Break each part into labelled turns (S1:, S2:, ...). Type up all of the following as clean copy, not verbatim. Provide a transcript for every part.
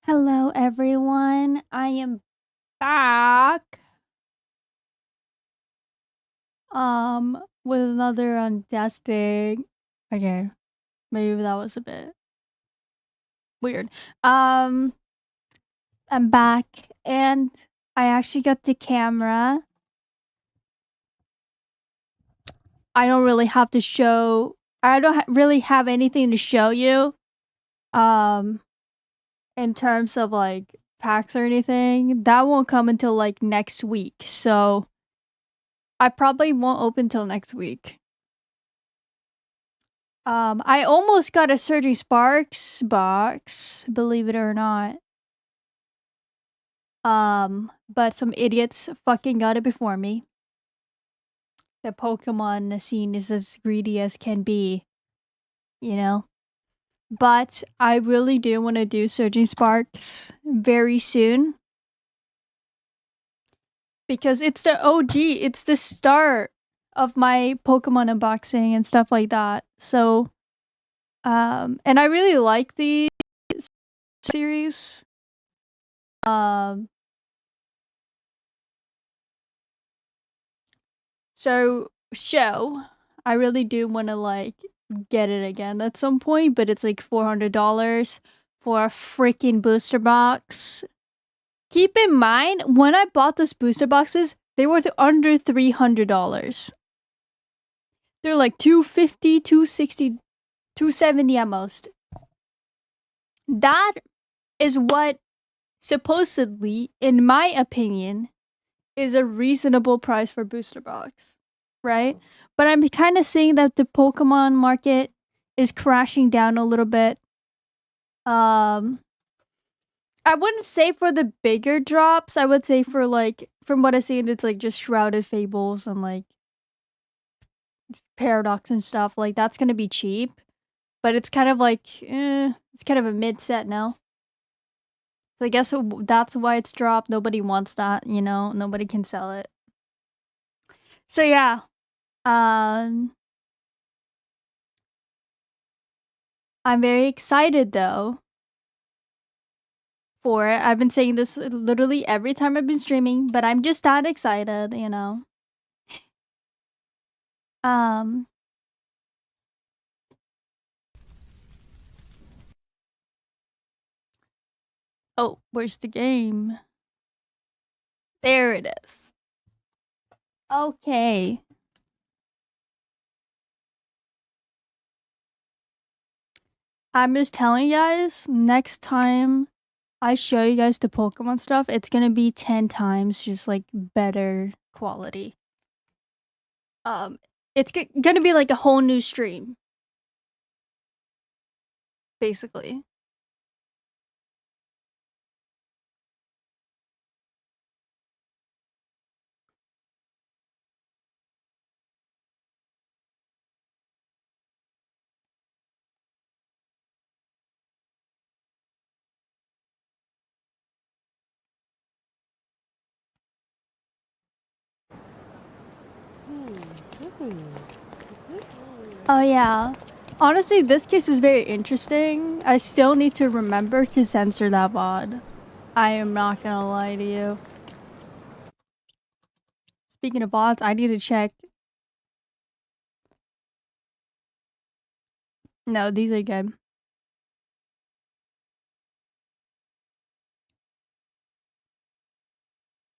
S1: Hello, everyone. I am back. With another Undusted. Okay, maybe that was a bit weird. Um, I'm back, and I actually got the camera. I don't really have to show. I don't really have anything to show you. Um, in terms of like packs or anything, that won't come until like next week. So I probably won't open till next week. I almost got a Surgery Sparks box, believe it or not. But some idiots fucking got it before me. The Pokemon scene is as greedy as can be, you know? But I really do want to do Surging Sparks very soon. Because it's the OG, it's the start of my Pokemon unboxing and stuff like that. So, and I really like the series. Um, So, I really do want to like get it again at some point, but it's like $400 for a freaking booster box. Keep in mind, when I bought those booster boxes, they were under $300. They're like 250, 260, 270 at most. That is what supposedly, in my opinion, is a reasonable price for booster box, right? But I'm kind of seeing that the Pokemon market is crashing down a little bit. Um, I wouldn't say for the bigger drops. I would say for like, from what I've seen, it's like just Shrouded Fables and like Paradox and stuff. Like that's gonna be cheap, but it's kind of like, it's kind of a mid set now. So I guess that's why it's dropped. Nobody wants that, you know. Nobody can sell it. So yeah, um, I'm very excited though for it. I've been saying this literally every time I've been streaming, but I'm just that excited, you know. Um oh, where's the game? There it is. Okay. I'm just telling you guys, next time I show you guys the Pokemon stuff, it's gonna be 10 times just like better quality. Um, it's gonna be like a whole new stream, basically. Oh yeah. Honestly, this case is very interesting. I still need to remember to censor that VOD. I am not gonna lie to you. Speaking of bots, I need to check. No, these are good.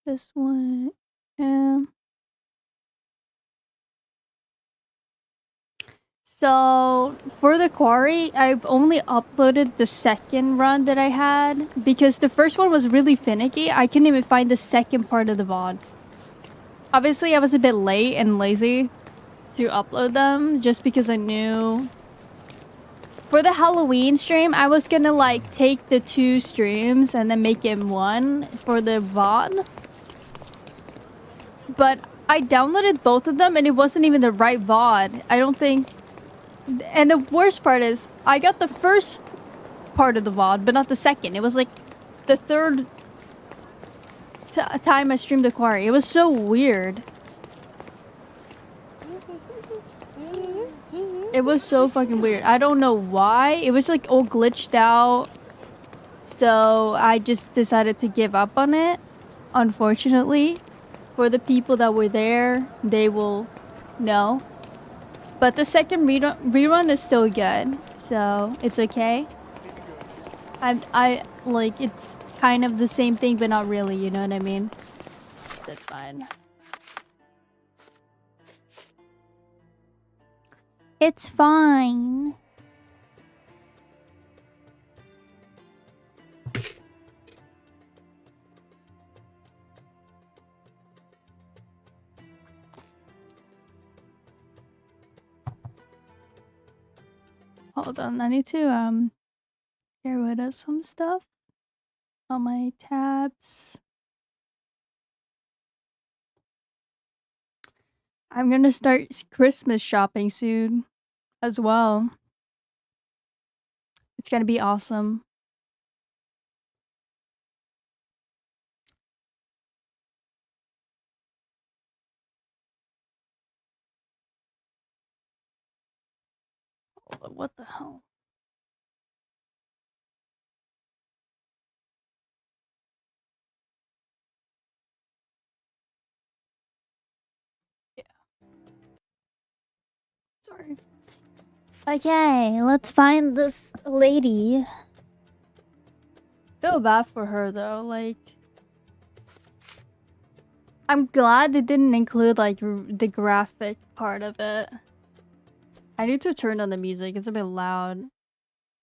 S1: This one. So, for the quarry, I've only uploaded the second run that I had because the first one was really finicky. I couldn't even find the second part of the VOD. Obviously, I was a bit late and lazy to upload them just because I knew for the Halloween stream, I was gonna like take the 2 streams and then make it one for the VOD. But I downloaded both of them and it wasn't even the right VOD. I don't think. And the worst part is, I got the first part of the VOD, but not the second. It was like the third time I streamed the quarry. It was so weird. It was so fucking weird. I don't know why. It was like all glitched out. So I just decided to give up on it. Unfortunately, for the people that were there, they will know. But the second rerun is still good, so it's okay. I like it's kind of the same thing, but not really. You know what I mean? That's fine. It's fine. Hold on, I need to get rid of some stuff on my tabs. I'm gonna start Christmas shopping soon as well. It's gonna be awesome. What the hell? Yeah. Sorry. Okay, let's find this lady. Feel bad for her though, like I'm glad they didn't include like the graphic part of it. I need to turn on the music. It's a bit loud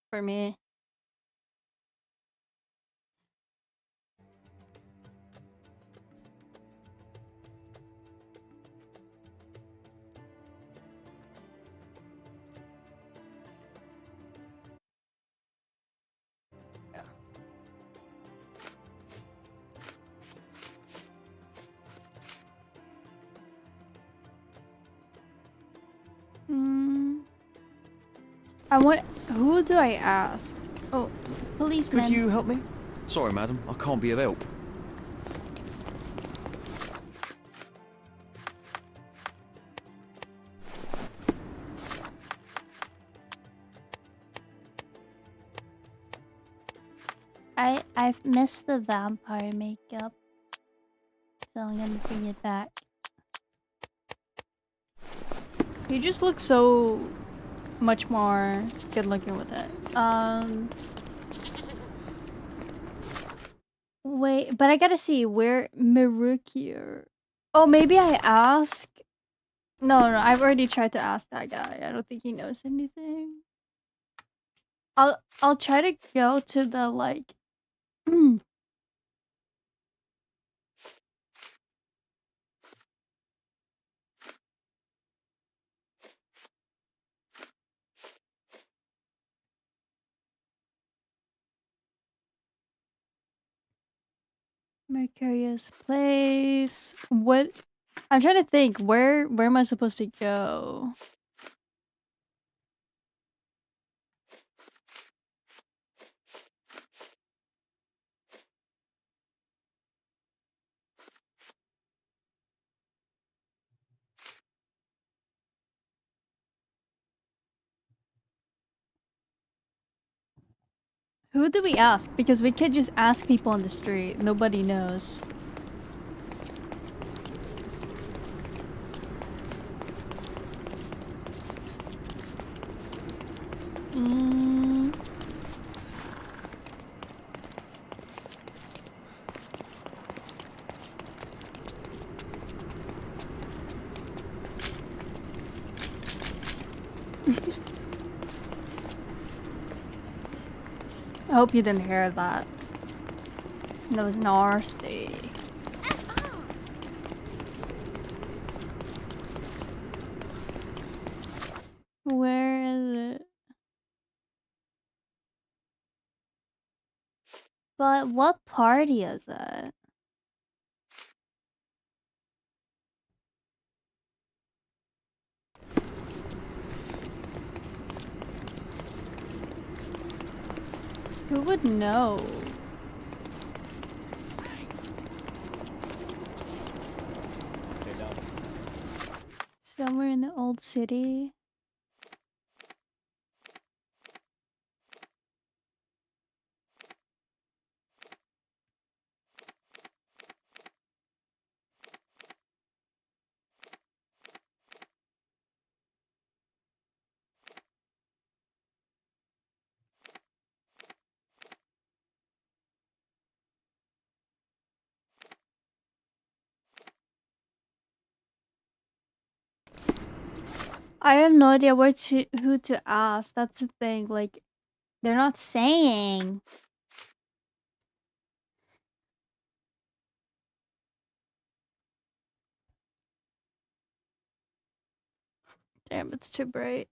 S1: for me. I want. Who do I ask? Oh, policeman.
S2: Could you help me? Sorry, madam. I can't be of help.
S1: I've missed the vampire makeup, so I'm gonna bring it back. You just look so much more good looking with it. Wait, but I gotta see where Marukir. Oh, maybe I ask. No, I've already tried to ask that guy. I don't think he knows anything. I'll try to go to the like. Mercurius place. What? I'm trying to think. Where am I supposed to go? Who do we ask? Because we could just ask people on the street. Nobody knows. I hope you didn't hear that. That was nasty. Where is it? But what party is it? Who would know? Somewhere in the old city. I have no idea who to ask. That's the thing. Like, they're not saying. Damn, it's too bright.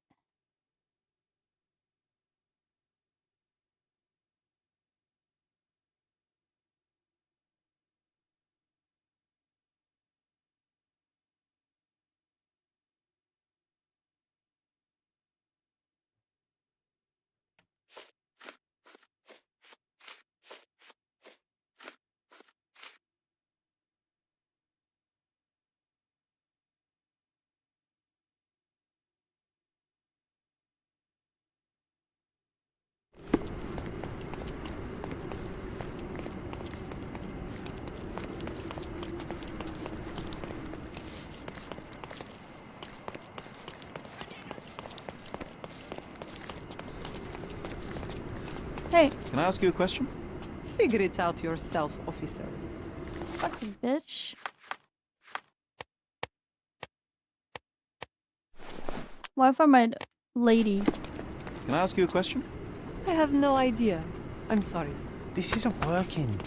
S1: Hey,
S2: Can I ask you a question?
S3: Figure it out yourself, officer.
S1: fucking bitch. Why for my lady?
S2: Can I ask you a question?
S3: I have no idea. I'm sorry.
S4: This isn't working.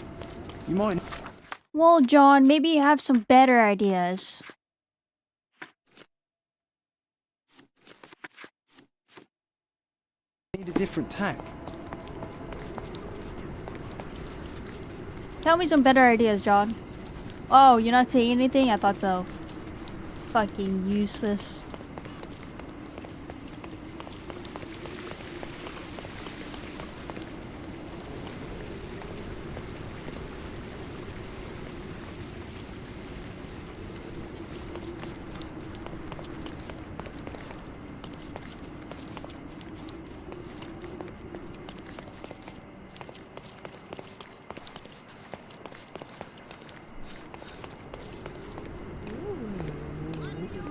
S4: You might
S1: Well, John, maybe you have some better ideas.
S4: need a different tack.
S1: Tell me some better ideas, John. Oh, you're not saying anything? I thought so. Fucking useless.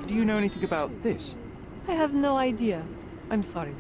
S2: Do you know anything about this?
S3: I have no idea. I'm sorry.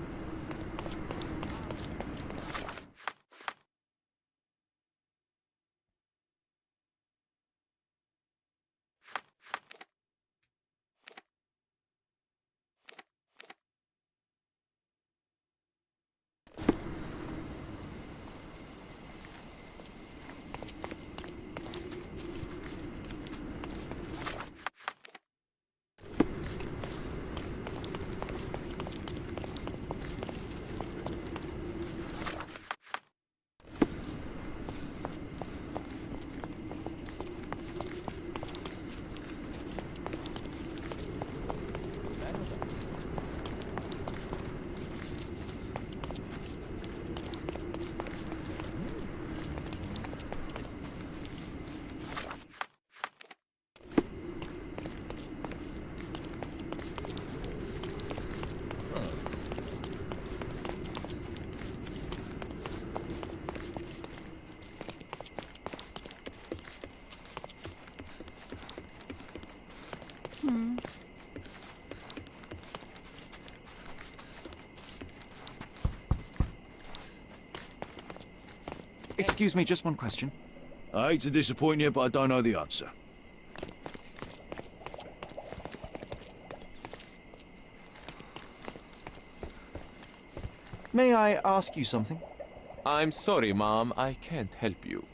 S2: Excuse me, just one question.
S5: I hate to disappoint you, but I don't know the answer.
S2: May I ask you something?
S6: I'm sorry, Mom. I can't help you.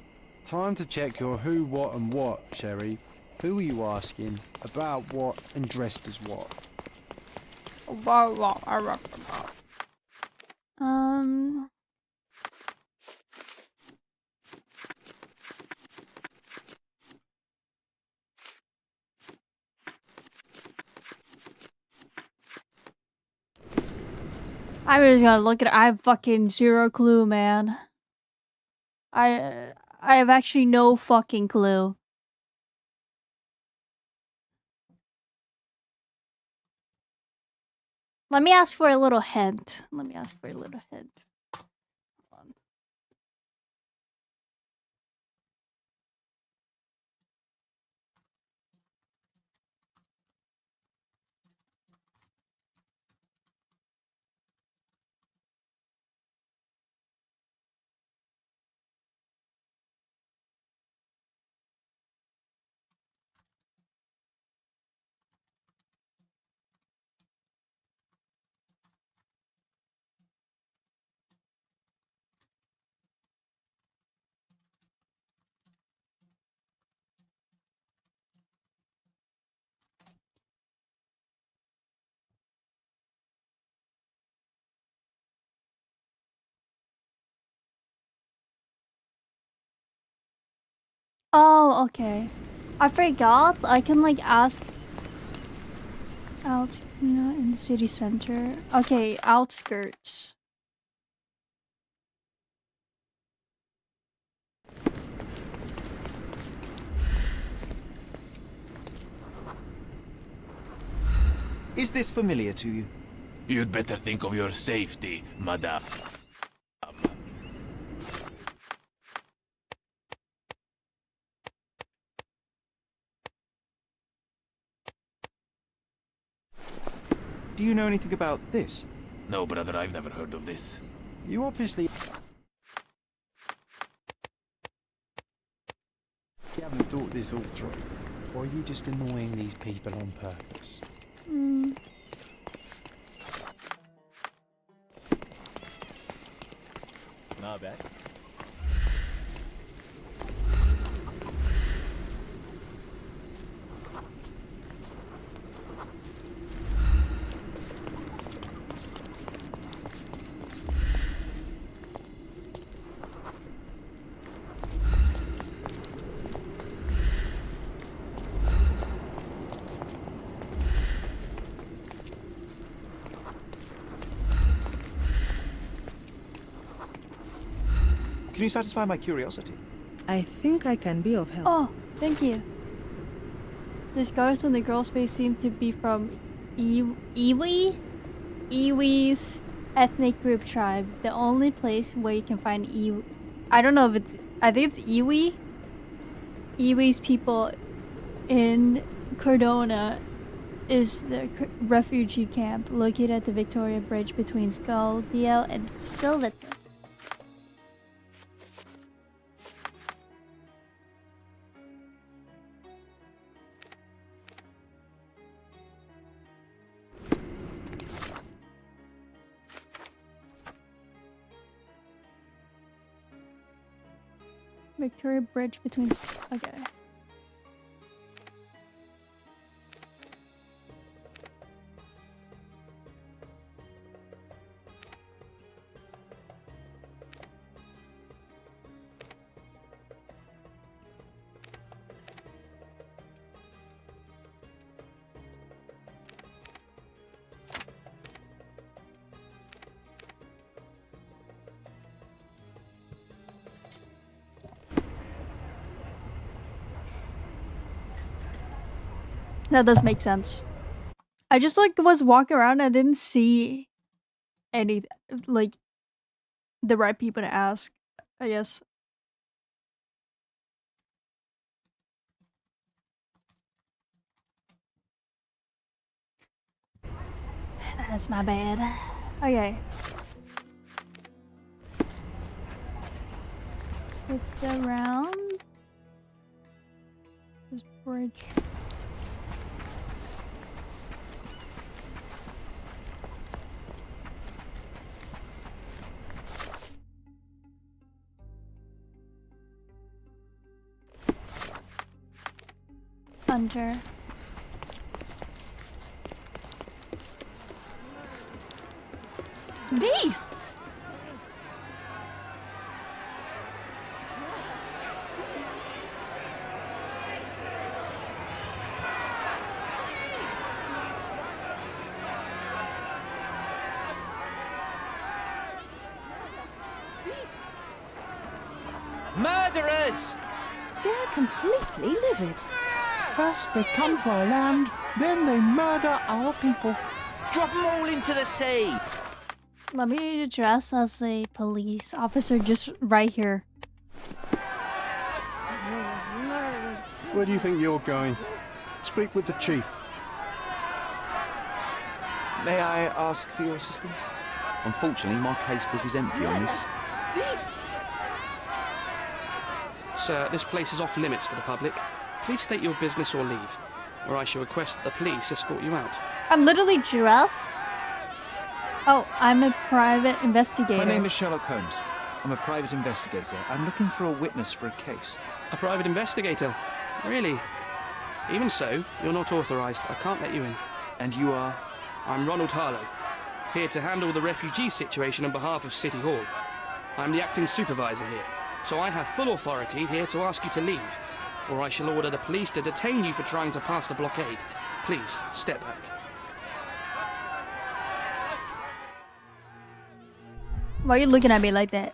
S4: Time to check your who, what, and what, Sherry. Who are you asking? About what and dressed as what?
S1: Um. I'm just gonna look at it. I have fucking zero clue, man. I have actually no fucking clue. Let me ask for a little hint. Let me ask for a little hint. Hold on. Oh, okay. I forgot. I can like ask out in the city center. Okay, outskirts.
S2: Is this familiar to you?
S5: You'd better think of your safety, madame.
S2: Do you know anything about this?
S5: No, brother, I've never heard of this.
S4: You obviously haven't thought this all through. Or are you just annoying these people on purpose?
S1: Mm.
S6: Not bad.
S2: Can you satisfy my curiosity?
S7: I think I can be of help.
S1: Oh, thank you. The scars on the girl's face seem to be from Iwi? Iwi's ethnic group tribe. The only place where you can find Iwi. I don't know if it's. I think it's Iwi. Iwi's people in Cordona is the refugee camp located at the Victoria Bridge between Skaldiel and Silverton. Victoria Bridge between. Okay. That does make sense. I just like was walking around and I didn't see any like the right people to ask, I guess. That's my bad. Okay. It's around this bridge. Hunter.
S7: Beasts!
S6: Murderers!
S7: They're completely livid.
S8: First they come to our land, then they murder our people.
S6: Drop them all into the sea!
S1: Let me dress as a police officer just right here.
S9: Where do you think you're going? Speak with the chief.
S2: May I ask for your assistance? Unfortunately, my casebook is empty on this.
S7: Beasts!
S10: Sir, this place is off limits to the public. Please state your business or leave, or I shall request that the police escort you out.
S1: I'm literally dressed. Oh, I'm a private investigator.
S2: My name is Sherlock Holmes. I'm a private investigator. I'm looking for a witness for a case.
S10: A private investigator? Really? Even so, you're not authorized. I can't let you in.
S2: And you are?
S10: I'm Ronald Harlow, here to handle the refugee situation on behalf of City Hall. I'm the acting supervisor here, so I have full authority here to ask you to leave. or I shall order the police to detain you for trying to pass the blockade. Please, step back.
S1: Why are you looking at me like that?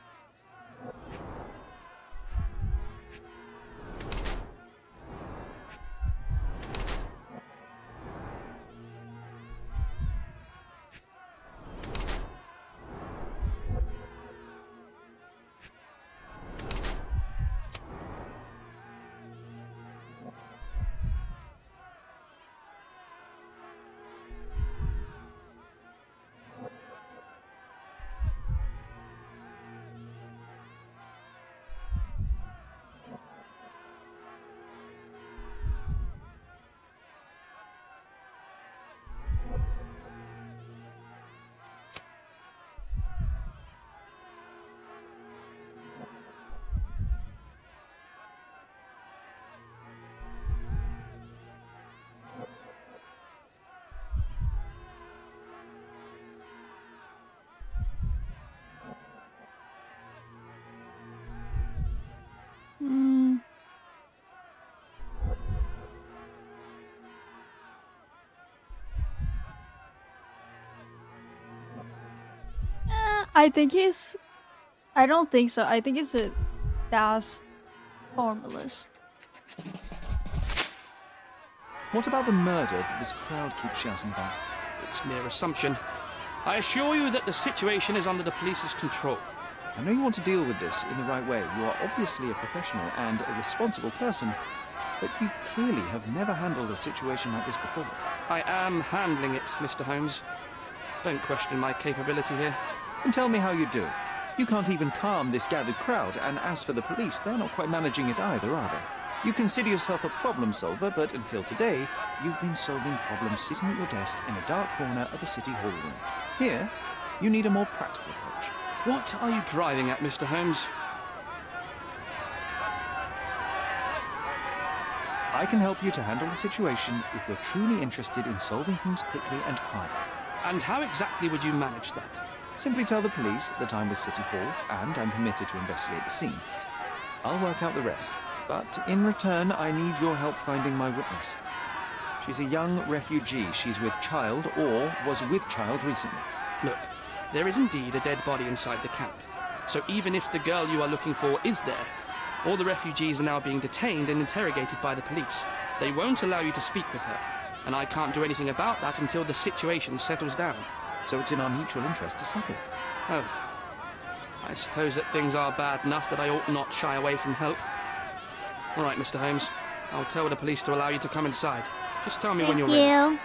S1: I think he's... I don't think so. I think it's a fast formalist.
S2: What about the murder that this crowd keeps shouting about?
S10: It's mere assumption. I assure you that the situation is under the police's control.
S2: I know you want to deal with this in the right way. You are obviously a professional and a responsible person, but you clearly have never handled a situation like this before.
S10: I am handling it, Mr. Holmes. Don't question my capability here.
S2: And tell me how you do it. You can't even calm this gathered crowd, and as for the police, they're not quite managing it either, are they? You consider yourself a problem solver, but until today, you've been solving problems sitting at your desk in a dark corner of a city hall room. Here, you need a more practical approach.
S10: What are you driving at, Mr. Holmes?
S2: I can help you to handle the situation if you're truly interested in solving things quickly and quietly.
S10: And how exactly would you manage that?
S2: Simply tell the police that I'm with City Hall and I'm permitted to investigate the scene. I'll work out the rest, but in return I need your help finding my witness. She's a young refugee. She's with child or was with child recently.
S10: Look, there is indeed a dead body inside the camp. So even if the girl you are looking for is there, all the refugees are now being detained and interrogated by the police. They won't allow you to speak with her, and I can't do anything about that until the situation settles down.
S2: So it's in our mutual interest to settle it.
S10: Oh. I suppose that things are bad enough that I ought not shy away from help. All right, Mr. Holmes. I'll tell the police to allow you to come inside. Just tell me when you're ready.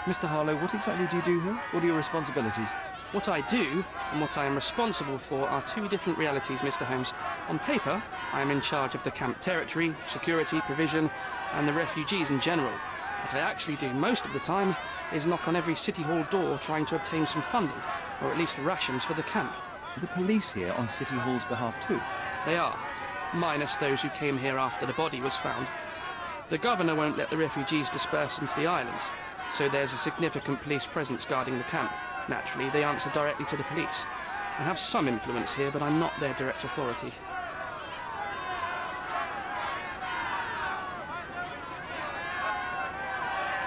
S2: Mr. Harlow, what exactly do you do here? What are your responsibilities?
S10: What I do and what I am responsible for are two different realities, Mr. Holmes. On paper, I am in charge of the camp territory, security, provision, and the refugees in general. What I actually do most of the time is knock on every City Hall door trying to obtain some funding, or at least rations for the camp.
S2: Are the police here on City Hall's behalf too?
S10: They are, minus those who came here after the body was found. The governor won't let the refugees disperse into the islands, so there's a significant police presence guarding the camp. Naturally, they answer directly to the police. I have some influence here, but I'm not their direct authority.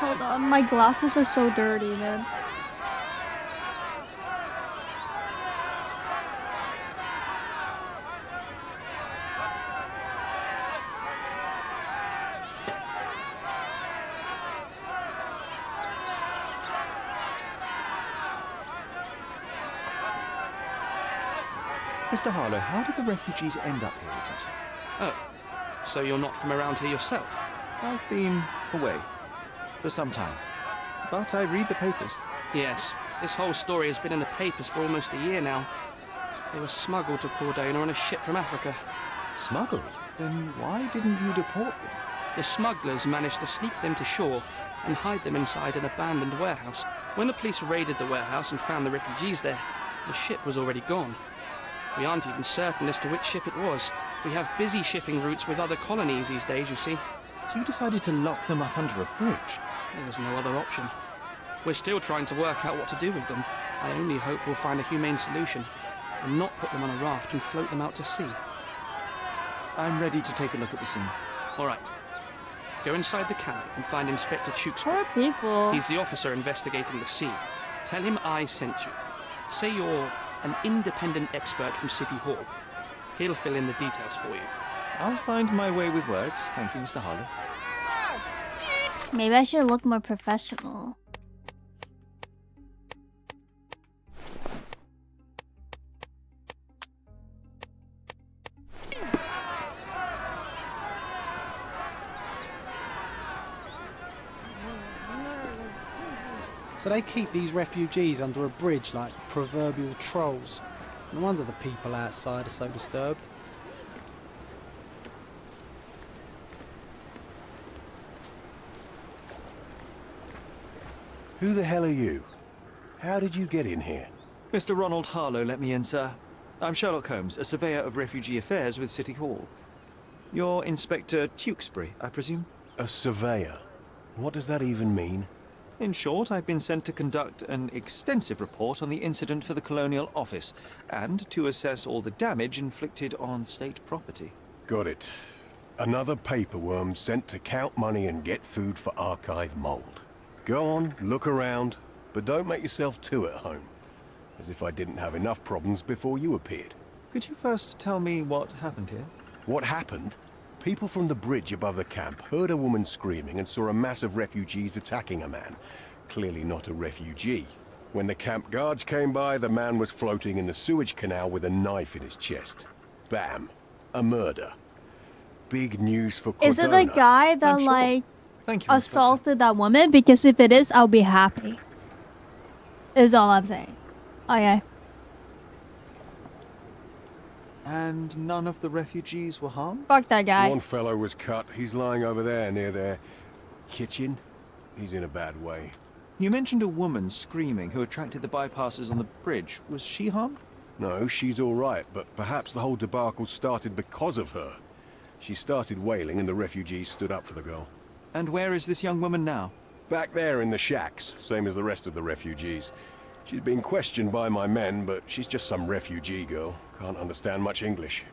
S1: Hold on, my glasses are so dirty, man.
S2: Mr. Harlow, how did the refugees end up here exactly?
S10: Oh, so you're not from around here yourself?
S2: I've been away for some time, but I read the papers.
S10: Yes, this whole story has been in the papers for almost a year now. They were smuggled to Cordona on a ship from Africa.
S2: Smuggled? Then why didn't you deport them?
S10: The smugglers managed to sneak them to shore and hide them inside an abandoned warehouse. When the police raided the warehouse and found the refugees there, the ship was already gone. We aren't even certain as to which ship it was. We have busy shipping routes with other colonies these days, you see.
S2: So you decided to lock them up under a bridge?
S10: There was no other option. We're still trying to work out what to do with them. I only hope we'll find a humane solution and not put them on a raft and float them out to sea.
S2: I'm ready to take a look at the scene.
S10: All right. Go inside the camp and find Inspector Tewkesbury.
S1: Poor people.
S10: He's the officer investigating the scene. Tell him I sent you. Say you're an independent expert from City Hall. He'll fill in the details for you.
S2: I'll find my way with words. Thank you, Mr. Harlow.
S1: Maybe I should look more professional.
S4: So they keep these refugees under a bridge like proverbial trolls. No wonder the people outside are so disturbed.
S11: Who the hell are you? How did you get in here?
S2: Mr. Ronald Harlow let me in, sir. I'm Sherlock Holmes, a surveyor of refugee affairs with City Hall. You're Inspector Tewkesbury, I presume?
S11: A surveyor? What does that even mean?
S2: In short, I've been sent to conduct an extensive report on the incident for the Colonial Office and to assess all the damage inflicted on state property.
S11: Got it. Another paperworm sent to count money and get food for archive mold. Go on, look around, but don't make yourself too at home. As if I didn't have enough problems before you appeared.
S2: Could you first tell me what happened here?
S11: What happened? People from the bridge above the camp heard a woman screaming and saw a mass of refugees attacking a man. Clearly not a refugee. When the camp guards came by, the man was floating in the sewage canal with a knife in his chest. Bam. A murder. Big news for Cordona.
S1: Is it the guy that,
S2: sure.
S1: like,
S2: Thank you,
S1: assaulted that woman? Because if it is, I'll be happy. Is all I'm saying. Okay.
S2: And none of the refugees were harmed?
S1: Fuck that guy.
S11: One fellow was cut. He's lying over there near their kitchen. He's in a bad way.
S2: You mentioned a woman screaming who attracted the bypassers on the bridge. Was she harmed?
S11: No, she's all right, but perhaps the whole debacle started because of her. She started wailing and the refugees stood up for the girl.
S2: And where is this young woman now?
S11: Back there in the shacks, same as the rest of the refugees. She's been questioned by my men, but she's just some refugee girl. Can't understand much English.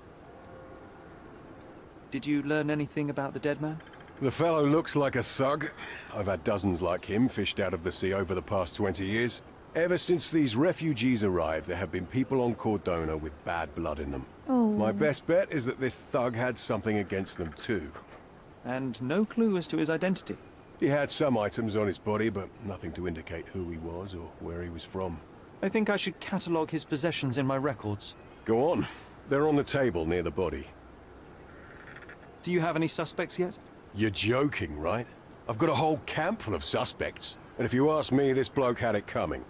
S2: Did you learn anything about the dead man?
S11: The fellow looks like a thug. I've had dozens like him fished out of the sea over the past 20 years. Ever since these refugees arrived, there have been people on Cordona with bad blood in them.
S1: Oh.
S11: My best bet is that this thug had something against them too.
S2: And no clue as to his identity?
S11: He had some items on his body, but nothing to indicate who he was or where he was from.
S2: I think I should catalogue his possessions in my records.
S11: Go on. They're on the table near the body.
S2: Do you have any suspects yet?
S11: You're joking, right? I've got a whole camp full of suspects. And if you ask me, this bloke had it coming.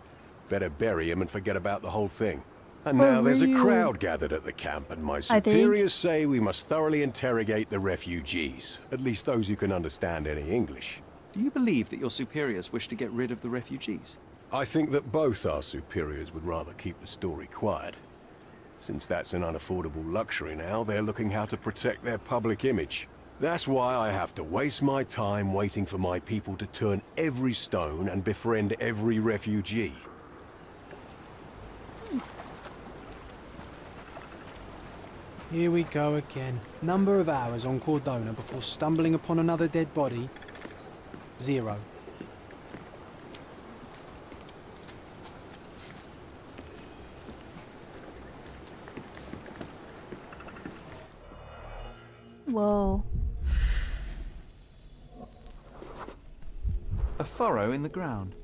S11: Better bury him and forget about the whole thing. And now there's a crowd gathered at the camp, and my superiors say we must thoroughly interrogate the refugees. At least those who can understand any English.
S2: Do you believe that your superiors wish to get rid of the refugees?
S11: I think that both our superiors would rather keep the story quiet. Since that's an unaffordable luxury now, they're looking how to protect their public image. That's why I have to waste my time waiting for my people to turn every stone and befriend every refugee.
S4: Here we go again. Number of hours on Cordona before stumbling upon another dead body. 0.
S1: Whoa.
S2: A furrow in the ground.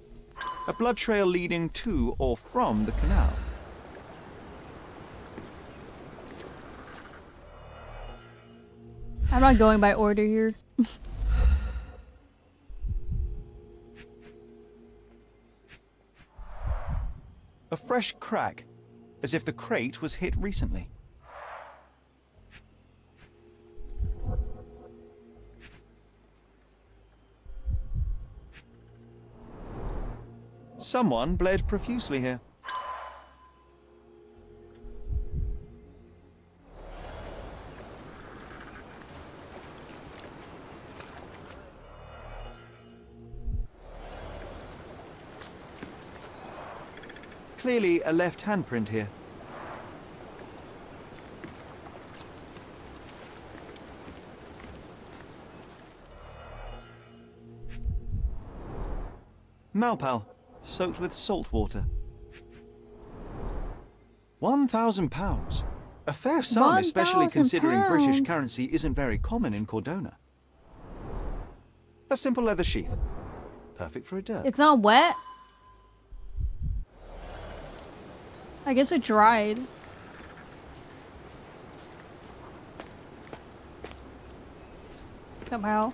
S2: A blood trail leading to or from the canal.
S1: I'm not going by order here.
S2: A fresh crack, as if the crate was hit recently. Someone bled profusely here. Clearly a left handprint here. Malpal, soaked with salt water. £1,000. A fair sum, especially considering British
S1: £1,000.
S2: currency isn't very common in Cordona. A simple leather sheath. Perfect for a dirk.
S1: It's not wet. I guess it dried. Somehow.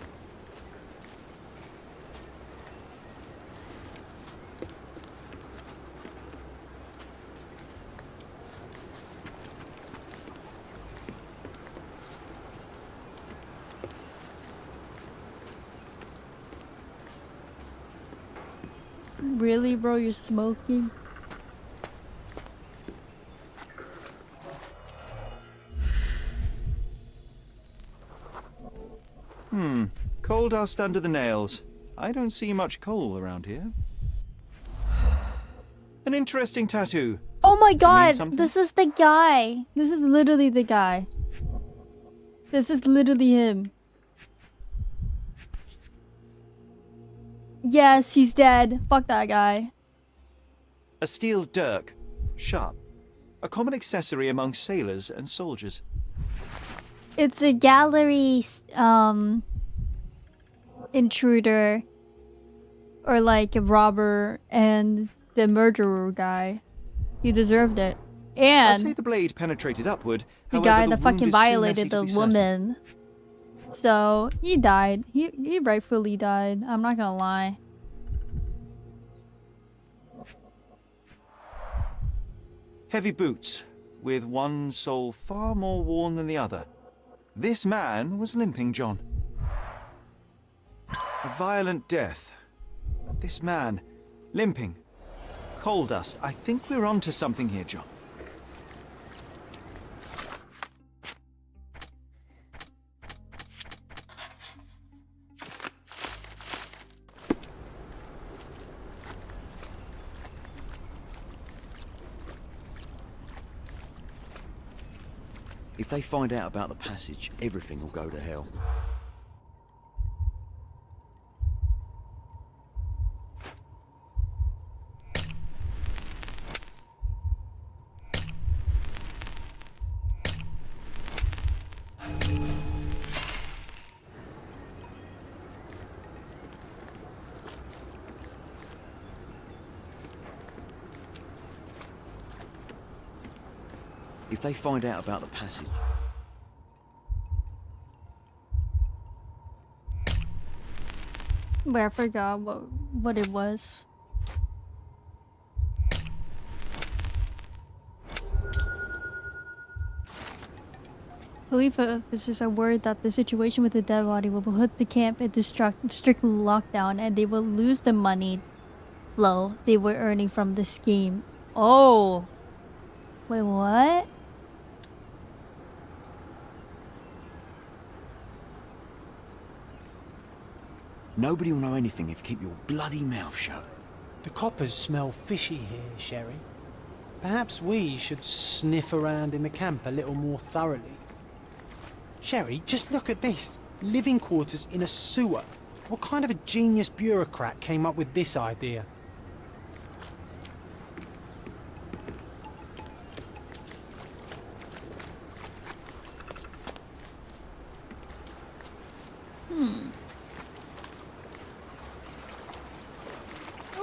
S1: Really, bro? You're smoking?
S2: Coal dust under the nails. I don't see much coal around here. An interesting tattoo.
S1: Oh my
S2: Does it mean
S1: god!
S2: something?
S1: This is the guy. This is literally the guy. This is literally him. Yes, he's dead. Fuck that guy.
S2: A steel dirk. Sharp. A common accessory among sailors and soldiers.
S1: It's a gallery intruder, or like a robber and the murderer guy. He deserved it.
S2: I'd
S1: And
S2: say the blade penetrated upward.
S1: the
S2: However,
S1: guy
S2: the
S1: that
S2: wound
S1: fucking
S2: is too messy
S1: violated
S2: to
S1: the
S2: be certain.
S1: woman. So he died. He rightfully died. I'm not gonna lie.
S2: Heavy boots, with one sole far more worn than the other. This man was limping John. A violent death. But this man, limping. Coal dust. I think we're onto something here, John.
S6: If they find out about the passage, everything will go to hell. If they find out about the passage...
S1: But I forgot what it was. Police officers are worried that the situation with the dead body will put the camp into strict lockdown and they will lose the money flow they were earning from the scheme. Oh! Wait, what?
S6: Nobody will know anything if you keep your bloody mouth shut.
S4: The coppers smell fishy here, Sherry. Perhaps we should sniff around in the camp a little more thoroughly. Sherry, just look at this. Living quarters in a sewer. What kind of a genius bureaucrat came up with this idea?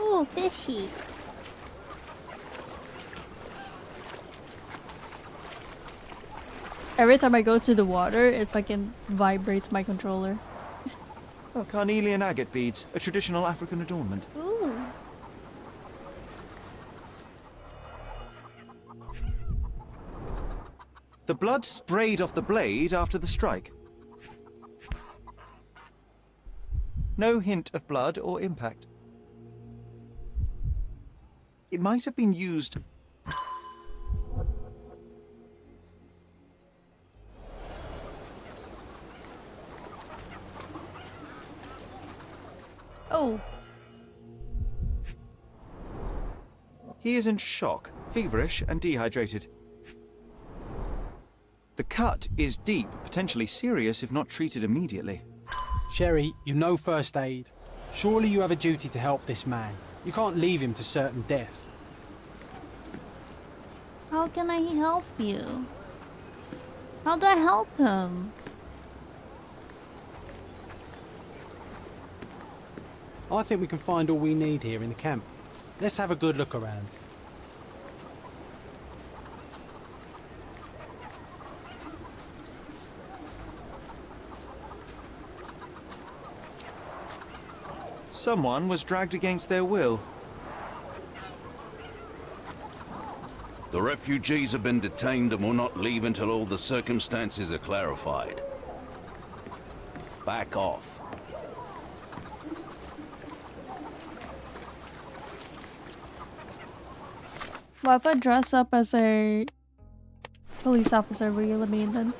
S1: Oh, fishy. Every time I go to the water, it fucking vibrates my controller.
S2: Oh, carnelian agate beads, a traditional African adornment.
S1: Ooh.
S2: The blood sprayed off the blade after the strike. No hint of blood or impact. It might have been used...
S1: Oh.
S2: He is in shock, feverish and dehydrated. The cut is deep, potentially serious if not treated immediately.
S4: Sherry, you know first aid. Surely you have a duty to help this man. You can't leave him to certain death.
S1: How can I help you? How do I help him?
S4: I think we can find all we need here in the camp. Let's have a good look around.
S2: Someone was dragged against their will.
S12: The refugees have been detained and will not leave until all the circumstances are clarified. Back off.
S1: Well, if I dress up as a police officer, will you let me in then?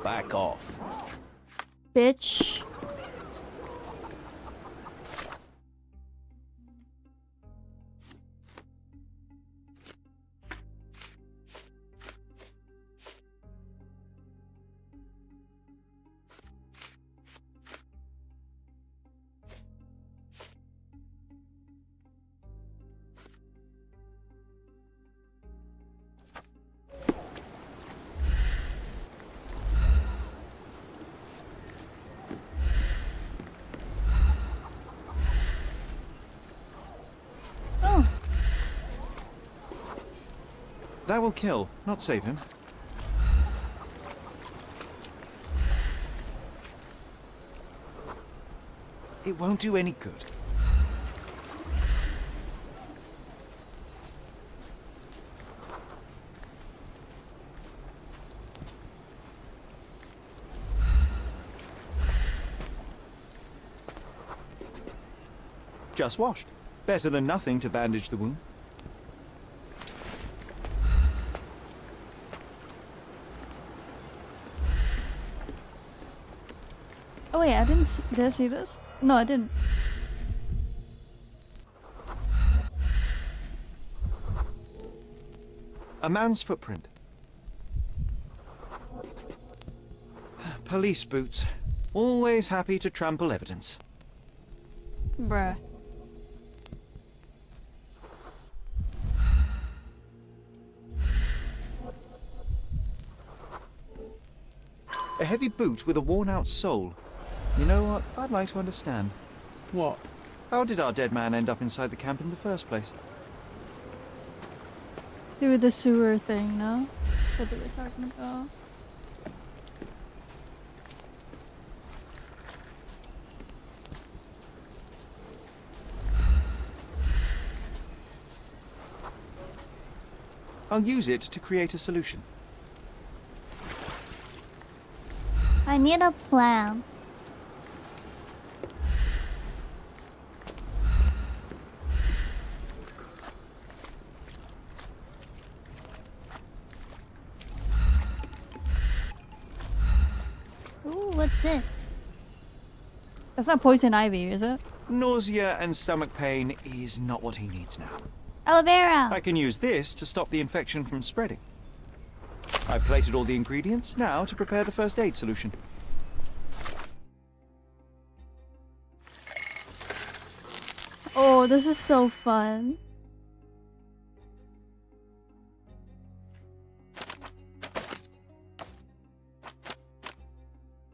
S12: Back off.
S1: Bitch.
S2: That will kill, not save him. It won't do any good. Just washed. Better than nothing to bandage the wound.
S1: Oh wait, I didn't see, did I see this? No, I didn't.
S2: A man's footprint. Police boots. Always happy to trample evidence.
S1: Bruh.
S2: A heavy boot with a worn-out sole. You know what? I'd like to understand.
S4: What?
S2: How did our dead man end up inside the camp in the first place?
S1: Do the sewer thing, no? What they were talking about.
S2: I'll use it to create a solution.
S1: I need a plan. Ooh, what's this? That's not poison ivy, is it?
S2: Nausea and stomach pain is not what he needs now.
S1: Aloe vera!
S2: I can use this to stop the infection from spreading. I've collated all the ingredients, now to prepare the first aid solution.
S1: Oh, this is so fun.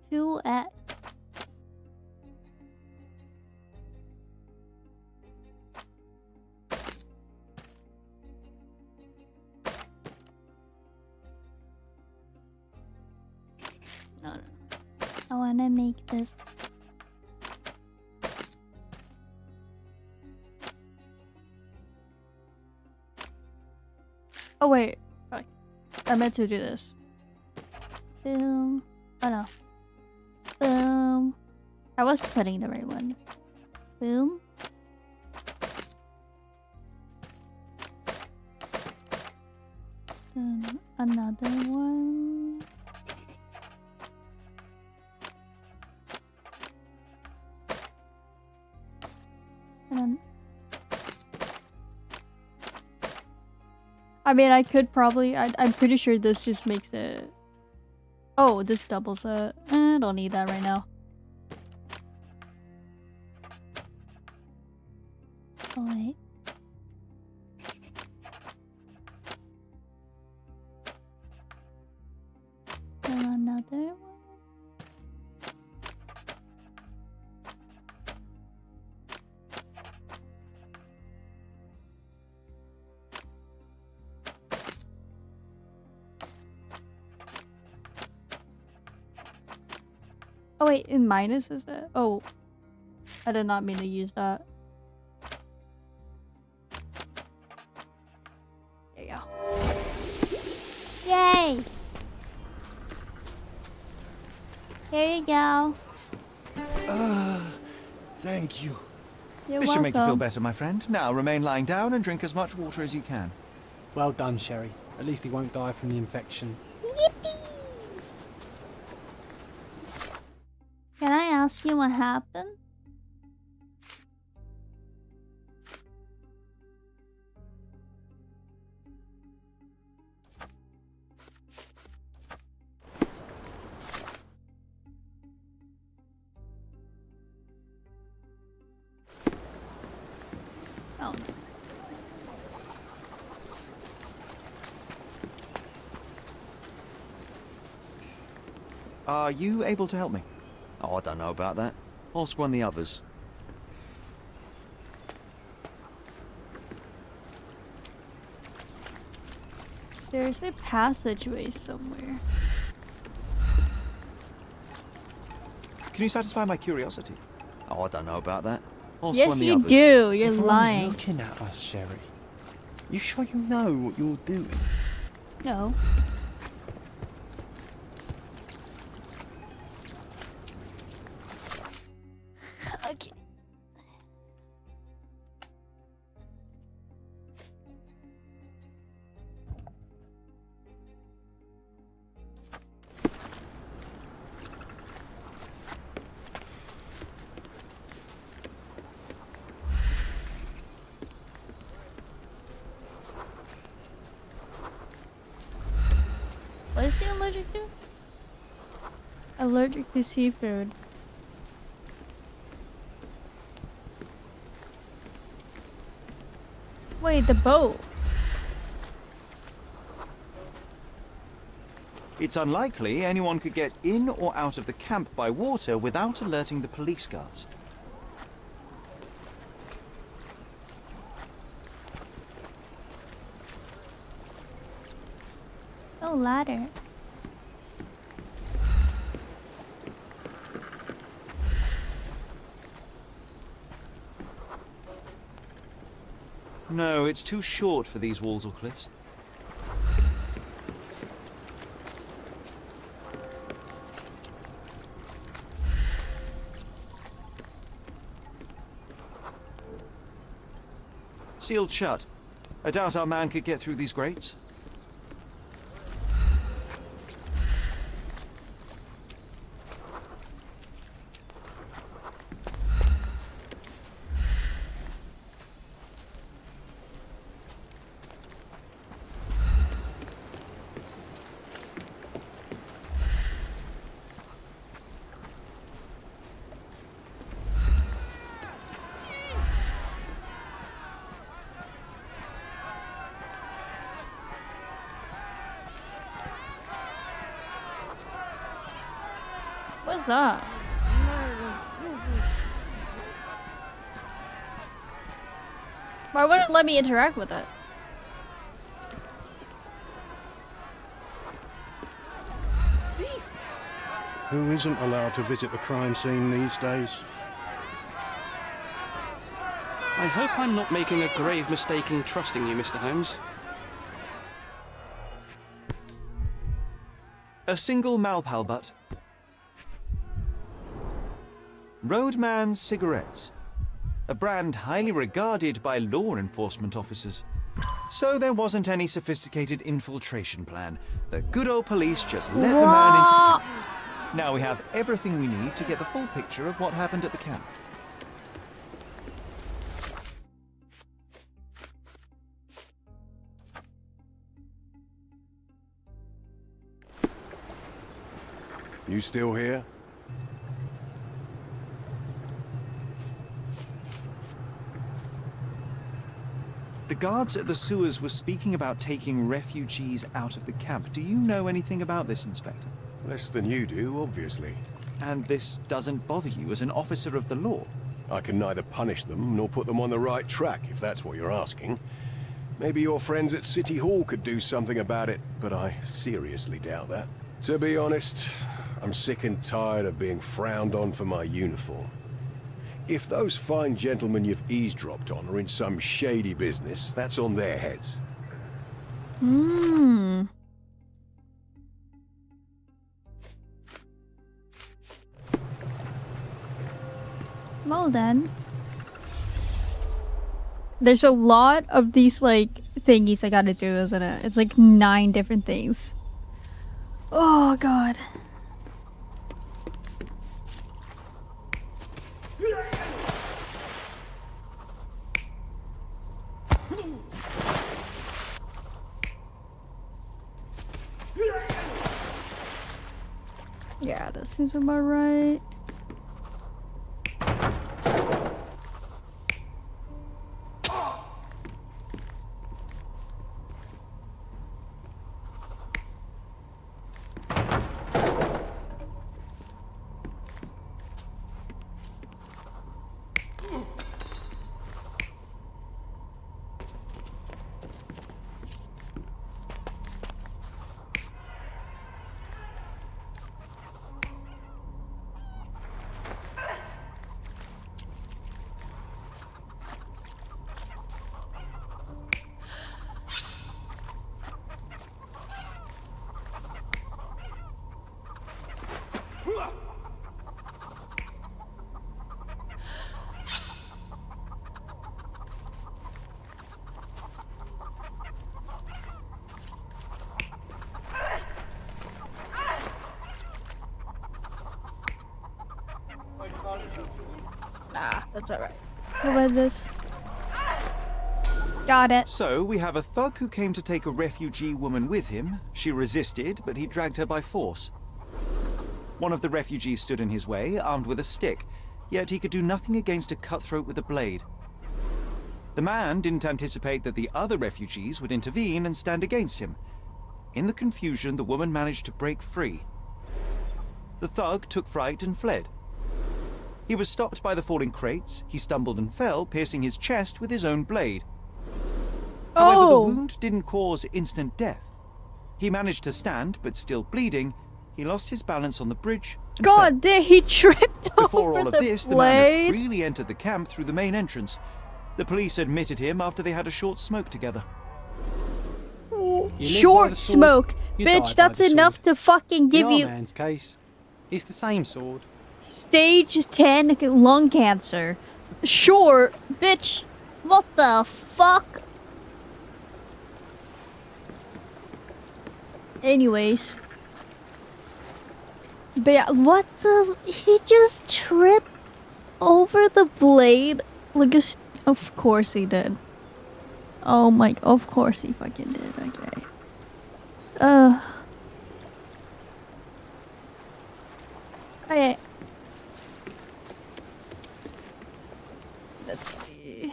S1: Two at no. I wanna make this. Oh wait, fuck. I meant to do this. Boom. Oh no. Boom. I was putting the right one. Boom. Another one. And then I mean, I could probably... I'm pretty sure this just makes it... Oh, this doubles it. I don't need that right now. Oh, wait. Oh wait, in minus is it? Oh, I did not mean to use that. There you go. Yay! There you go.
S9: Thank you.
S1: You're
S2: This
S1: welcome.
S2: should make you feel better, my friend. Now remain lying down and drink as much water as you can.
S4: Well done, Sherry. At least he won't die from the infection.
S1: Yippee! Can I ask you what happened? Oh.
S2: Are you able to help me?
S6: Oh, I don't know about that. Ask one of the others.
S1: There's a passageway somewhere.
S2: Can you satisfy my curiosity?
S6: Oh, I don't know about that. Ask
S1: Yes,
S6: one of the
S1: you
S6: others.
S1: do. You're
S4: Everyone's
S1: lying.
S4: looking at us, Sherry. You sure you know what you're doing?
S1: No. Okay. What is he allergic to? Allergic to seafood. Wait, the boat.
S2: It's unlikely anyone could get in or out of the camp by water without alerting the police guards.
S1: Oh, ladder.
S2: No, it's too short for these walls or cliffs. Sealed shut. I doubt our man could get through these grates.
S1: What's up? Why wouldn't it let me interact with it?
S7: Beasts!
S9: Who isn't allowed to visit the crime scene these days?
S10: I hope I'm not making a grave mistake in trusting you, Mr. Holmes.
S2: A single Malpal butt. Roadman cigarettes. A brand highly regarded by law enforcement officers. So there wasn't any sophisticated infiltration plan. The good old police just let the man into the camp. Now we have everything we need to get the full picture of what happened at the camp.
S11: You still here?
S2: The guards at the sewers were speaking about taking refugees out of the camp. Do you know anything about this, Inspector?
S11: Less than you do, obviously.
S2: And this doesn't bother you as an officer of the law?
S11: I can neither punish them nor put them on the right track, if that's what you're asking. Maybe your friends at City Hall could do something about it, but I seriously doubt that. To be honest, I'm sick and tired of being frowned on for my uniform. If those fine gentlemen you've eavesdropped on are in some shady business, that's on their heads.
S1: Hmm. Well then. There's a lot of these like thingies I gotta do, isn't it? It's like 9 different things. Oh god. Yeah, that seems about right. That's alright. Go with this. Got it.
S2: So, we have a thug who came to take a refugee woman with him. She resisted, but he dragged her by force. One of the refugees stood in his way, armed with a stick, yet he could do nothing against a cutthroat with a blade. The man didn't anticipate that the other refugees would intervene and stand against him. In the confusion, the woman managed to break free. The thug took fright and fled. He was stopped by the falling crates. He stumbled and fell, piercing his chest with his own blade. However, the wound didn't cause instant death. He managed to stand, but still bleeding, he lost his balance on the bridge and
S1: God damn, he tripped
S2: Before
S1: over
S2: all of
S1: the
S2: this, the man
S1: blade.
S2: had freely entered the camp through the main entrance. The police admitted him after they had a short smoke together.
S1: Short smoke. Bitch, that's enough to fucking give
S4: In
S1: you
S4: our man's case, it's the same sword.
S1: stage 10 lung cancer. Sure, bitch. What the fuck? Anyways. But yeah, what the? He just tripped over the blade? Like a of course he did. Oh my, of course he fucking did, okay. Okay. Let's see.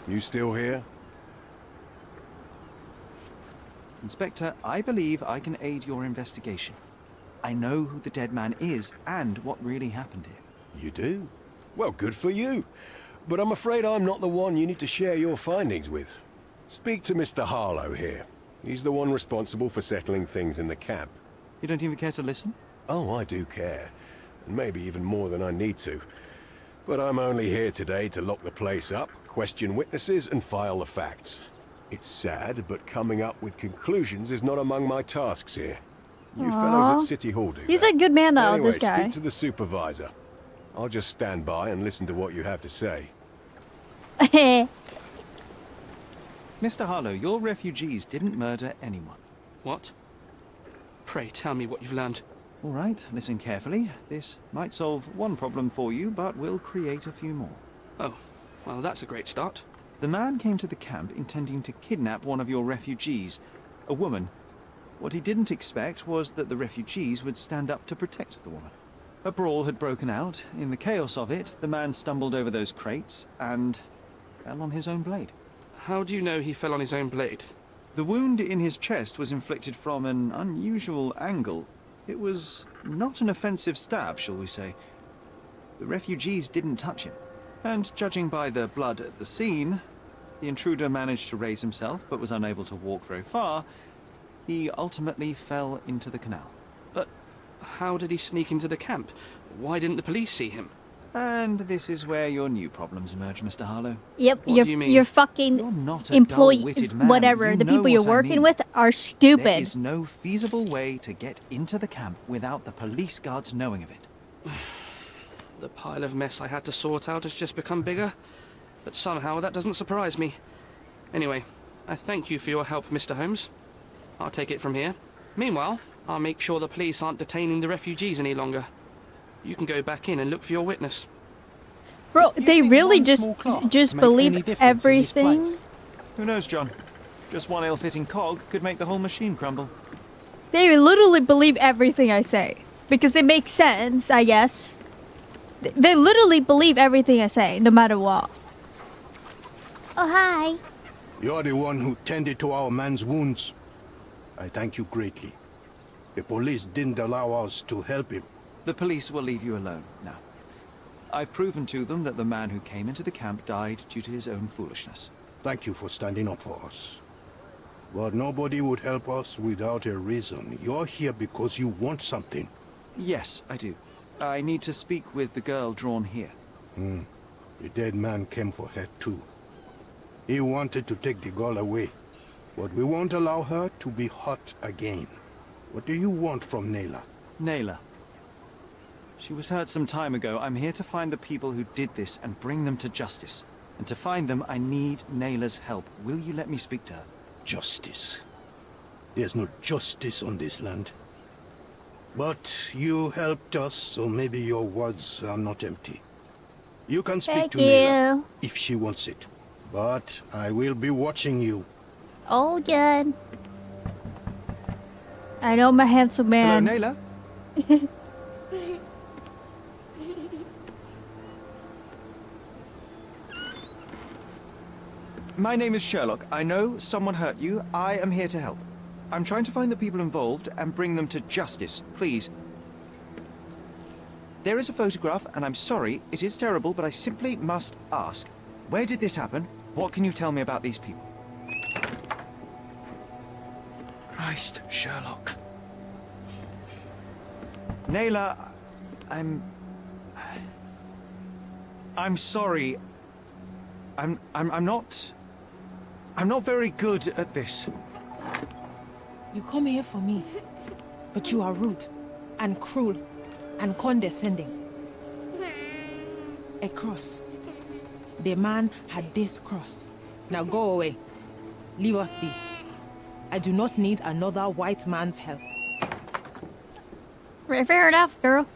S11: You still here?
S2: Inspector, I believe I can aid your investigation. I know who the dead man is and what really happened here.
S11: You do? Well, good for you. But I'm afraid I'm not the one you need to share your findings with. Speak to Mr. Harlow here. He's the one responsible for settling things in the camp.
S2: You don't even care to listen?
S11: Oh, I do care. And maybe even more than I need to. But I'm only here today to lock the place up, question witnesses, and file the facts. It's sad, but coming up with conclusions is not among my tasks here. You fellows at City Hall do
S1: He's
S11: that.
S1: a good man though,
S11: Anyway,
S1: this guy.
S11: speak to the supervisor. I'll just stand by and listen to what you have to say.
S2: Mr. Harlow, your refugees didn't murder anyone.
S10: What? Pray tell me what you've learned.
S2: All right, listen carefully. This might solve one problem for you, but will create a few more.
S10: Oh, well, that's a great start.
S2: The man came to the camp intending to kidnap one of your refugees, a woman. What he didn't expect was that the refugees would stand up to protect the woman. A brawl had broken out. In the chaos of it, the man stumbled over those crates and fell on his own blade.
S10: How do you know he fell on his own blade?
S2: The wound in his chest was inflicted from an unusual angle. It was not an offensive stab, shall we say. The refugees didn't touch him. And judging by the blood at the scene, the intruder managed to raise himself but was unable to walk very far. He ultimately fell into the canal.
S10: But how did he sneak into the camp? Why didn't the police see him?
S2: And this is where your new problems emerge, Mr. Harlow.
S1: Yep,
S10: What do you mean?
S1: your fucking
S2: You're not a
S1: employee,
S2: dull-witted man.
S1: whatever,
S2: You
S1: the
S2: know
S1: people you're
S2: what I
S1: working
S2: mean.
S1: with are
S2: There
S1: stupid.
S2: is no feasible way to get into the camp without the police guards knowing of it.
S10: The pile of mess I had to sort out has just become bigger, but somehow that doesn't surprise me. Anyway, I thank you for your help, Mr. Holmes. I'll take it from here. Meanwhile, I'll make sure the police aren't detaining the refugees any longer. You can go back in and look for your witness.
S1: Bro,
S4: You
S1: they
S4: think
S1: really
S4: one
S1: just
S4: small clock can make any
S1: believe
S4: difference in this
S1: everything.
S4: place?
S2: Who knows, John? Just one ill-fitting cog could make the whole machine crumble.
S1: They literally believe everything I say. Because it makes sense, I guess. They literally believe everything I say, no matter what. Oh, hi.
S9: You're the one who tended to our man's wounds. I thank you greatly. The police didn't allow us to help him.
S2: The police will leave you alone now. I've proven to them that the man who came into the camp died due to his own foolishness.
S9: Thank you for standing up for us. But nobody would help us without a reason. You're here because you want something.
S2: Yes, I do. I need to speak with the girl drawn here.
S9: The dead man came for her too. He wanted to take the girl away, but we won't allow her to be hurt again. What do you want from Naylor?
S2: Naylor. She was hurt some time ago. I'm here to find the people who did this and bring them to justice. And to find them, I need Naylor's help. Will you let me speak to her?
S9: Justice. There's no justice on this land. But you helped us, so maybe your words are not empty. You can speak
S1: Thank
S9: to Naylor
S1: you.
S9: if she wants it. But I will be watching you.
S1: Oh, good. I know my handsome
S2: Hello,
S1: man.
S2: Naylor. My name is Sherlock. I know someone hurt you. I am here to help. I'm trying to find the people involved and bring them to justice. Please. There is a photograph, and I'm sorry, it is terrible, but I simply must ask. Where did this happen? What can you tell me about these people? Christ, Sherlock. Naylor, I'm sorry. I'm not very good at this.
S7: You come here for me, but you are rude and cruel and condescending. A cross. The man had this cross. Now go away. Leave us be. I do not need another white man's help.
S1: Fair enough, girl.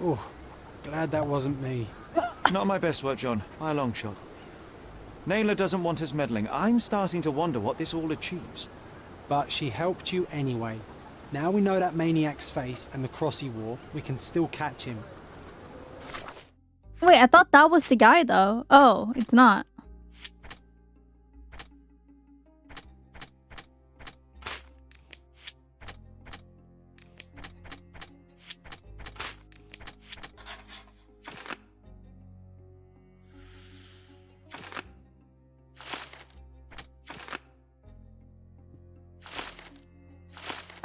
S4: Oh, glad that wasn't me.
S2: Not my best work, John, by a long shot. Naylor doesn't want us meddling. I'm starting to wonder what this all achieves.
S4: But she helped you anyway. Now we know that maniac's face and the cross he wore, we can still catch him.
S1: Wait, I thought that was the guy, though. Oh, it's not.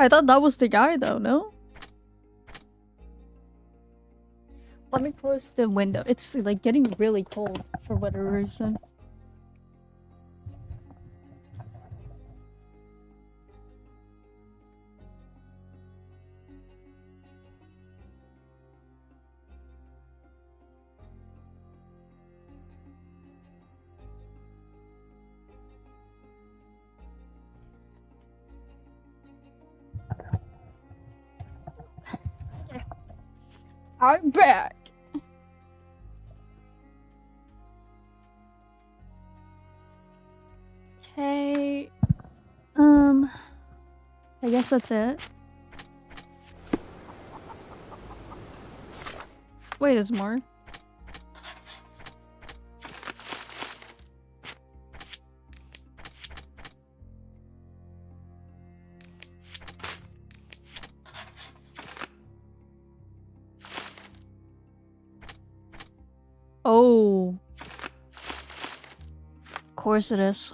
S1: I thought that was the guy, though, no? Let me close the window. It's like getting really cold for whatever reason. I'm back. Okay. I guess that's it. Wait, there's more. Oh. Of course it is.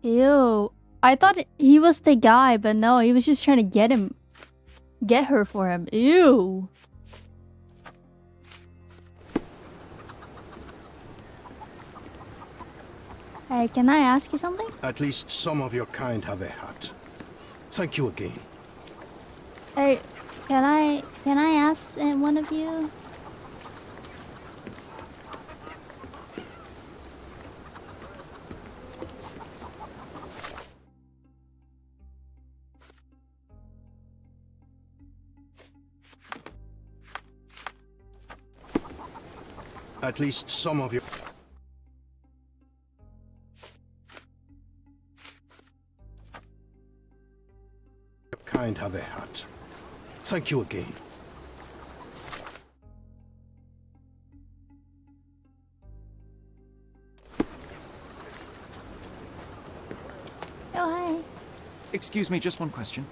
S1: Ew. I thought he was the guy, but no, he was just trying to get her for him. Ew. Hey, can I ask you something?
S9: At least some of your kind have a heart. Thank you again.
S1: Hey, can I ask one of you?
S9: At least some of your kind have a heart. Thank you again.
S1: Oh, hi.
S2: Excuse me, just one question.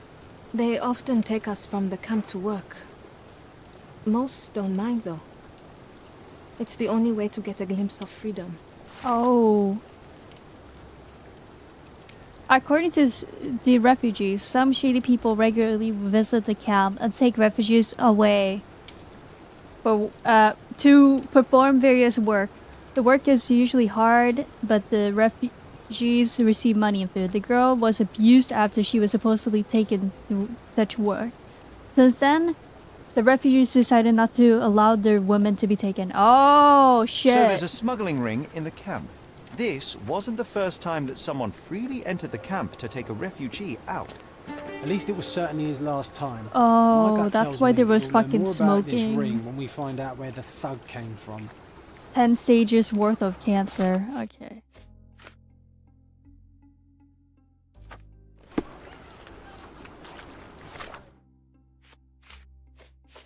S13: They often take us from the camp to work. Most don't mind, though. It's the only way to get a glimpse of freedom.
S1: Oh. According to the refugees, some shady people regularly visit the camp and take refugees away for to perform various work. The work is usually hard, but the refugees receive money and food. The girl was abused after she was supposedly taken to such work. Since then, the refugees decided not to allow their women to be taken. Oh, shit.
S2: So there's a smuggling ring in the camp. This wasn't the first time that someone freely entered the camp to take a refugee out.
S4: At least it was certainly his last time.
S1: Oh,
S4: My gut
S1: that's
S4: tells
S1: why
S4: me
S1: there was
S4: we'll learn
S1: fucking
S4: more about this
S1: smoking.
S4: ring when we find out where the thug came from.
S1: 10 stages worth of cancer. Okay.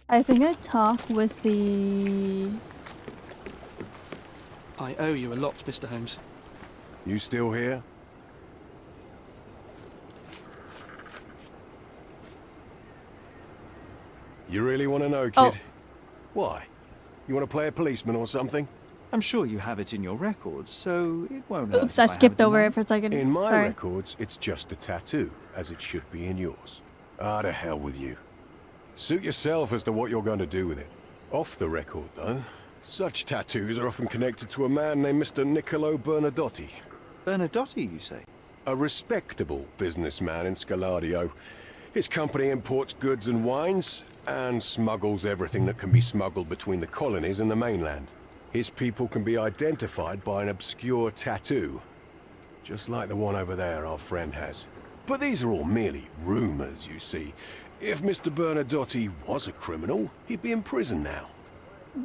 S1: I think I talk with the...
S10: I owe you a lot, Mr. Holmes.
S11: You still here? You really want to know, kid?
S1: Oh.
S11: Why? You want to play a policeman or something?
S2: I'm sure you have it in your records, so it won't hurt.
S1: Oops,
S2: if
S1: I
S2: have
S1: skipped
S2: in
S1: over
S2: mine.
S1: it for a second.
S11: In my
S1: Sorry.
S11: records, it's just a tattoo, as it should be in yours. Ah, to hell with you. Suit yourself as to what you're going to do with it. Off the record, though, such tattoos are often connected to a man named Mr. Niccolo Bernadotti.
S2: Bernadotti, you say?
S11: A respectable businessman in Scaladio. His company imports goods and wines, and smuggles everything that can be smuggled between the colonies and the mainland. His people can be identified by an obscure tattoo, just like the one over there our friend has. But these are all merely rumors, you see. If Mr. Bernadotti was a criminal, he'd be in prison now.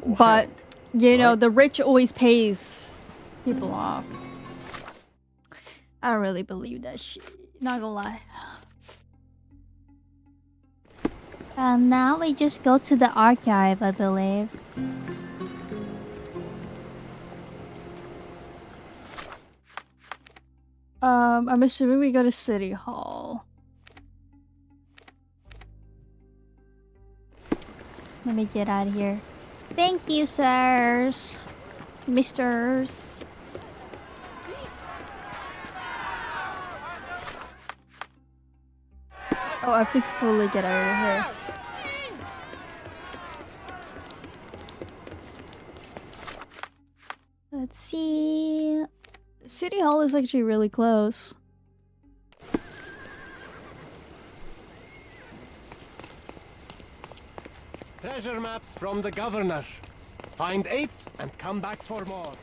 S11: Or
S1: But,
S11: hanged.
S1: you know,
S11: Right?
S1: the rich always pays people off. I don't really believe that shit. Not gonna lie. And now we just go to the archive, I believe. I'm assuming we go to City Hall. Let me get out of here. Thank you, sirs. Misters. Oh, I have to totally get out of here. Let's see. City Hall is actually really close.
S14: Treasure maps from the governor. Find 8 and come back for more.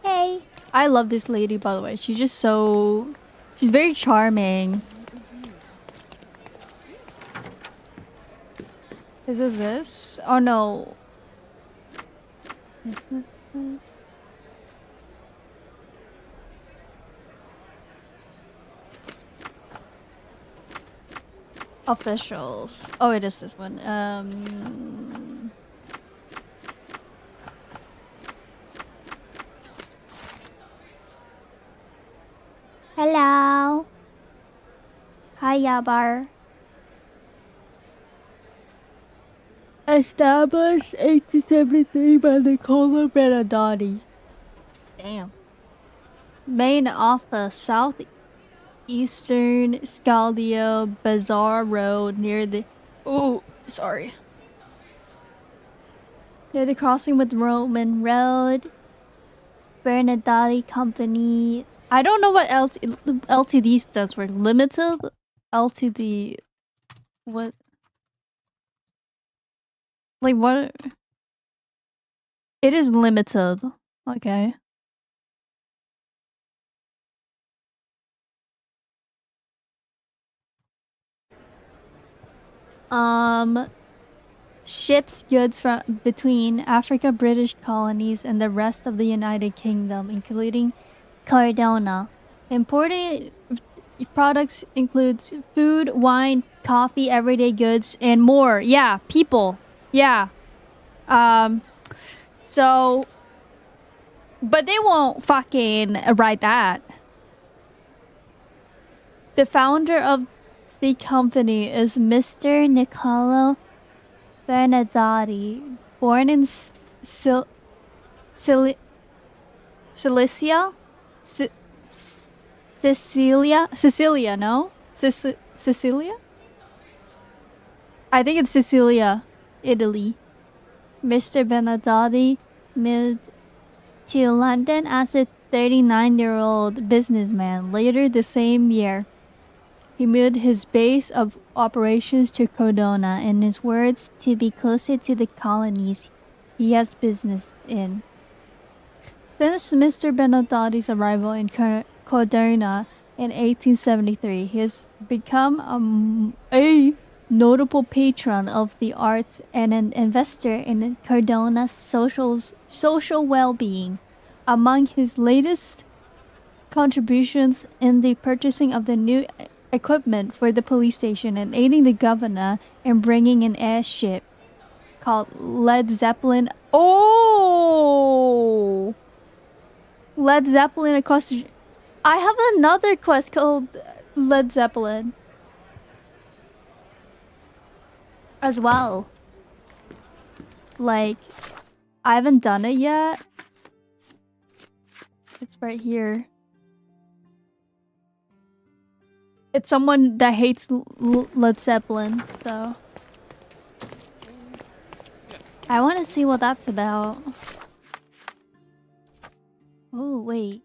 S1: Hey! I love this lady, by the way. She's just so... She's very charming. Is it this? Oh no. Is this this? Officials. Oh, it is this one. Ayabar. Established 1873 by Nicola Bernardotti. Damn. Main office, southeastern Scaldio Bazaar Road near the... Oh, sorry. Near the crossing with Roman Road. Bernardotti Company. I don't know what LTD stands for. Limited? LTD... What? Like, what? It is limited. Okay. Ships goods from between Africa, British colonies, and the rest of the United Kingdom, including Cardona. Imported products includes food, wine, coffee, everyday goods, and more. Yeah, people. Yeah. So, but they won't fucking write that. The founder of the company is Mr. Niccolo Bernardotti, born in Cilicia? Sicilia, no? Sicilia? I think it's Sicilia, Italy. Mr. Bernardotti moved to London as a 39-year-old businessman. Later the same year, he moved his base of operations to Cardona. In his words, to be closer to the colonies he has business in. Since Mr. Bernardotti's arrival in Cardona in 1873, he has become a notable patron of the arts and an investor in Cardona's social well-being. Among his latest contributions in the purchasing of the new equipment for the police station and aiding the governor in bringing an airship called Led Zeppelin. Oh! Led Zeppelin across the... I have another quest called Led Zeppelin as well. Like, I haven't done it yet. It's right here. It's someone that hates Led Zeppelin, so... I want to see what that's about. Oh, wait.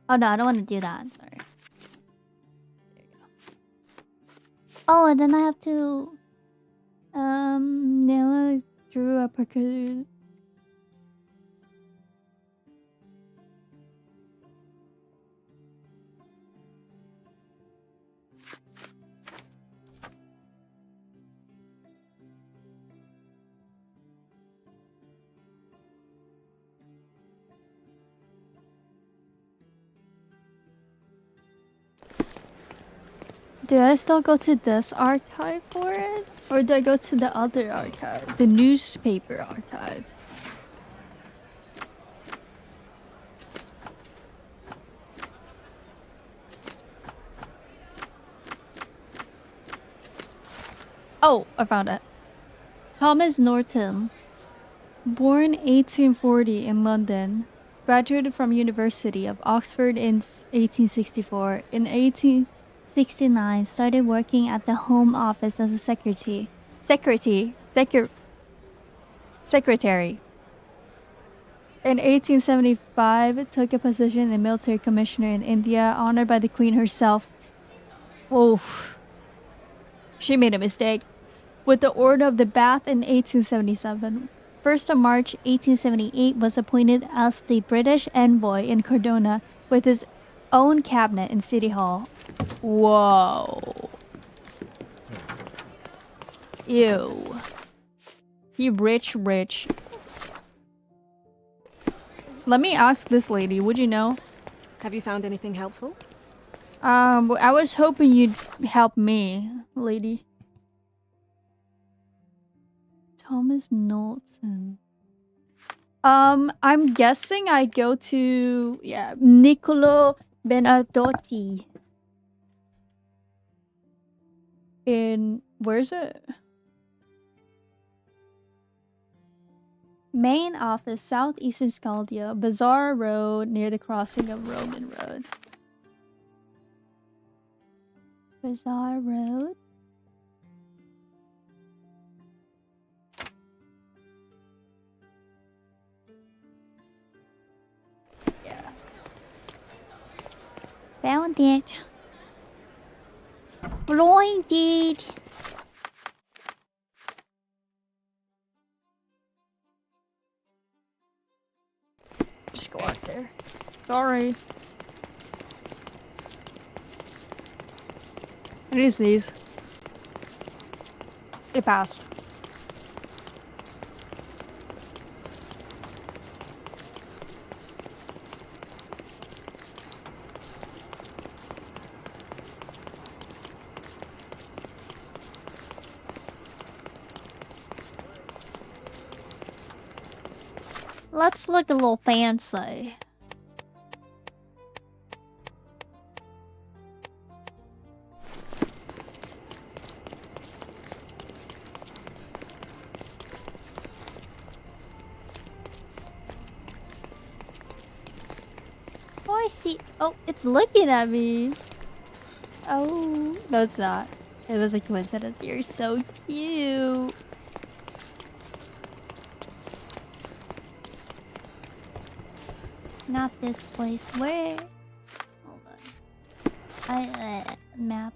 S1: Oh no, I don't want to do that. Sorry. There you go. Oh, and then I have to... Nella drew a picture. Do I still go to this archive for it? Or do I go to the other archive? The newspaper archive? Oh, I found it. Thomas Norton. Born 1840 in London. Graduated from University of Oxford in 1864. In 1869, started working at the Home Office as a secretary. In 1875, took a position in military commissioner in India, honored by the Queen herself. Oof. She made a mistake. With the Order of the Bath in 1877. 1st of March 1878 was appointed as the British envoy in Cardona with his own cabinet in City Hall. Whoa. Ew. He rich. Let me ask this lady, would you know?
S15: Have you found anything helpful?
S1: I was hoping you'd help me, lady. Thomas Knowlton. I'm guessing I'd go to, yeah, Niccolo Benadotti. Where's it? Main office, southeastern Scaldia, Bazaar Road, near the crossing of Roman Road. Bazaar Road? Yeah. Found it. Blinded. Just go out there. Sorry. What is these? It passed. Let's look a little fancy. Oh, I see. Oh, it's looking at me. Oh, no, it's not. It was a coincidence. You're so cute. Not this place. Where? Hold on. Map.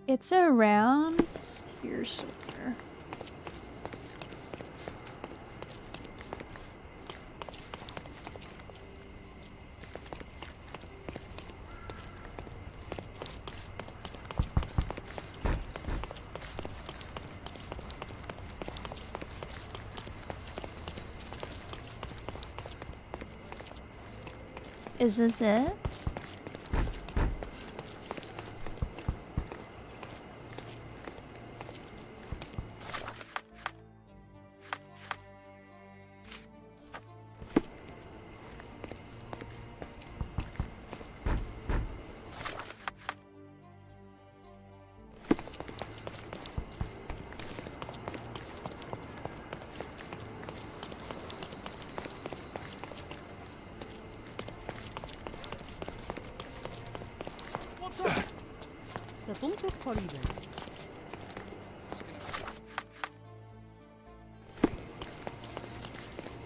S1: It's around here somewhere. Is this it?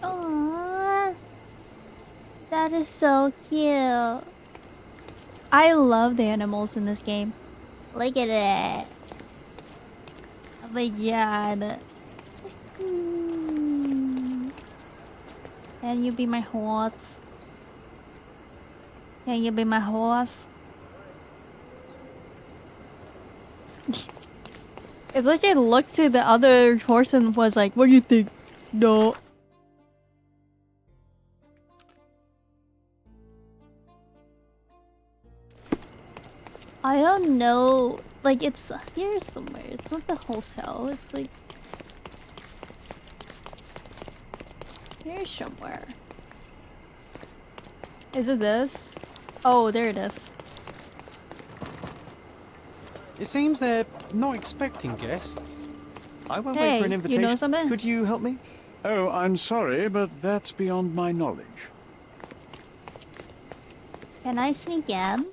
S1: Aww, that is so cute. I love the animals in this game. Look at it. Oh my god. Can you be my horse? Can you be my horse? It's like I looked to the other horse and was like, what do you think? No. I don't know. Like, it's here somewhere. It's not the hotel. It's like here somewhere. Is it this? Oh, there it is.
S4: It seems they're not expecting guests.
S2: I won't wait for an invitation.
S1: You know something?
S2: Could you help me?
S16: Oh, I'm sorry, but that's beyond my knowledge.
S1: Can I sneak in?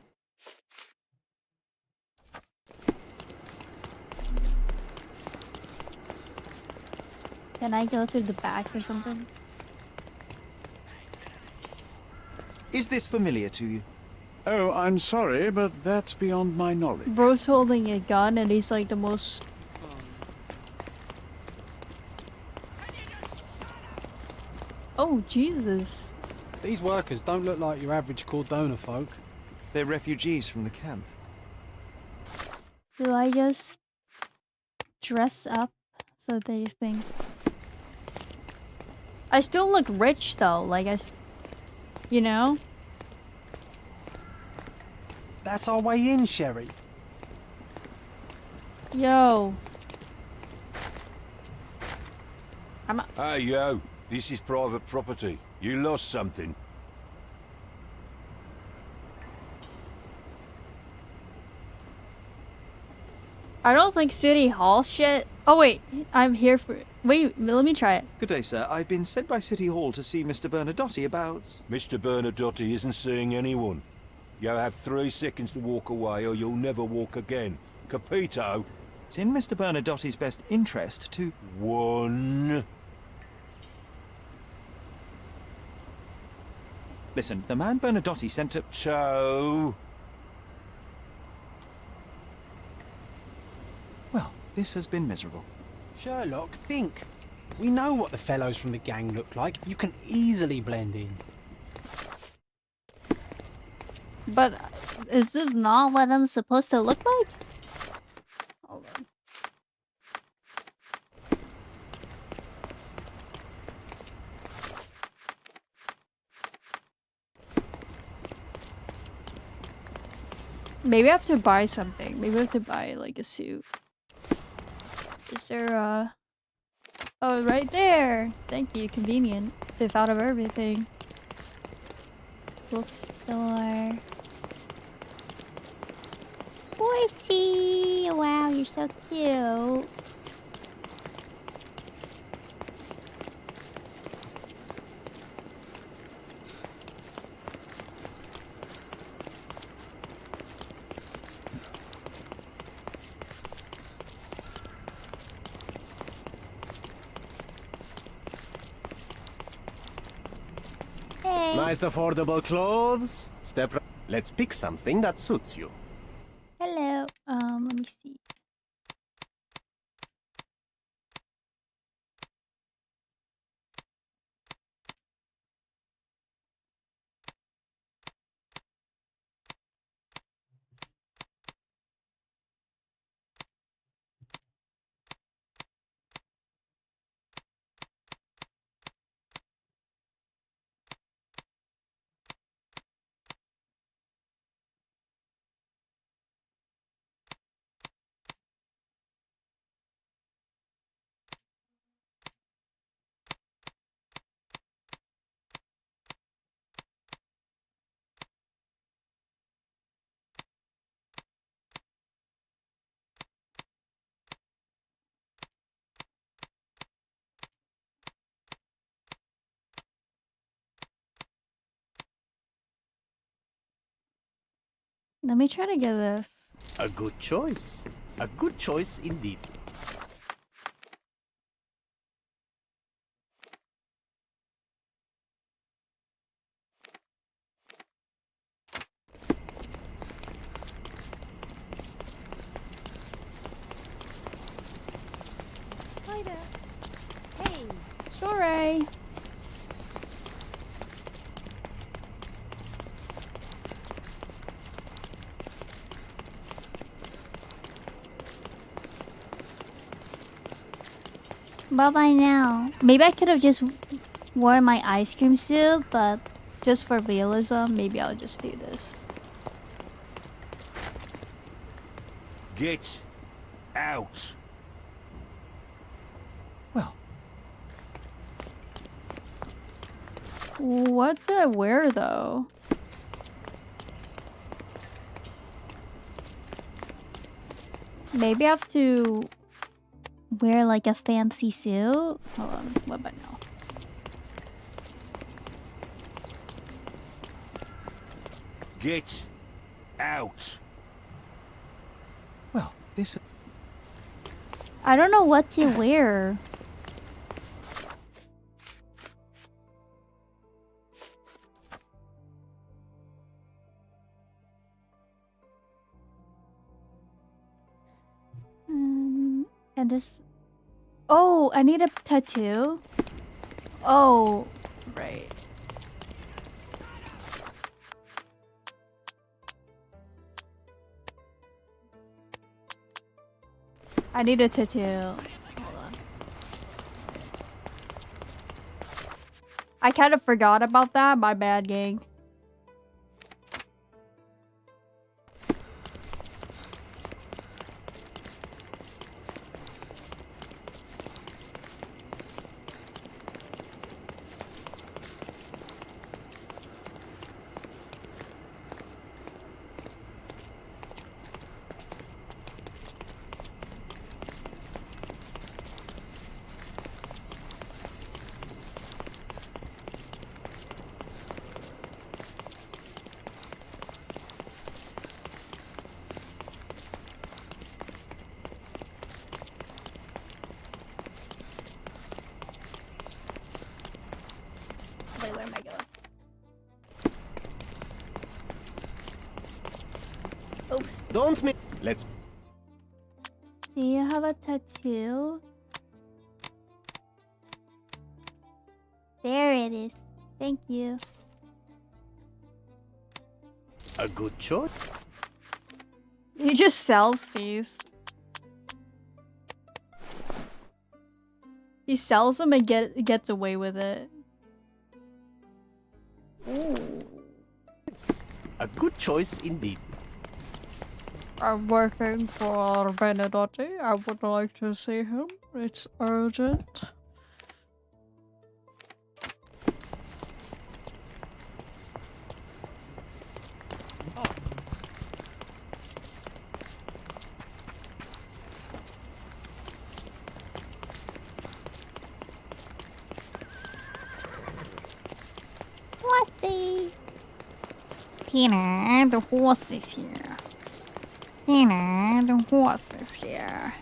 S1: Can I go through the back or something?
S2: Is this familiar to you?
S16: Oh, I'm sorry, but that's beyond my knowledge.
S1: Bro's holding a gun and he's like the most... Oh, Jesus.
S4: These workers don't look like your average Cordona folk.
S2: They're refugees from the camp.
S1: Do I just dress up so they think? I still look rich though, like you know?
S4: That's our way in, Sherry.
S1: Yo.
S11: Hey, yo. This is private property. You lost something.
S1: I don't think City Hall shit. Oh wait, I'm here for. Wait, let me try it.
S2: Good day, sir. I've been sent by City Hall to see Mr. Bernadotte about...
S11: Mr. Bernadotte isn't seeing anyone. You have 3 seconds to walk away or you'll never walk again. Capito?
S2: It's in Mr. Bernadotte's best interest to...
S11: 1.
S2: Listen, the man Bernadotte sent to...
S11: 2.
S2: Well, this has been miserable.
S4: Sherlock, think. We know what the fellows from the gang look like. You can easily blend in.
S1: But is this not what I'm supposed to look like? Hold on. Maybe I have to buy something. Maybe I have to buy like a suit. Is there Oh, right there! Thank you, convenient. They thought of everything. Bookstore. Horsey! Wow, you're so cute.
S14: Nice affordable clothes. Let's pick something that suits you.
S1: Hello. Let me see. Let me try to get this.
S14: A good choice. A good choice indeed.
S1: Hi there. Hey, sorry. Bye-bye now. Maybe I could have just worn my ice cream suit, but just for realism, maybe I'll just do this.
S11: Get out.
S1: What do I wear though? Maybe I have to wear like a fancy suit. Hold on, what about now?
S11: Get out.
S2: Well, this...
S1: I don't know what to wear. And this... Oh, I need a tattoo? Oh, right. I need a tattoo. Hold on. I kind of forgot about that. My bad, gang.
S14: Don't make. Let's.
S1: Do you have a tattoo? There it is. Thank you.
S14: A good choice.
S1: He just sells these. He sells them and gets away with it. Ooh.
S14: A good choice indeed.
S1: I'm working for Benedotti. I would like to see him. It's urgent. Horsey! Peter, the horse is here. Peter, the horse is here.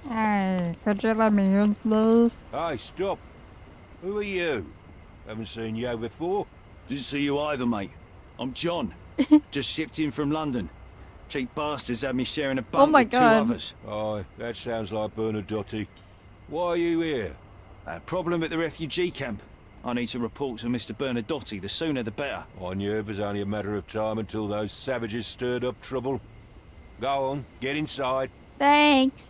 S1: Hey, could you let me in, please?
S17: Hey, stop. Who are you? Haven't seen you before.
S2: Didn't see you either, mate. I'm John. Just shipped in from London. Cheap bastards had me sharing a bunk with two others.
S17: Aye, that sounds like Bernadotte. Why are you here?
S2: A problem at the refugee camp. I need to report to Mr. Bernadotte. The sooner the better.
S17: I knew it was only a matter of time until those savages stirred up trouble. Go on, get inside.
S1: Thanks.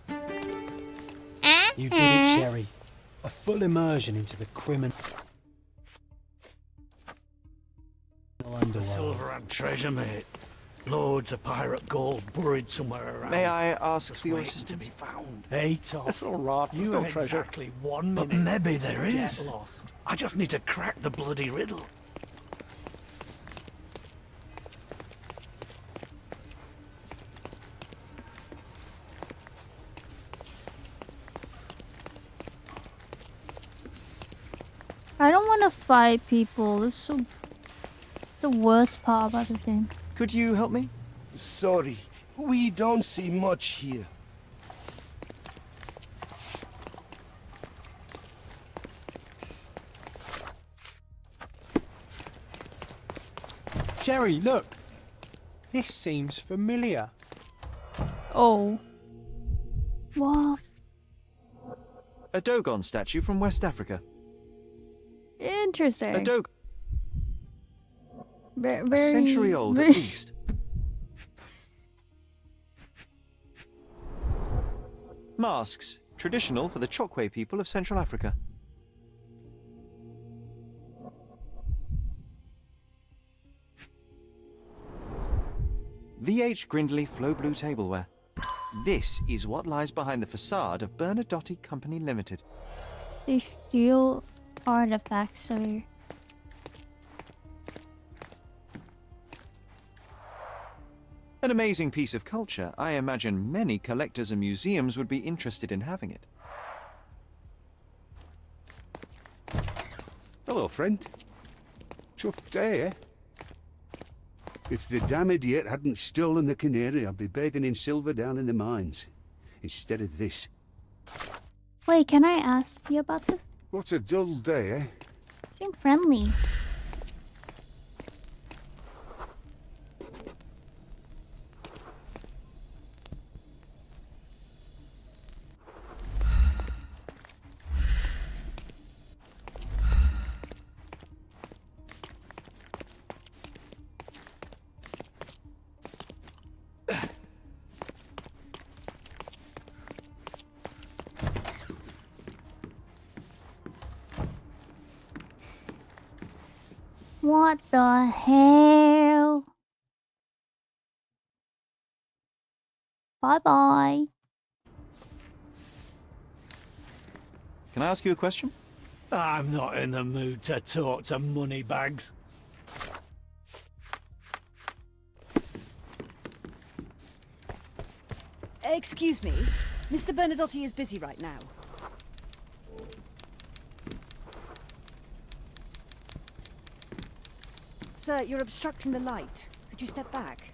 S4: You did it, Sherry. A full immersion into the criminal underworld.
S18: Silver and treasure, mate. Loads of pirate gold buried somewhere around.
S2: May I ask
S18: Just
S2: for your
S18: waiting
S2: assistance?
S18: to be found.
S14: Hey, Tom.
S18: That's all right.
S14: There's
S18: You
S14: no
S18: have
S14: treasure.
S18: exactly 1 minute.
S14: But maybe
S18: to
S14: there
S18: get
S14: is.
S18: Lost. I just need to crack the bloody riddle.
S1: I don't want to fight people. This is so the worst part about this game.
S2: Could you help me?
S9: Sorry, we don't see much here.
S4: Sherry, look. This seems familiar.
S1: Oh. What?
S2: A Dogon statue from West Africa.
S1: Interesting.
S2: A Dogon.
S1: Very,
S2: A century old
S1: very...
S2: at least. Masks. Traditional for the Chokwe people of Central Africa. VH Grindley Flow Blue Tableware. This is what lies behind the facade of Bernadotte Company Limited.
S1: They steal artifacts, so...
S2: An amazing piece of culture. I imagine many collectors and museums would be interested in having it.
S19: Hello, friend. Tough day, eh? If the damn idiot hadn't stolen the canary, I'd be bathing in silver down in the mines. Instead of this.
S1: Wait, can I ask you about this?
S19: What a dull day, eh?
S1: Seem friendly. What the hell? Bye-bye.
S2: Can I ask you a question?
S18: I'm not in the mood to talk to moneybags.
S15: Excuse me, Mr. Bernadotte is busy right now. Sir, you're obstructing the light. Could you step back?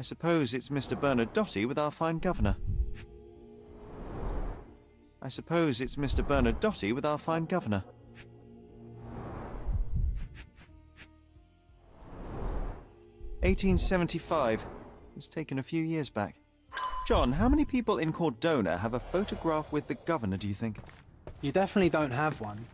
S2: suppose it's Mr. Bernadotte with our fine governor. I suppose it's Mr. Bernadotte with our fine governor. "1875. It was taken a few years back. John, how many people in Cordona have a photograph with the governor, do you think?
S4: You definitely don't have one.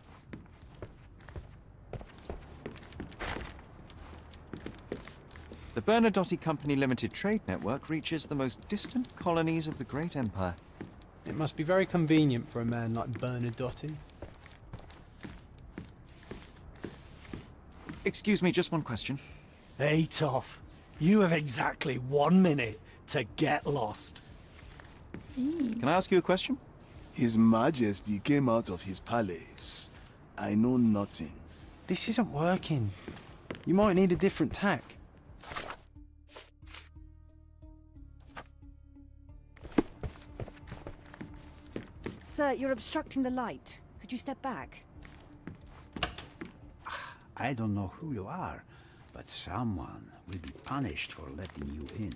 S2: The Bernadotte Company Limited Trade Network reaches the most distant colonies of the Great Empire.
S4: It must be very convenient for a man like Bernadotte.
S2: Excuse me, just one question.
S18: Hey, Toff. You have exactly 1 minute to get lost.
S2: Can I ask you a question?
S20: His Majesty came out of his palace. I know nothing.
S4: This isn't working. You might need a different tack.
S15: Sir, you're obstructing the light. Could you step back?
S21: I don't know who you are, but someone will be punished for letting you in.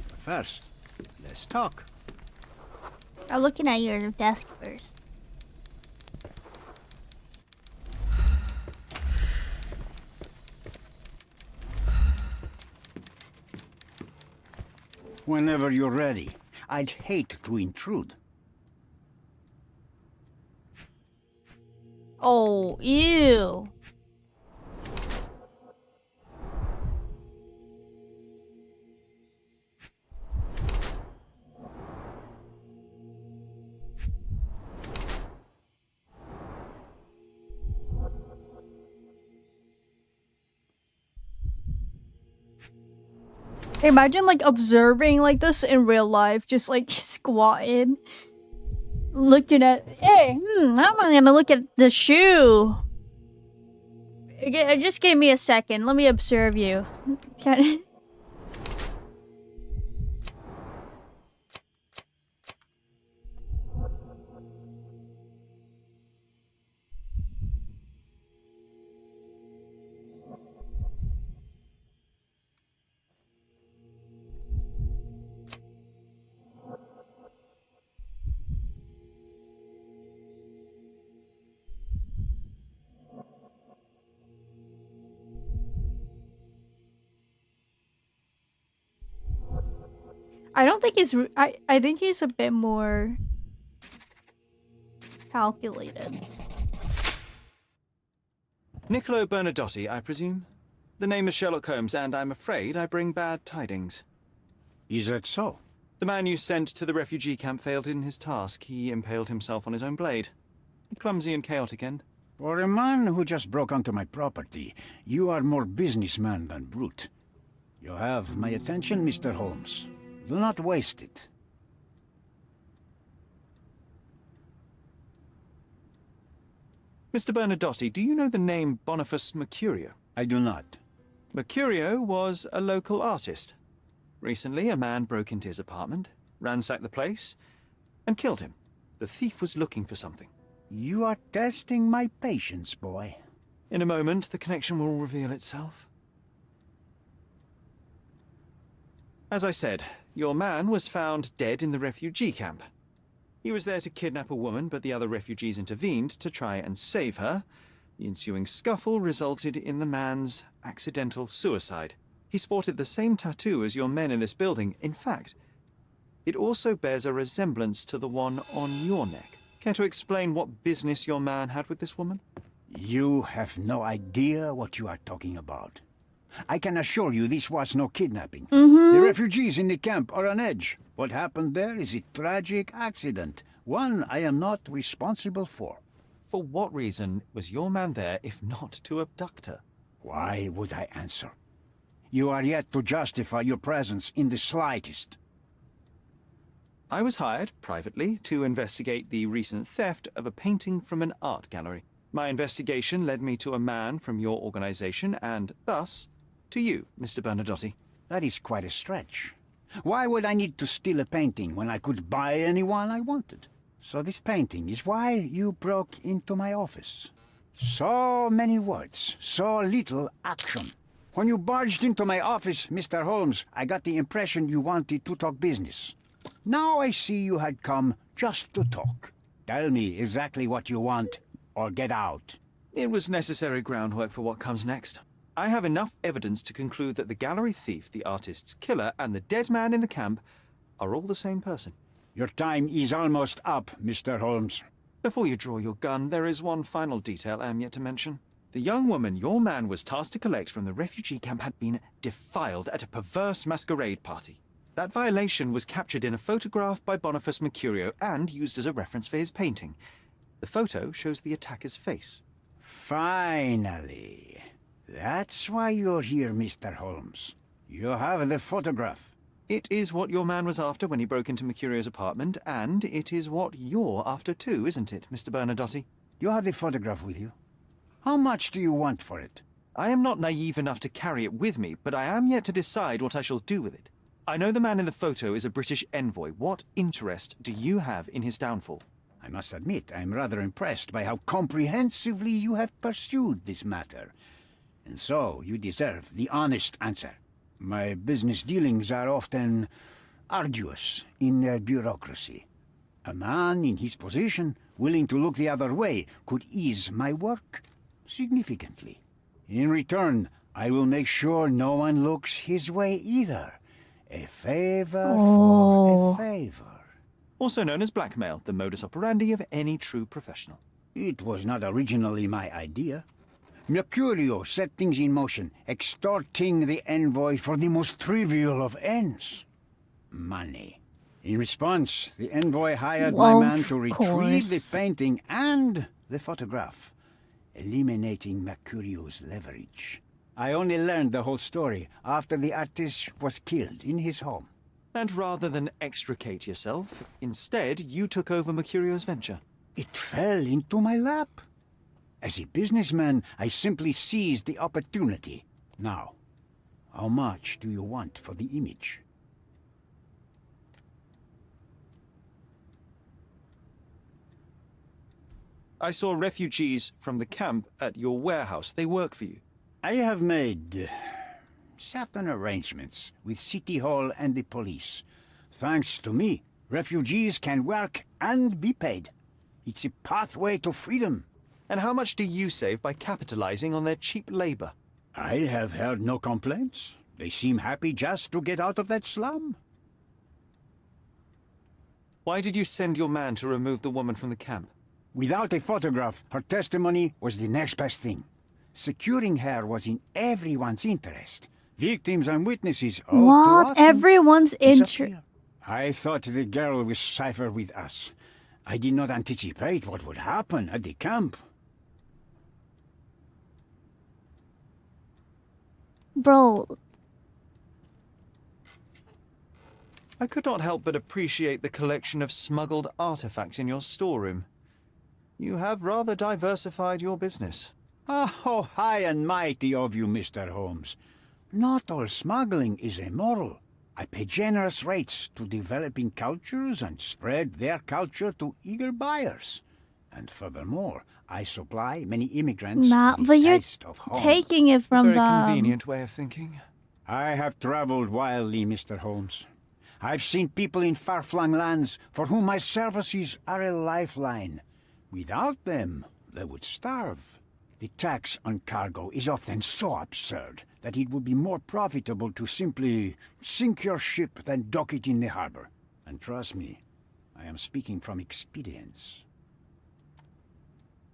S21: But first, let's talk.
S22: I'm looking at your desk first.
S21: Whenever you're ready. I'd hate to intrude.
S1: Oh, ew. Imagine like observing like this in real life, just like squatting, looking at, hey, I'm gonna look at the shoe. Just give me a second. Let me observe you. I don't think he's. I think he's a bit more calculated.
S2: Niccolo Bernadotte, I presume? The name is Sherlock Holmes, and I'm afraid I bring bad tidings.
S21: Is that so?
S2: The man you sent to the refugee camp failed in his task. He impaled himself on his own blade. A clumsy and chaotic end.
S21: For a man who just broke onto my property, you are more businessman than brute. You have my attention, Mr. Holmes. Do not waste it.
S2: Mr. Bernadotte, do you know the name Boniface Mercurio?
S21: I do not.
S2: Mercurio was a local artist. Recently, a man broke into his apartment, ransacked the place, and killed him. The thief was looking for something.
S21: You are testing my patience, boy.
S2: In a moment, the connection will reveal itself. As I said, your man was found dead in the refugee camp. He was there to kidnap a woman, but the other refugees intervened to try and save her. The ensuing scuffle resulted in the man's accidental suicide. He sported the same tattoo as your men in this building. In fact, it also bears a resemblance to the one on your neck. Care to explain what business your man had with this woman?
S21: You have no idea what you are talking about. I can assure you this was no kidnapping. The refugees in the camp are on edge. What happened there is a tragic accident, one I am not responsible for.
S2: For what reason was your man there if not to abduct her?
S21: Why would I answer? You are yet to justify your presence in the slightest.
S2: I was hired, privately, to investigate the recent theft of a painting from an art gallery. My investigation led me to a man from your organization, and thus, to you, Mr. Bernadotte.
S21: That is quite a stretch. Why would I need to steal a painting when I could buy anyone I wanted? So this painting is why you broke into my office. So many words, so little action. When you barged into my office, Mr. Holmes, I got the impression you wanted to talk business. Now I see you had come just to talk. Tell me exactly what you want, or get out.
S2: It was necessary groundwork for what comes next. I have enough evidence to conclude that the gallery thief, the artist's killer, and the dead man in the camp are all the same person.
S21: Your time is almost up, Mr. Holmes.
S2: Before you draw your gun, there is one final detail I am yet to mention. The young woman your man was tasked to collect from the refugee camp had been defiled at a perverse masquerade party. That violation was captured in a photograph by Boniface Mercurio and used as a reference for his painting. The photo shows the attacker's face.
S21: Finally. That's why you're here, Mr. Holmes. You have the photograph.
S2: It is what your man was after when he broke into Mercurio's apartment, and it is what you're after too, isn't it, Mr. Bernadotte?
S21: You have the photograph with you. How much do you want for it?
S2: I am not naive enough to carry it with me, but I am yet to decide what I shall do with it. I know the man in the photo is a British envoy. What interest do you have in his downfall?
S21: I must admit, I'm rather impressed by how comprehensively you have pursued this matter. And so, you deserve the honest answer. My business dealings are often arduous in their bureaucracy. A man in his position, willing to look the other way, could ease my work significantly. In return, I will make sure no one looks his way either. A favor for a favor.
S2: Also known as blackmail, the modus operandi of any true professional.
S21: It was not originally my idea. Mercurio set things in motion, extorting the envoy for the most trivial of ends. Money. In response, the envoy hired my man to retrieve the painting and the photograph, eliminating Mercurio's leverage. I only learned the whole story after the artist was killed in his home.
S2: And rather than extricate yourself, instead you took over Mercurio's venture.
S21: It fell into my lap. As a businessman, I simply seized the opportunity. Now, how much do you want for the image?
S2: I saw refugees from the camp at your warehouse. They work for you.
S21: I have made certain arrangements with City Hall and the police. Thanks to me, refugees can work and be paid. It's a pathway to freedom.
S2: And how much do you save by capitalizing on their cheap labor?
S21: I have heard no complaints. They seem happy just to get out of that slum.
S2: Why did you send your man to remove the woman from the camp?
S21: Without a photograph, her testimony was the next best thing. Securing her was in everyone's interest. Victims and witnesses all too
S1: What?
S21: often
S1: Everyone's interest.
S21: I thought the girl was safer with us. I did not anticipate what would happen at the camp.
S1: Bro.
S2: I could not help but appreciate the collection of smuggled artifacts in your storeroom. You have rather diversified your business.
S21: Oh, high and mighty of you, Mr. Holmes. Not all smuggling is immoral. I pay generous rates to developing cultures and spread their culture to eager buyers. And furthermore, I supply many immigrants
S1: Nah,
S21: with
S1: but
S21: the
S1: you're
S21: taste of home.
S1: taking it from
S2: Very
S1: the
S2: convenient way of thinking.
S21: I have traveled wildly, Mr. Holmes. I've seen people in far-flung lands for whom my services are a lifeline. Without them, they would starve. The tax on cargo is often so absurd that it would be more profitable to simply sink your ship than dock it in the harbor. And trust me, I am speaking from experience.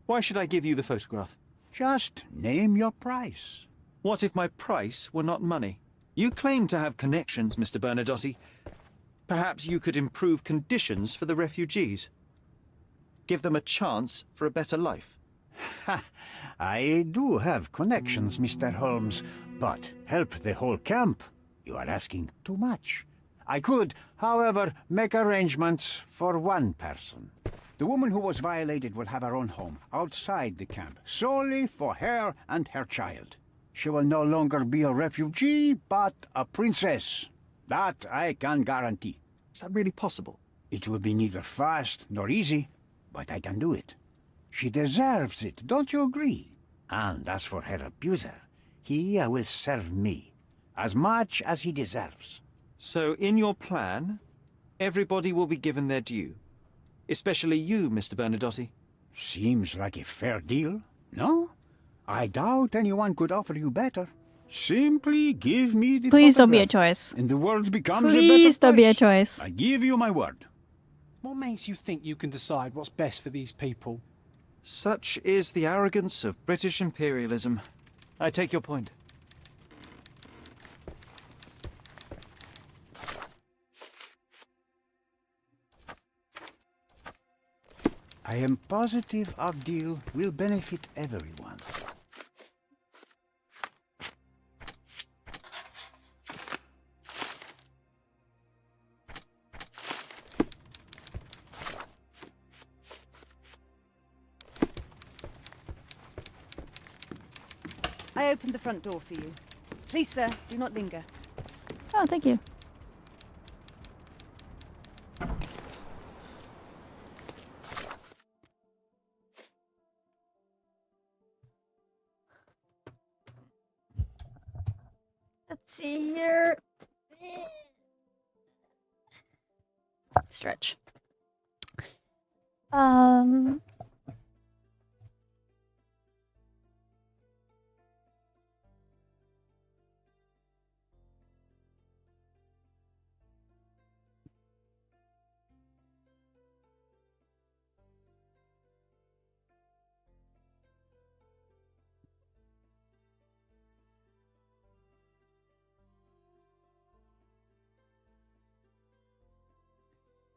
S2: Why should I give you the photograph?
S21: Just name your price.
S2: What if my price were not money? You claim to have connections, Mr. Bernadotte. Perhaps you could improve conditions for the refugees. Give them a chance for a better life.
S21: Ha! I do have connections, Mr. Holmes, but help the whole camp? You are asking too much. I could, however, make arrangements for one person. The woman who was violated will have her own home, outside the camp, solely for her and her child. She will no longer be a refugee, but a princess. That I can guarantee.
S2: Is that really possible?
S21: It will be neither fast nor easy, but I can do it. She deserves it, don't you agree? And as for her abuser, He will serve me, as much as he deserves.
S2: So, in your plan, everybody will be given their due. Especially you, Mr. Bernadotte.
S21: Seems like a fair deal, no? I doubt anyone could offer you better. Simply give me the
S1: Please don't be a
S21: photograph,
S1: choice.
S21: and the world becomes a
S1: Please
S21: better
S1: don't be a
S21: place.
S1: choice.
S21: I give you my word.
S4: What makes you think you can decide what's best for these people?
S2: Such is the arrogance of British imperialism. I take your point.
S21: I am positive our deal will benefit everyone.
S15: I opened the front door for you. Please, sir, do not linger.
S1: Oh, thank you. Let's see here. Stretch.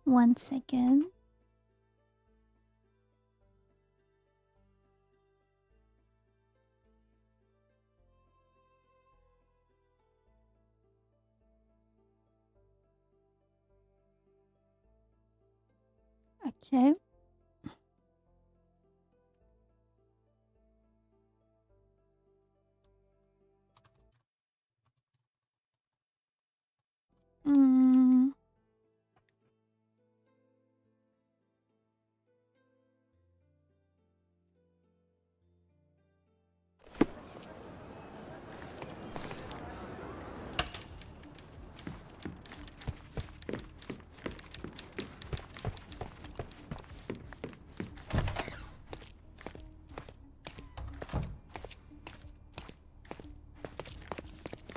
S1: One second. Okay. Mm.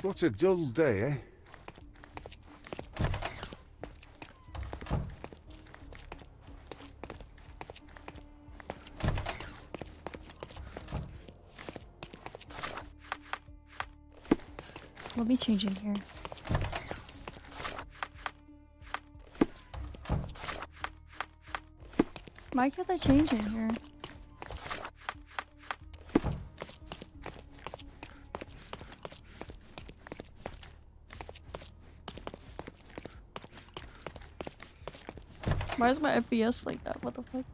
S19: What a dull day, eh?
S1: We'll be changing here. Why can't I change in here? Why is my FPS like that? What the fuck?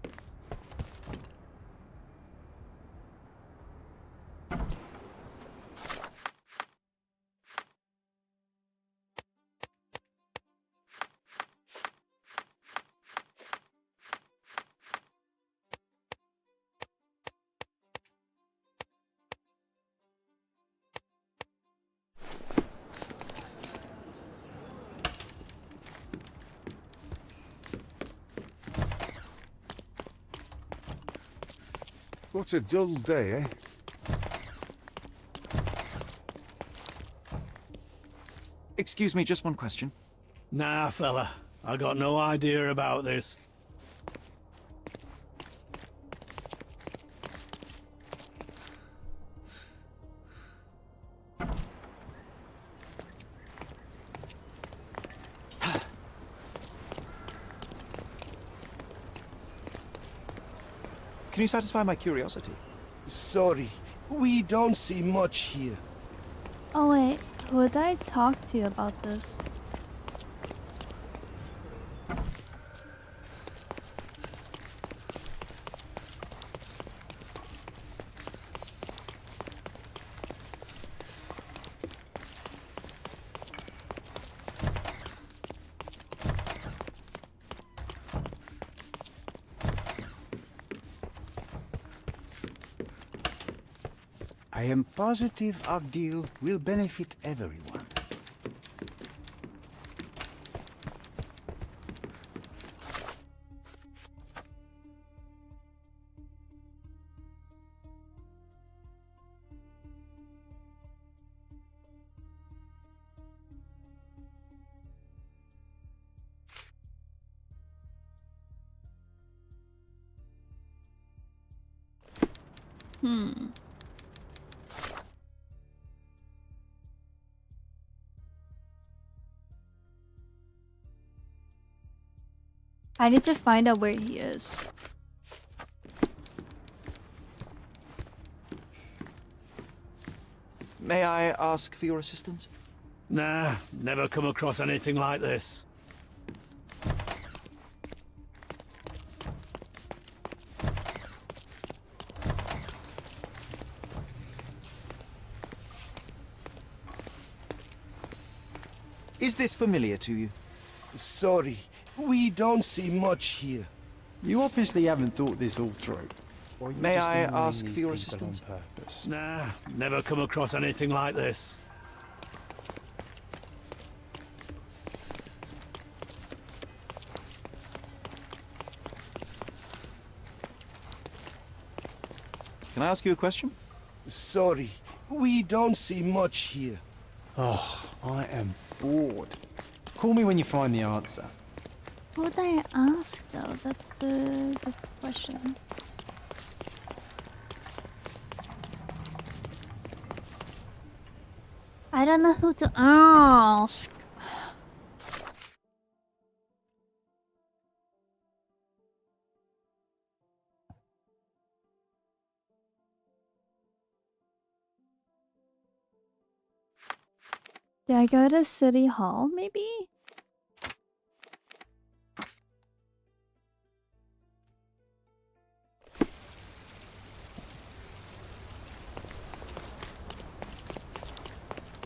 S19: What a dull day, eh?
S2: Excuse me, just one question.
S18: Nah, fella. I got no idea about this.
S2: Can you satisfy my curiosity?
S20: Sorry, we don't see much here.
S1: Oh wait, who did I talk to about this?
S21: I I am positive our deal will benefit everyone.
S1: I need to find out where he is.
S2: May I ask for your assistance?
S18: Nah, never come across anything like this.
S2: Is this familiar to you?
S20: Sorry, we don't see much here.
S4: You obviously haven't thought this all through. Or you're
S2: May
S4: just
S2: I
S4: annoying
S2: ask
S4: these
S2: for your
S4: people
S2: assistance?
S4: on purpose.
S18: Nah, never come across anything like this.
S2: Can I ask you a question?
S20: Sorry, we don't see much here.
S4: Oh, I am bored. Call me when you find the answer.
S1: Who would I ask though? That's the question. I don't know who to ask. Did I go to City Hall, maybe?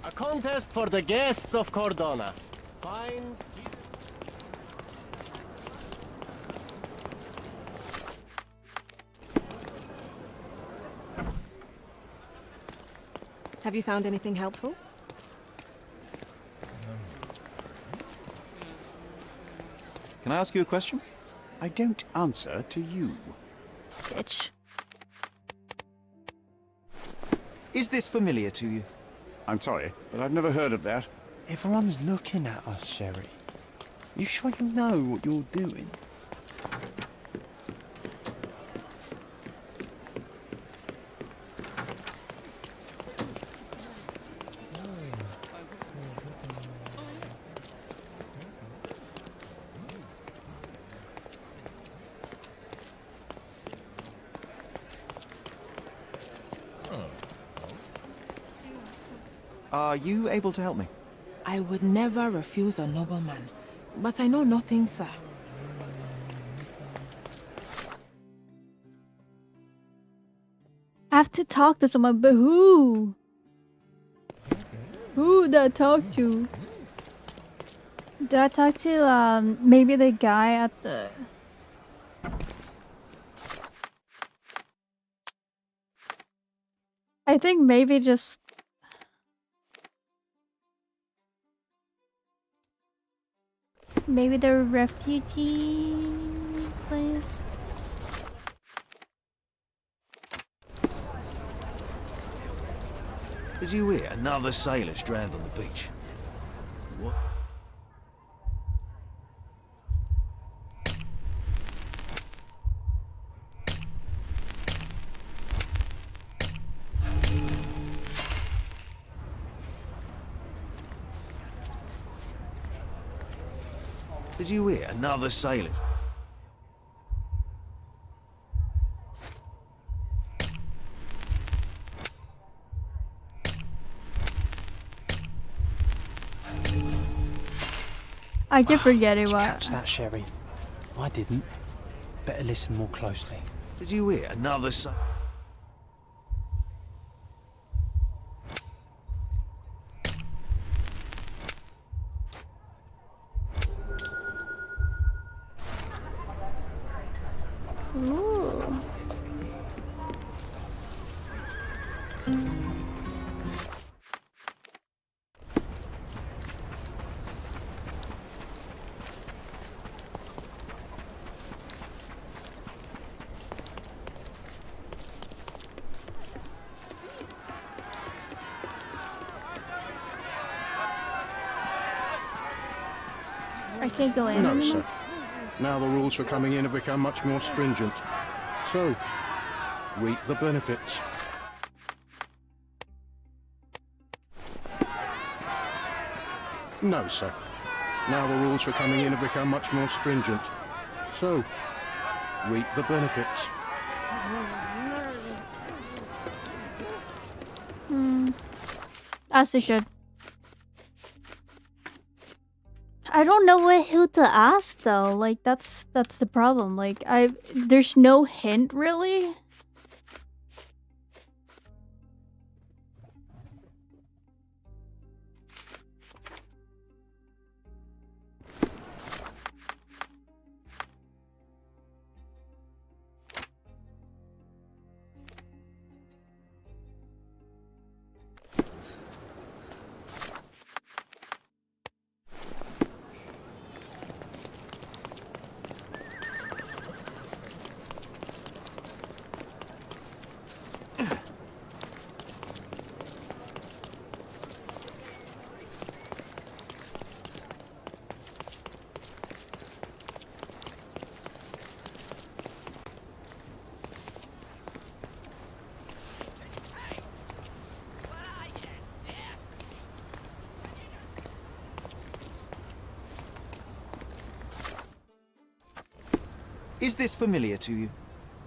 S14: A contest for the guests of Cordona. Find...
S13: Have you found anything helpful?
S2: Can I ask you a question?
S21: I don't answer to you.
S1: Bitch.
S2: Is this familiar to you?
S16: I'm sorry, but I've never heard of that.
S4: Everyone's looking at us, Sherry. You sure you know what you're doing?
S2: Are you able to help me?
S7: I would never refuse a nobleman, but I know nothing, sir.
S1: I have to talk to someone, but who? Who do I talk to? Do I talk to maybe the guy at the... I think maybe just... Maybe the refugee place?
S12: Did you hear another sailor's drowned on the beach? What? Did you hear another sailor?
S1: I keep forgetting
S4: Did you
S1: what...
S4: catch that, Sherry? I didn't. Better listen more closely.
S12: Did you hear another sailor?
S1: Ooh.
S22: I can't go in
S9: No,
S22: anymore?
S9: sir. Now the rules for coming in have become much more stringent. So, reap the benefits. No, sir. Now the rules for coming in have become much more stringent. So, reap the benefits.
S1: As they should. I don't know who to ask though. Like that's the problem. Like there's no hint really.
S2: Is this familiar to you?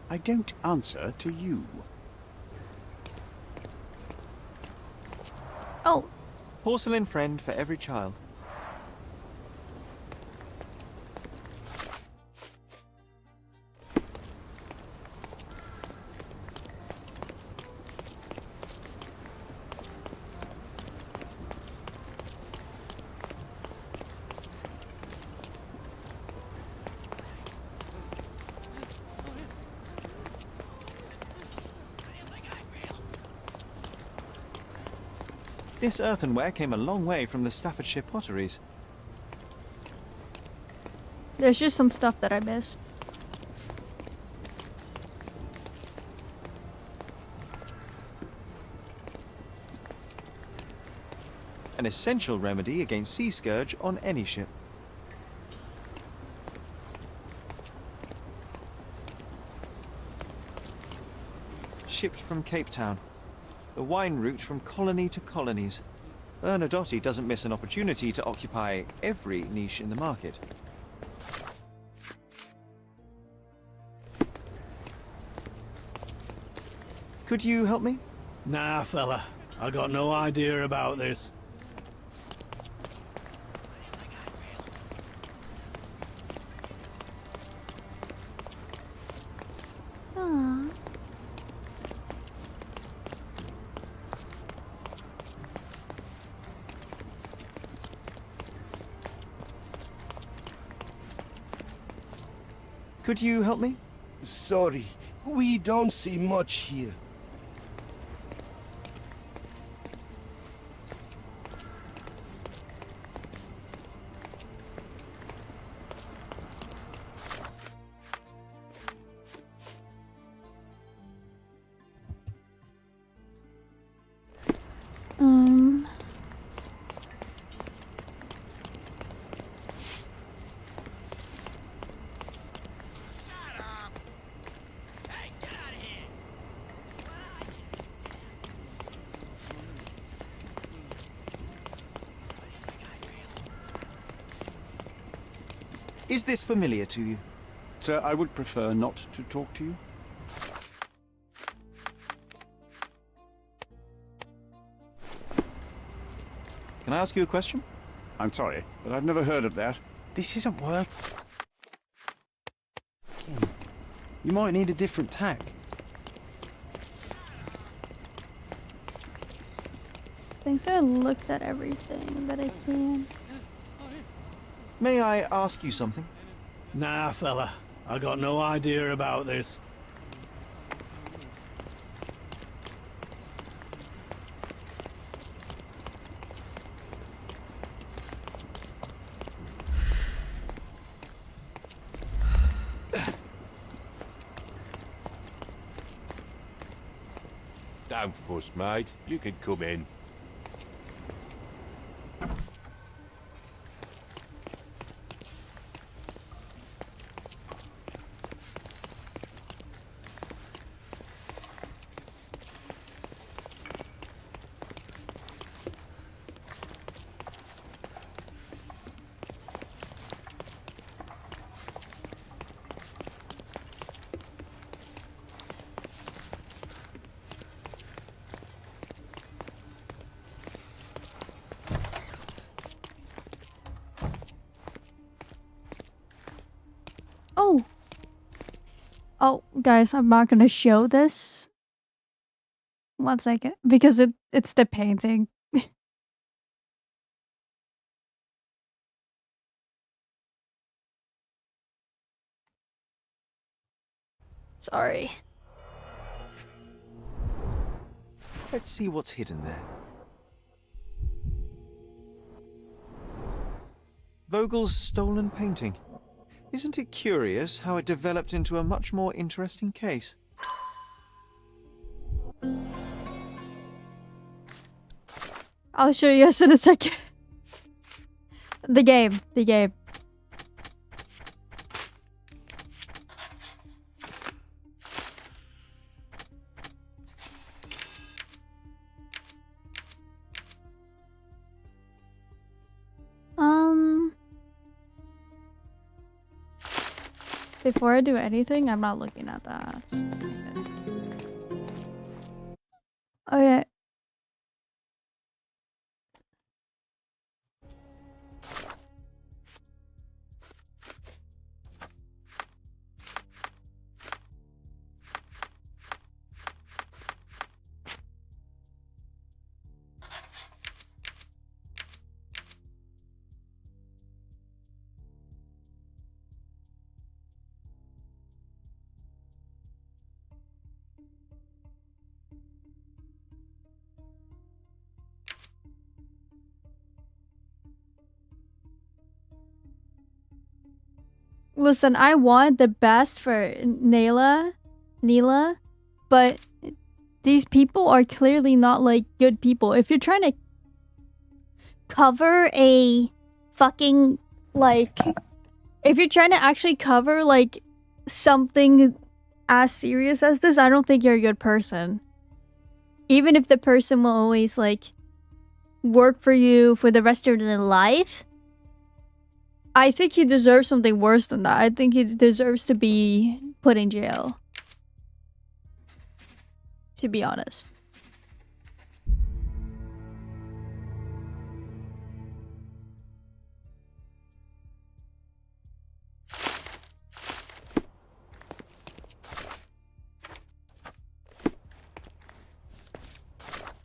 S21: I don't answer to you.
S1: Oh.
S2: Porcelain friend for every child. This earthenware came a long way from the Staffordshire potteries.
S1: There's just some stuff that I missed.
S2: An essential remedy against sea scourge on any ship. Shipped from Cape Town. The wine route from colony to colonies. Bernadotte doesn't miss an opportunity to occupy every niche in the market. Could you help me?
S18: Nah, fella. I got no idea about this.
S2: Could you help me?
S3: Sorry, we don't see much here.
S2: Is this familiar to you?
S16: Sir, I would prefer not to talk to you.
S2: Can I ask you a question?
S16: I'm sorry, but I've never heard of that.
S4: This isn't working. You might need a different tack.
S1: I think I looked at everything that I can.
S2: May I ask you something?
S18: Nah, fella. I got no idea about this.
S17: Don't fuss, mate. You can come in.
S1: Oh, guys, I'm not gonna show this. 1 second, because it's the painting. Sorry.
S2: Let's see what's hidden there. Vogel's stolen painting. Isn't it curious how it developed into a much more interesting case?
S1: I'll show you guys in a second. The game. Before I do anything, I'm not looking at that. Okay. Listen, I want the best for Neela, but these people are clearly not like good people. If you're trying to cover a fucking like, if you're trying to actually cover like something as serious as this, I don't think you're a good person. Even if the person will always like work for you for the rest of their life, I think he deserves something worse than that. I think he deserves to be put in jail. To be honest.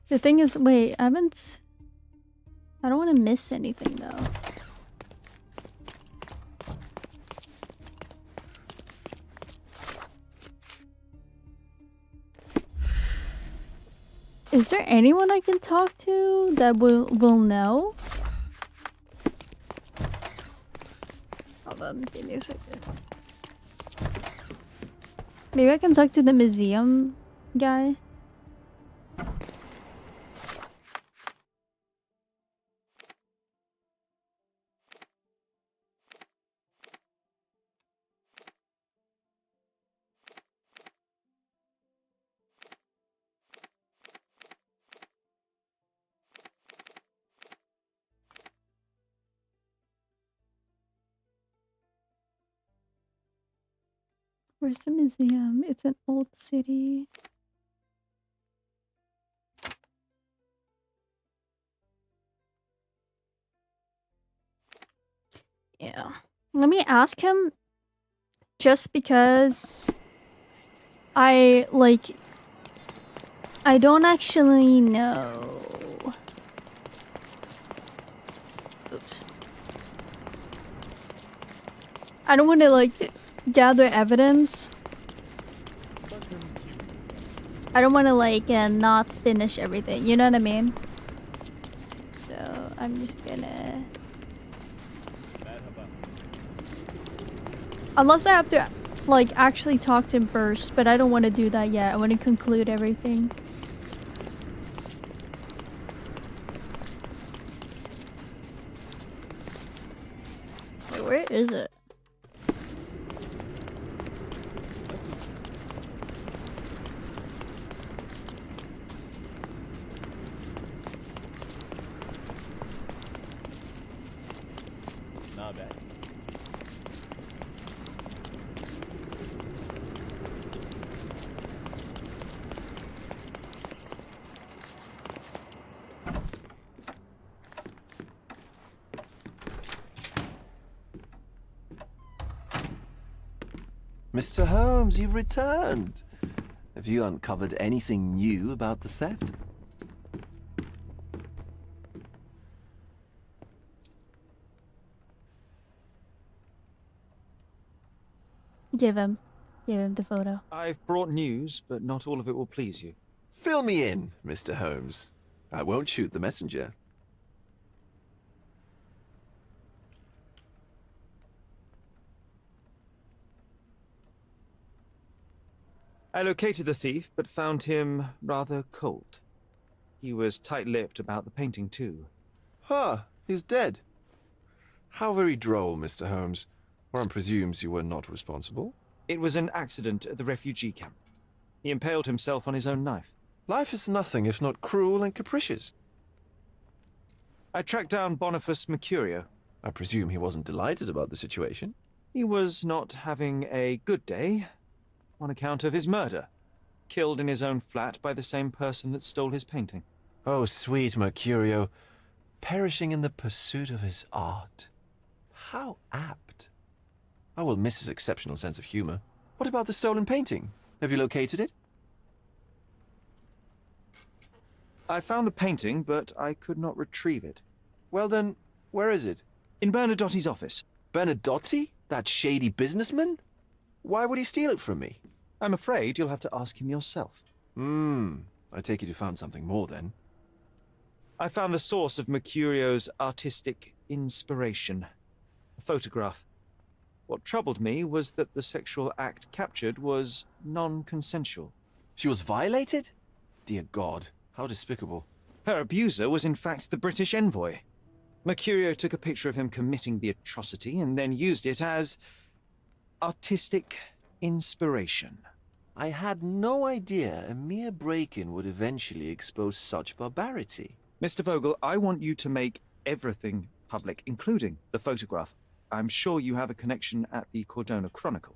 S1: The thing is, wait, I don't want to miss anything though. Is there anyone I can talk to that will know? Hold on, give me a second. Maybe I can talk to the museum guy. Where's the museum? It's an old city. Yeah. Let me ask him, just because I don't actually know. Oops. I don't want to like gather evidence. I don't want to like not finish everything, you know what I mean? So I'm just gonna, unless I have to like actually talk to him first, but I don't want to do that yet. I want to conclude everything. Wait, where is it?
S5: Not bad.
S6: Mr. Holmes, you've returned. Have you uncovered anything new about the theft?
S1: Give him the photo.
S2: I've brought news, but not all of it will please you.
S6: Fill me in, Mr. Holmes. I won't shoot the messenger.
S2: I located the thief, but found him rather cold. He was tight-lipped about the painting, too.
S6: Huh, he's dead. How very droll, Mr. Holmes. One presumes you were not responsible.
S2: It was an accident at the refugee camp. He impaled himself on his own knife.
S6: Life is nothing if not cruel and capricious.
S2: I tracked down Boniface Mercurio.
S6: I presume he wasn't delighted about the situation.
S2: He was not having a good day on account of his murder. Killed in his own flat by the same person that stole his painting.
S6: Oh, sweet Mercurio. Perishing in the pursuit of his art. How apt. I will miss his exceptional sense of humor. What about the stolen painting? Have you located it?
S2: I found the painting, but I could not retrieve it.
S6: Well then, where is it?
S2: In Bernadotti's office.
S6: Bernadotti? That shady businessman? Why would he steal it from me?
S2: I'm afraid you'll have to ask him yourself.
S6: I take it you found something more then.
S2: I found the source of Mercurio's artistic inspiration. A photograph. What troubled me was that the sexual act captured was non-consensual.
S6: She was violated? Dear God, how despicable.
S2: Her abuser was in fact the British envoy. Mercurio took a picture of him committing the atrocity and then used it as artistic inspiration.
S6: I had no idea a mere break-in would eventually expose such barbarity.
S2: Mr. Vogel, I want you to make everything public, including the photograph. I'm sure you have a connection at the Cordona Chronicle.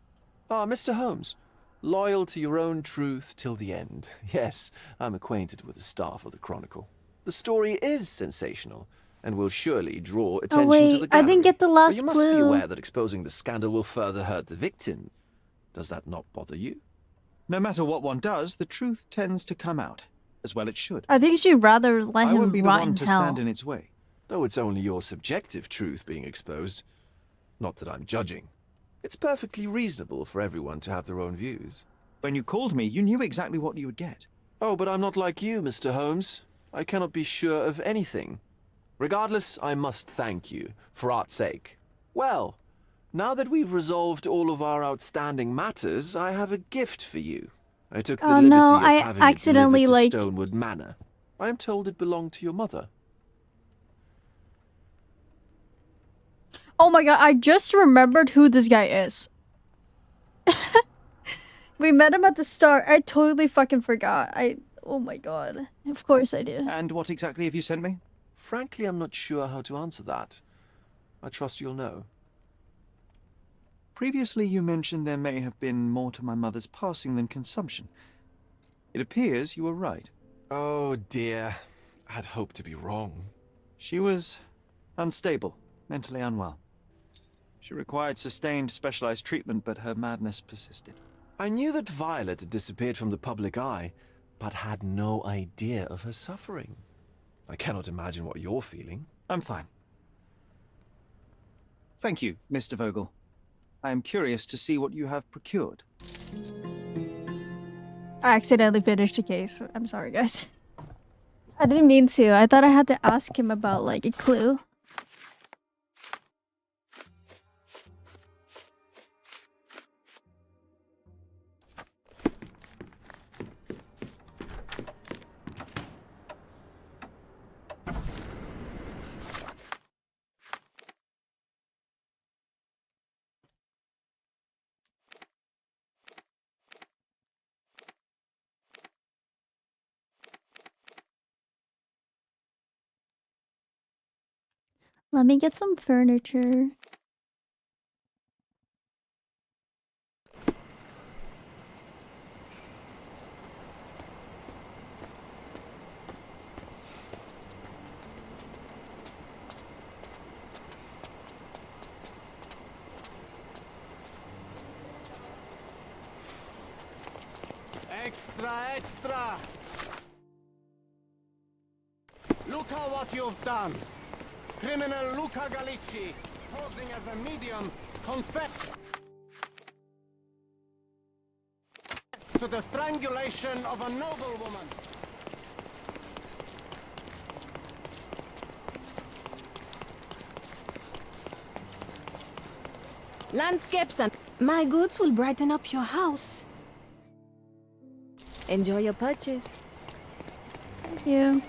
S6: Ah, Mr. Holmes. Loyal to your own truth till the end. Yes, I'm acquainted with the staff of the Chronicle. The story is sensational, and will surely draw attention to the gallery.
S1: I didn't get the last
S6: But you must
S1: clue.
S6: be aware that exposing the scandal will further hurt the victim. Does that not bother you?
S2: No matter what one does, the truth tends to come out, as well it should.
S1: I think you'd rather let
S2: I
S1: him
S2: won't be the
S1: rot
S2: one
S1: in
S2: to
S1: hell.
S2: stand in its way.
S6: Though it's only your subjective truth being exposed. Not that I'm judging. It's perfectly reasonable for everyone to have their own views.
S2: When you called me, you knew exactly what you would get.
S6: Oh, but I'm not like you, Mr. Holmes. I cannot be sure of anything. Regardless, I must thank you, for art's sake. Well, now that we've resolved all of our outstanding matters, I have a gift for you. I took the
S1: Oh,
S6: liberty
S1: no,
S6: of
S1: I
S6: having
S1: accidentally,
S6: it delivered to
S1: like-
S6: Stonewood Manor. I am told it belonged to your mother.
S1: Oh my god, I just remembered who this guy is. We met him at the start. I totally fucking forgot. Oh my god. Of course I do.
S2: And what exactly have you sent me?
S6: Frankly, I'm not sure how to answer that. I trust you'll know.
S2: Previously, you mentioned there may have been more to my mother's passing than consumption. It appears you were right.
S6: Oh dear. I'd hoped to be wrong.
S2: She was unstable, mentally unwell. She required sustained, specialized treatment, but her madness persisted.
S6: I knew that Violet had disappeared from the public eye, but had no idea of her suffering. I cannot imagine what you're feeling.
S2: I'm fine. Thank you, Mr. Vogel. I am curious to see what you have procured.
S1: I accidentally finished the case. I'm sorry, guys. I didn't mean to. I thought I had to ask him about, like, a clue. Let me get some furniture.
S14: Extra, extra! Look at what you've done. Criminal Luca Gallicci, posing as a medium, confessed to the strangulation of a noblewoman.
S13: Landscapes and my goods will brighten up your house. Enjoy your purchase.
S1: Thank you.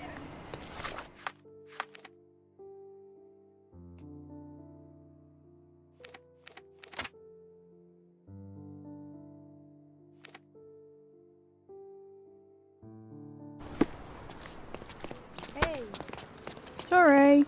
S15: Hey.
S1: Sorry.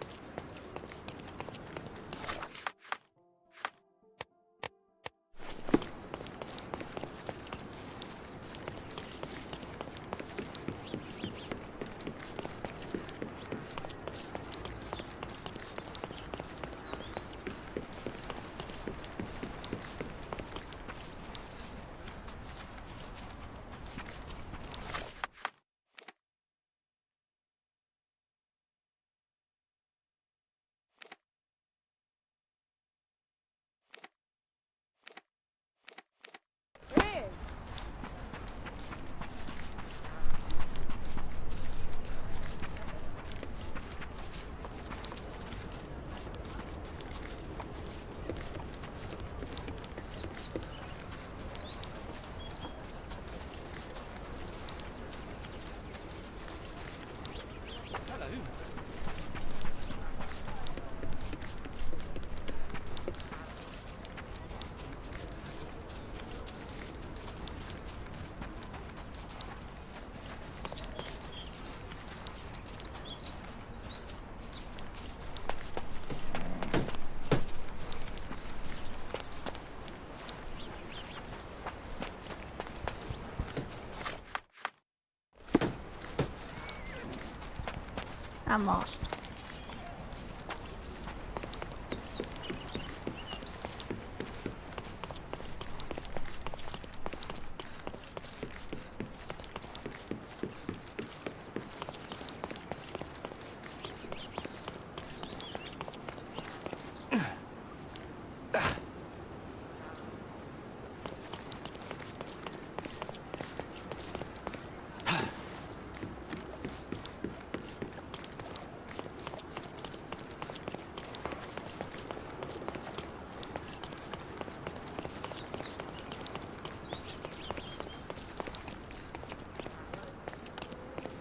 S1: I'm lost.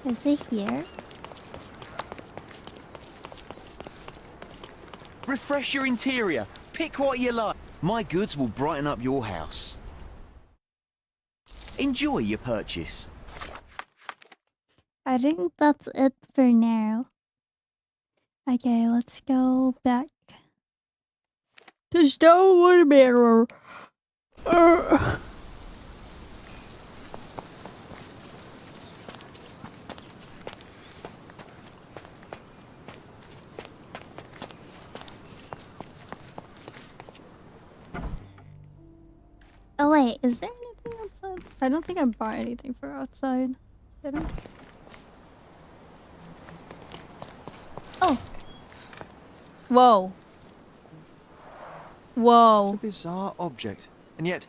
S22: Is it here?
S8: Refresh your interior. Pick what you like. My goods will brighten up your house. Enjoy your purchase.
S22: I think that's it for now.
S1: Okay, let's go back to Stone Mirror.
S22: Oh wait, is there anything
S1: outside? I don't think I bought anything for outside. Did I? Oh. Whoa. Whoa.
S2: It's a bizarre object, and yet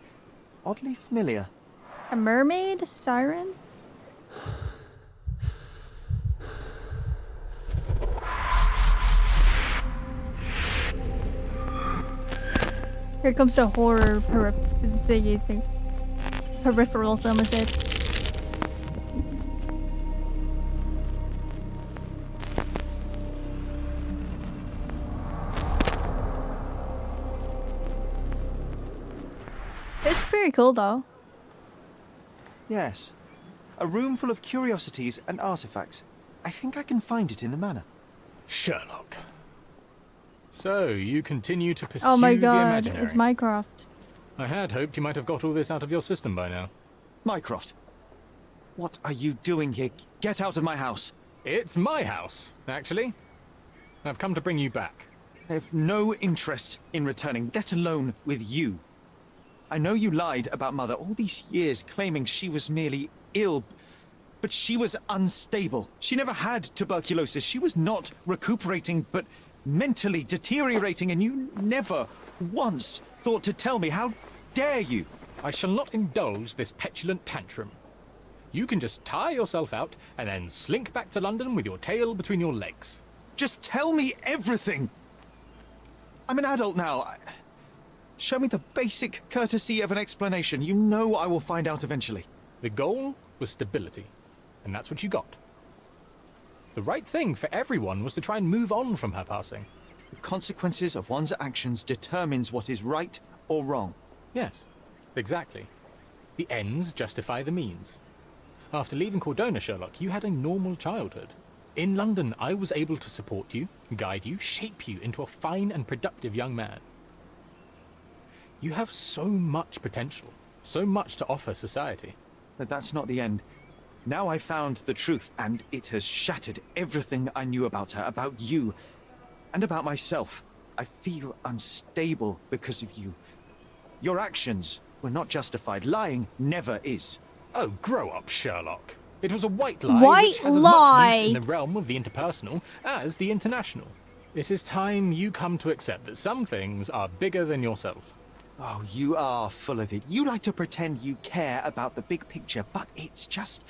S2: oddly familiar.
S1: A mermaid? Siren? Here comes the horror thingy thing. Peripherals, I almost said. It's pretty cool though.
S2: Yes. A room full of curiosities and artifacts. I think I can find it in the manor.
S5: Sherlock. So, you continue to pursue
S1: Oh my
S5: the
S1: god,
S5: imaginary.
S1: it's Mycroft.
S5: I had hoped you might have got all this out of your system by now.
S2: Mycroft, what are you doing here? Get out of my house.
S5: It's my house, actually. I've come to bring you back.
S2: I have no interest in returning, let alone with you. I know you lied about Mother all these years, claiming she was merely ill, but she was unstable. She never had tuberculosis. She was not recuperating, but mentally deteriorating, and you never once thought to tell me. How dare you?
S5: I shall not indulge this petulant tantrum. You can just tire yourself out and then slink back to London with your tail between your legs.
S2: Just tell me everything. I'm an adult now. Show me the basic courtesy of an explanation. You know I will find out eventually.
S5: The goal was stability, and that's what you got. The right thing for everyone was to try and move on from her passing.
S2: The consequences of one's actions determines what is right or wrong.
S5: Yes, exactly. The ends justify the means. After leaving Cordona, Sherlock, you had a normal childhood. In London, I was able to support you, guide you, shape you into a fine and productive young man. You have so much potential, so much to offer society.
S2: But that's not the end. Now I found the truth, and it has shattered everything I knew about her, about you, and about myself. I feel unstable because of you. Your actions were not justified. Lying never is.
S5: Oh, grow up, Sherlock. It was a white lie,
S1: White
S5: which has as
S1: lie.
S5: much use in the realm of the interpersonal as the international. It is time you come to accept that some things are bigger than yourself.
S2: Oh, you are full of it. You like to pretend you care about the big picture, but it's just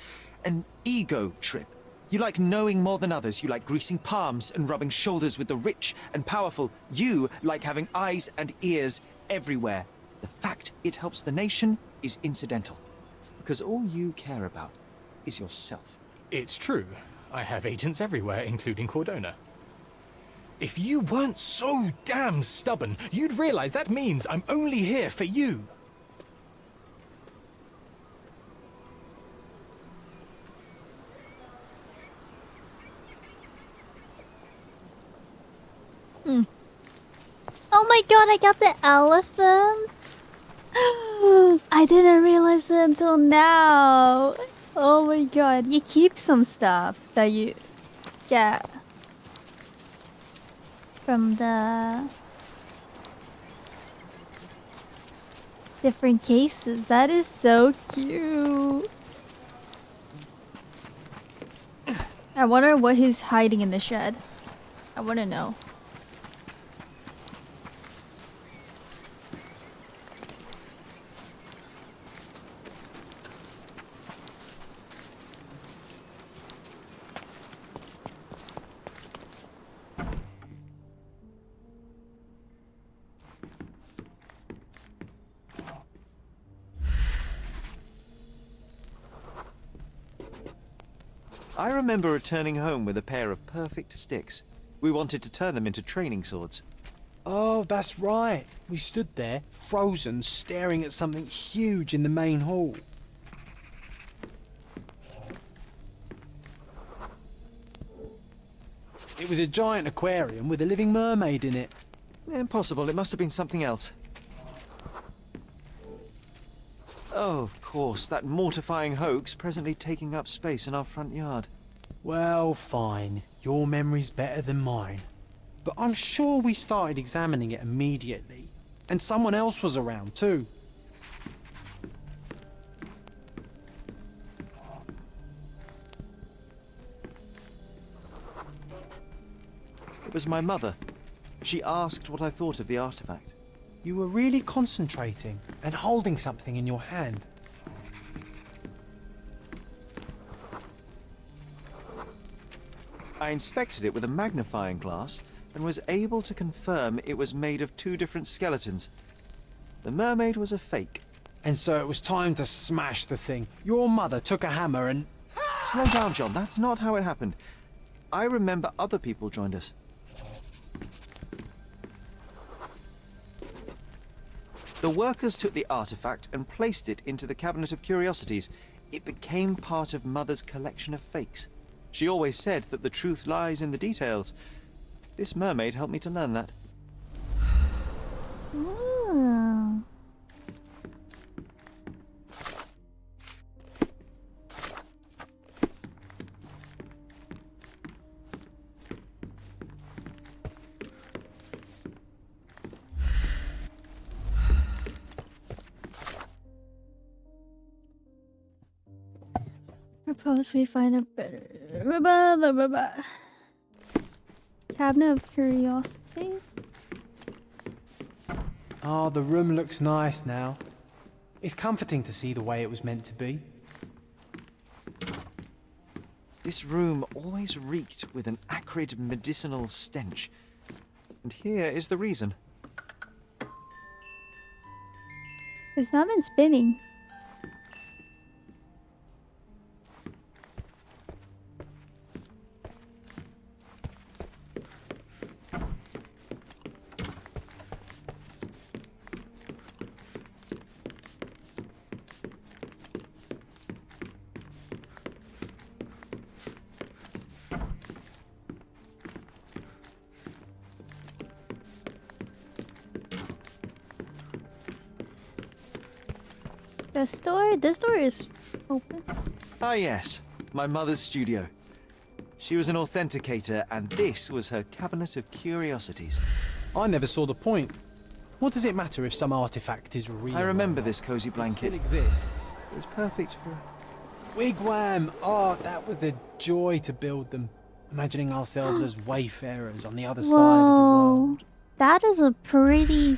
S2: an ego trip. You like knowing more than others. You like greasing palms and rubbing shoulders with the rich and powerful. You like having eyes and ears everywhere. The fact it helps the nation is incidental, because all you care about is yourself.
S5: It's true. I have agents everywhere, including Cordona. If you weren't so damn stubborn, you'd realize that means I'm only here for you.
S22: Oh my god, I got the elephant. I didn't realize it until now.
S1: Oh my god, you keep some stuff that you get
S22: From the different cases.
S1: That is so cute. I wonder what he's hiding in the shed. I want to know.
S2: I remember returning home with a pair of perfect sticks. We wanted to turn them into training swords.
S4: Oh, that's right. We stood there, frozen, staring at something huge in the main hall. It was a giant aquarium with a living mermaid in it.
S2: Impossible. It must have been something else. Oh, of course, that mortifying hoax presently taking up space in our front yard.
S4: Well, fine. Your memory's better than mine. But I'm sure we started examining it immediately. And someone else was around too.
S2: It was my mother. She asked what I thought of the artifact.
S4: You were really concentrating and holding something in your hand.
S2: I inspected it with a magnifying glass and was able to confirm it was made of two different skeletons. The mermaid was a fake.
S4: And so it was time to smash the thing. Your mother took a hammer and...
S2: Slow down, John. That's not how it happened. I remember other people joined us. The workers took the artifact and placed it into the cabinet of curiosities. It became part of Mother's collection of fakes. She always said that the truth lies in the details. This mermaid helped me to learn that.
S22: Ooh. Propose we find a better... Blah, blah, blah, blah. Cabinet of Curiosities?
S4: Oh, the room looks nice now. It's comforting to see the way it was meant to be.
S2: This room always reeked with an acrid medicinal stench. And here is the reason.
S22: It's not been spinning. This door is open.
S2: Ah yes, my mother's studio. She was an authenticator, and this was her cabinet of curiosities.
S4: I never saw the point. What does it matter if some artifact is real?
S2: I remember this cozy blanket.
S4: It still exists.
S2: It was perfect for...
S4: Wigwam! Oh, that was a joy to build them. Imagining ourselves as wayfarers on the other side of the world.
S22: That is a pretty...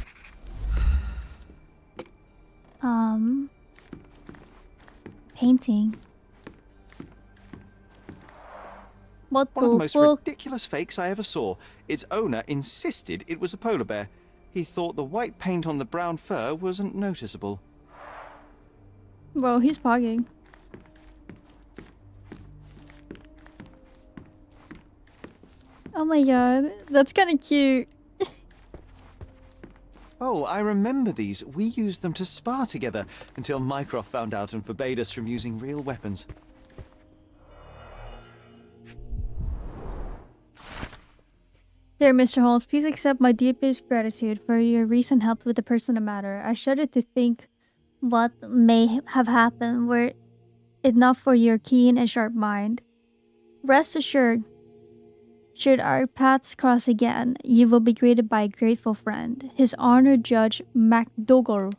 S22: painting. What
S2: One of the most ridiculous fakes I ever saw. Its owner insisted it was a polar bear. He thought the white paint on the brown fur wasn't noticeable.
S1: Bro, he's pogging. Oh my god, that's kind of cute.
S2: Oh, I remember these. We used them to spar together until Mycroft found out and forbade us from using real weapons.
S1: Dear Mr. Holmes, please accept my deepest gratitude for your recent help with the personal matter. I shudder to think what may have happened were it not for your keen and sharp mind. Rest assured, should our paths cross again, you will be greeted by a grateful friend, His Honor Judge MacDougall.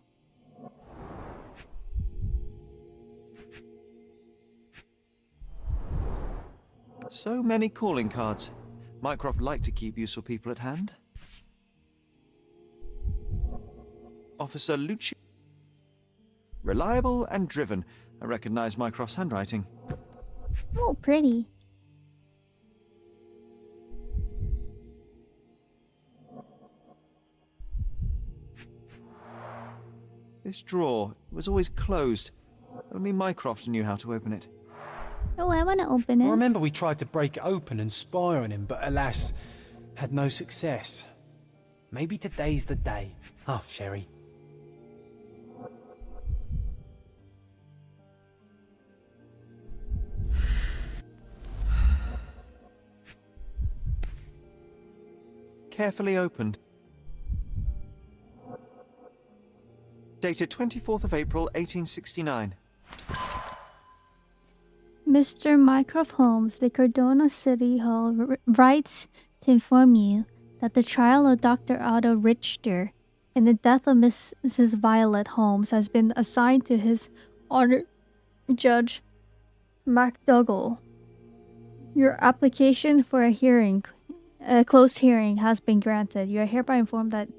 S2: So many calling cards. Mycroft liked to keep useful people at hand. Officer Lucci. Reliable and driven. I recognize Mycroft's handwriting.
S22: Oh, pretty.
S2: This drawer was always closed. Only Mycroft knew how to open it.
S22: Oh, I want to open it.
S4: I remember we tried to break it open and spy on him, but alas, had no success. Maybe today's the day. Oh, Sherry.
S2: Carefully opened. Dated 24th of April, 1869.
S22: Mr. Mycroft Holmes, the Cardona City Hall writes to inform you that the trial of Dr. Otto Richter and the death of Mrs. Violet Holmes has been assigned to His Honor Judge MacDougall. Your application for a closed hearing has been granted. You are hereby informed that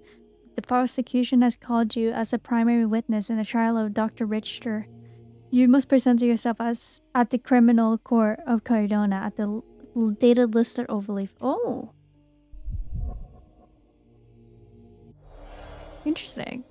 S22: the prosecution has called you as a primary witness in the trial of Dr. Richter. You must present yourself at the criminal court of Cardona at the dated listed overleaf. Oh.
S1: Interesting.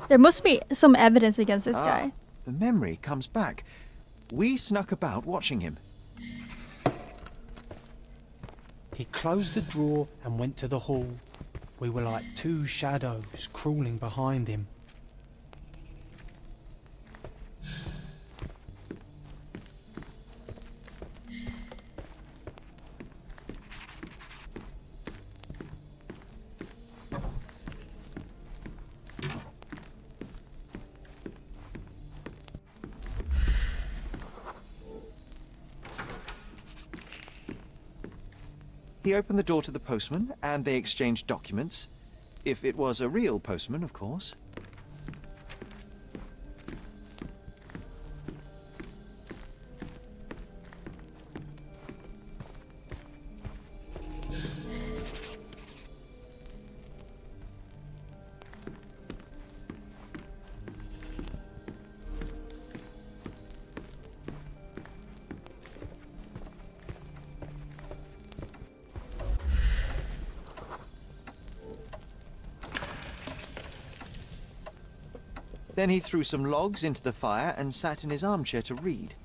S1: There must be some evidence against this guy.
S2: The memory comes back. We snuck about watching him.
S4: He closed the drawer and went to the hall. We were like two shadows crawling behind him.
S2: He opened the door to the postman, and they exchanged documents. If it was a real postman, of course. Then he threw some logs into the fire and sat in his armchair to read.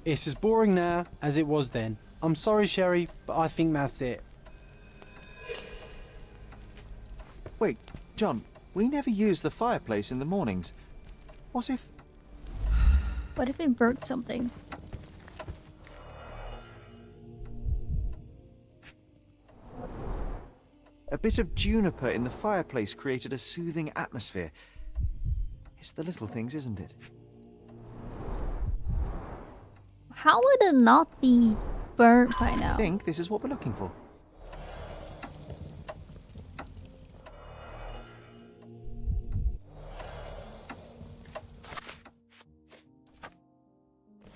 S4: It's as boring now as it was then. I'm sorry, Sherry, but I think that's it.
S2: Wait, John, we never use the fireplace in the mornings. What if...
S1: What if it burnt something?
S2: A bit of juniper in the fireplace created a soothing atmosphere. It's the little things, isn't it?
S22: How would it not be burnt by now?
S2: I think this is what we're looking for.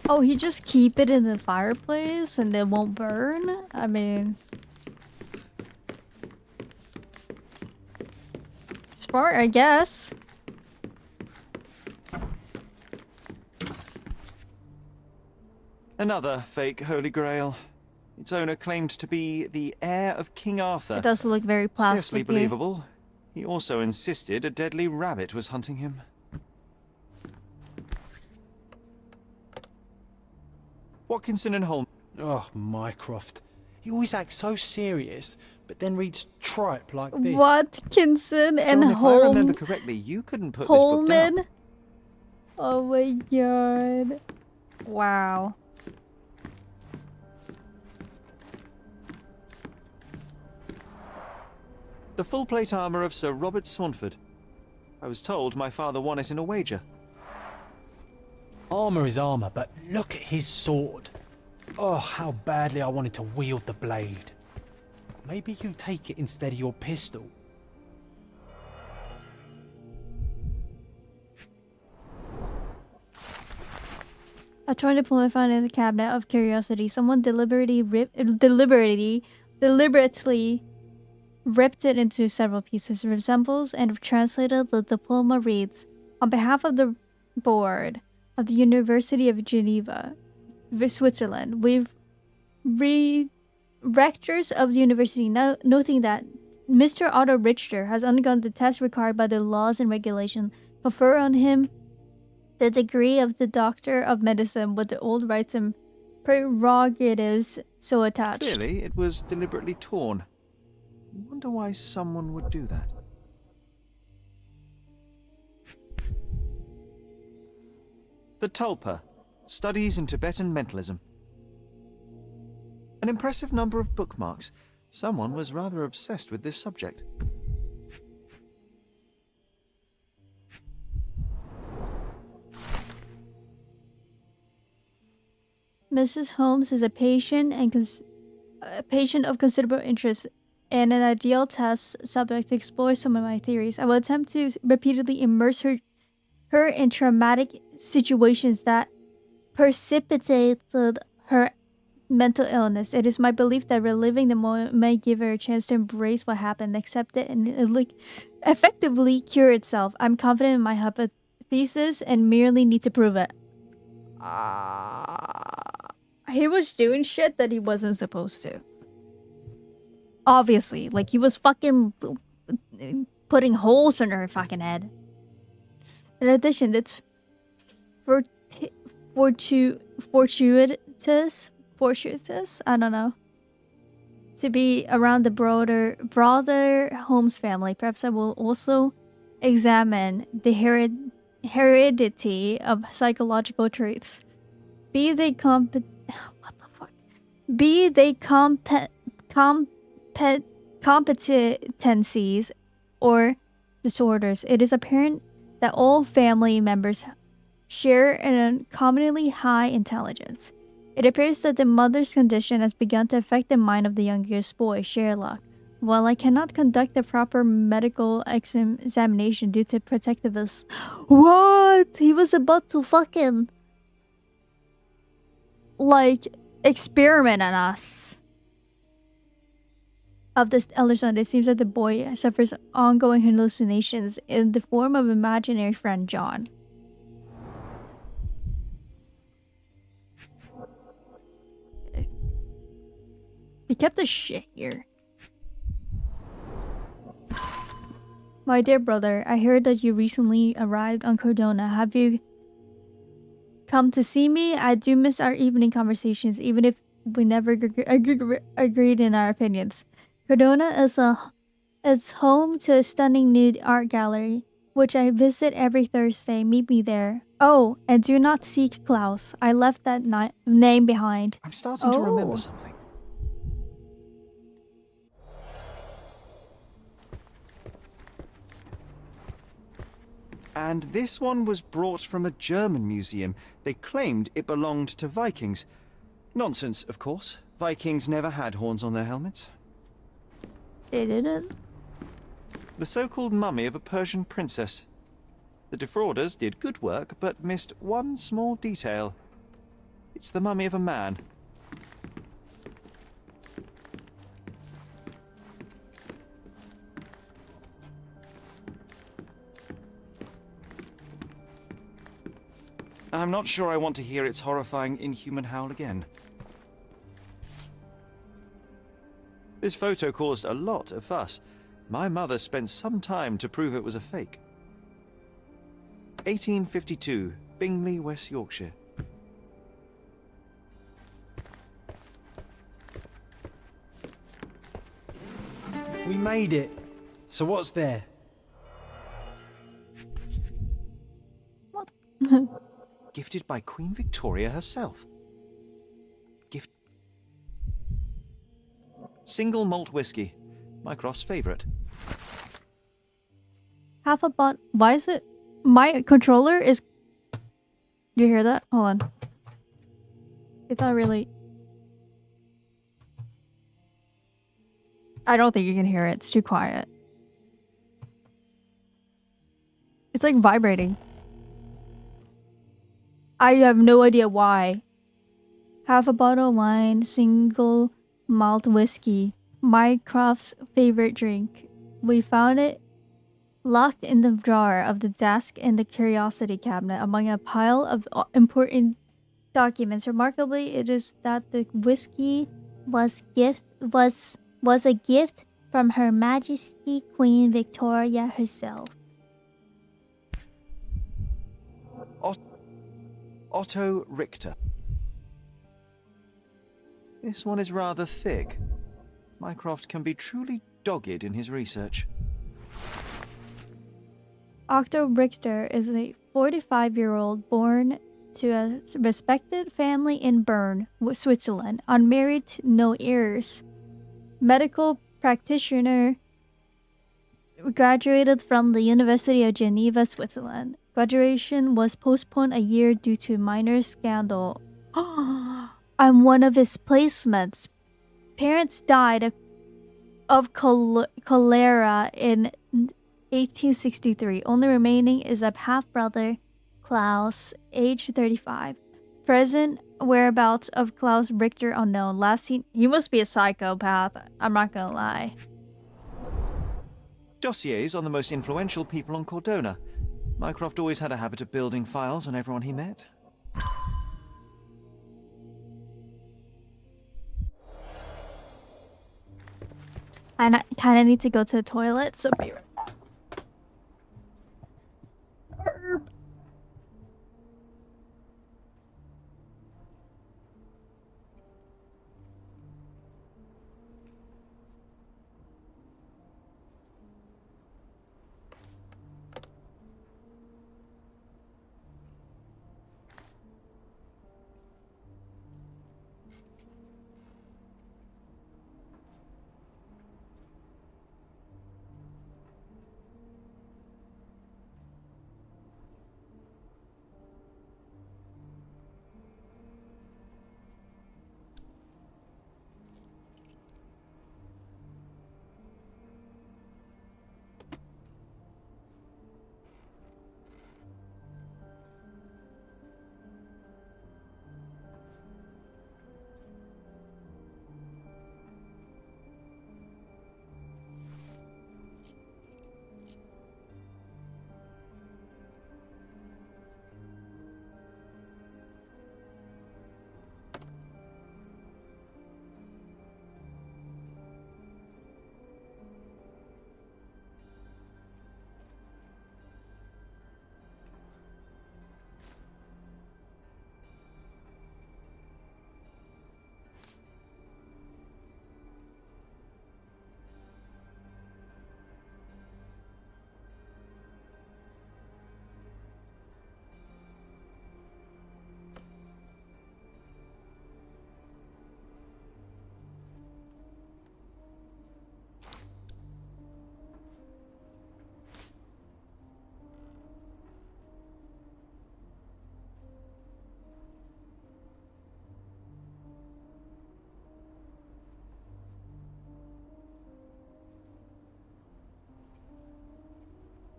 S1: Oh, he just keep it in the fireplace and it won't burn? I mean... Smart, I guess.
S2: Another fake Holy Grail. Its owner claimed to be the heir of King Arthur.
S1: It does look very
S2: Scarcely
S1: plasticky.
S2: believable. He also insisted a deadly rabbit was hunting him. Watkinson and Holmes.
S4: Oh, Mycroft. He always acts so serious, but then reads tripe like this.
S1: Watkinson and
S2: John, if I remember
S1: Holmes.
S2: correctly, you couldn't put this book down.
S1: Holman. Oh my god. Wow.
S2: The full plate armor of Sir Robert Saunford. I was told my father won it in a wager.
S4: Armour is armour, but look at his sword. Oh, how badly I wanted to wield the blade. Maybe you take it instead of your pistol.
S1: I tried to pull my phone in the cabinet of curiosity. Someone deliberately ripped it into several pieces. It resembles and translated the diploma reads, on behalf of the board of the University of Geneva, Switzerland, rectors of the university noting that Mr. Otto Richter has undergone the test required by the laws and regulations confer on him the degree of the Doctor of Medicine with the old rights and prerogatives so attached.
S2: Clearly, it was deliberately torn. I wonder why someone would do that. The Tulpa, Studies in Tibetan Mentalism. An impressive number of bookmarks. Someone was rather obsessed with this subject.
S1: Mrs. Holmes is a patient and a patient of considerable interest and an ideal test subject to explore some of my theories. I will attempt to repeatedly immerse her in traumatic situations that precipitated her mental illness. It is my belief that reliving the moment may give her a chance to embrace what happened, accept it, and effectively cure itself. I'm confident in my hypothesis and merely need to prove it. He was doing shit that he wasn't supposed to. Obviously, like he was fucking putting holes in her fucking head. In addition, it's fortuitous, I don't know, to be around the broader Holmes family. Perhaps I will also examine the heredity of psychological traits, be they competencies or disorders. It is apparent that all family members share an uncommonly high intelligence.
S22: It appears that the mother's condition has begun to affect the mind of the youngest boy, Sherlock. While I cannot conduct the proper medical examination due to protectiveness. What? He was about to fucking, like, experiment on us. Of this elder son, it seems that the boy suffers ongoing hallucinations in the form of imaginary friend John. He kept the shit here. My dear brother, I heard that you recently arrived on Cordona. Have you come to see me? I do miss our evening conversations, even if we never agreed in our opinions. Cordona is home to a stunning new art gallery, which I visit every Thursday. Meet me there. Oh, and do not seek Klaus. I left that name behind.
S2: I'm starting to remember something. And this one was brought from a German museum. They claimed it belonged to Vikings. Nonsense, of course. Vikings never had horns on their helmets.
S22: They didn't?
S2: The so-called mummy of a Persian princess. The defrauders did good work, but missed one small detail. It's the mummy of a man. I'm not sure I want to hear its horrifying, inhuman howl again. This photo caused a lot of fuss. My mother spent some time to prove it was a fake. 1852, Bingley, West Yorkshire.
S4: We made it. So what's there?
S22: What?
S2: Gifted by Queen Victoria herself. Single malt whiskey. Mycroft's favourite.
S22: Half a bot. Why is it? My controller is. You hear that? Hold on. It's not really. I don't think you can hear it. It's too quiet. It's like vibrating. I have no idea why. Half a bottle of wine, single malt whiskey. Mycroft's favorite drink. We found it locked in the drawer of the desk in the curiosity cabinet among a pile of important documents. Remarkably, it is that the whiskey was a gift from Her Majesty Queen Victoria herself.
S2: Otto Richter. This one is rather thick. Mycroft can be truly dogged in his research.
S22: Otto Richter is a 45-year-old born to a respected family in Bern, Switzerland, unmarried, no heirs. Medical practitioner, graduated from the University of Geneva, Switzerland. Graduation was postponed a year due to minor scandal. I'm one of his placements. Parents died of cholera in 1863. Only remaining is a half-brother, Klaus, age 35. Present whereabouts of Klaus Richter unknown. Last seen, he must be a psychopath. I'm not gonna lie.
S2: Dossiers on the most influential people on Cordona. Mycroft always had a habit of building files on everyone he met.
S22: I kind of need to go to the toilet, so be right back.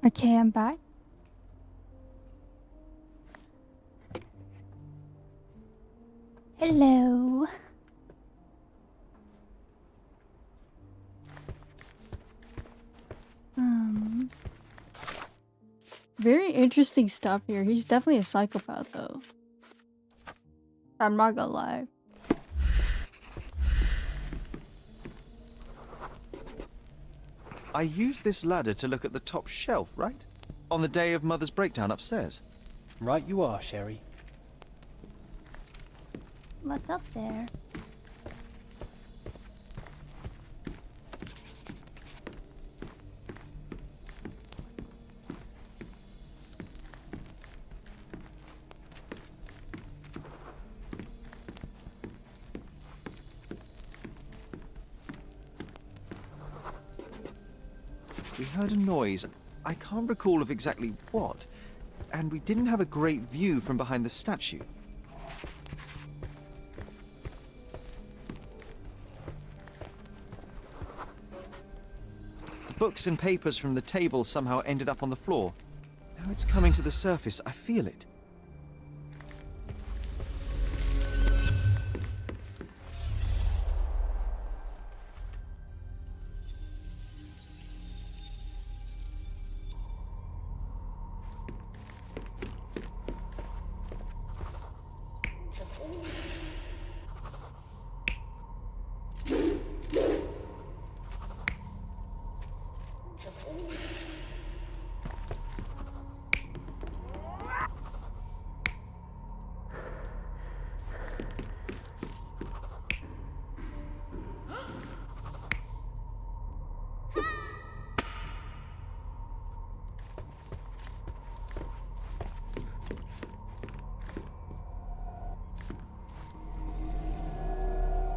S1: Okay, I'm back. Hello. Very interesting stuff here. He's definitely a psychopath, though. I'm not gonna lie.
S2: I used this ladder to look at the top shelf, right? On the day of Mother's breakdown upstairs.
S4: Right you are, Sherry.
S22: What's up there?
S2: We heard a noise. I can't recall of exactly what. And we didn't have a great view from behind the statue. The books and papers from the table somehow ended up on the floor. Now it's coming to the surface. I feel it.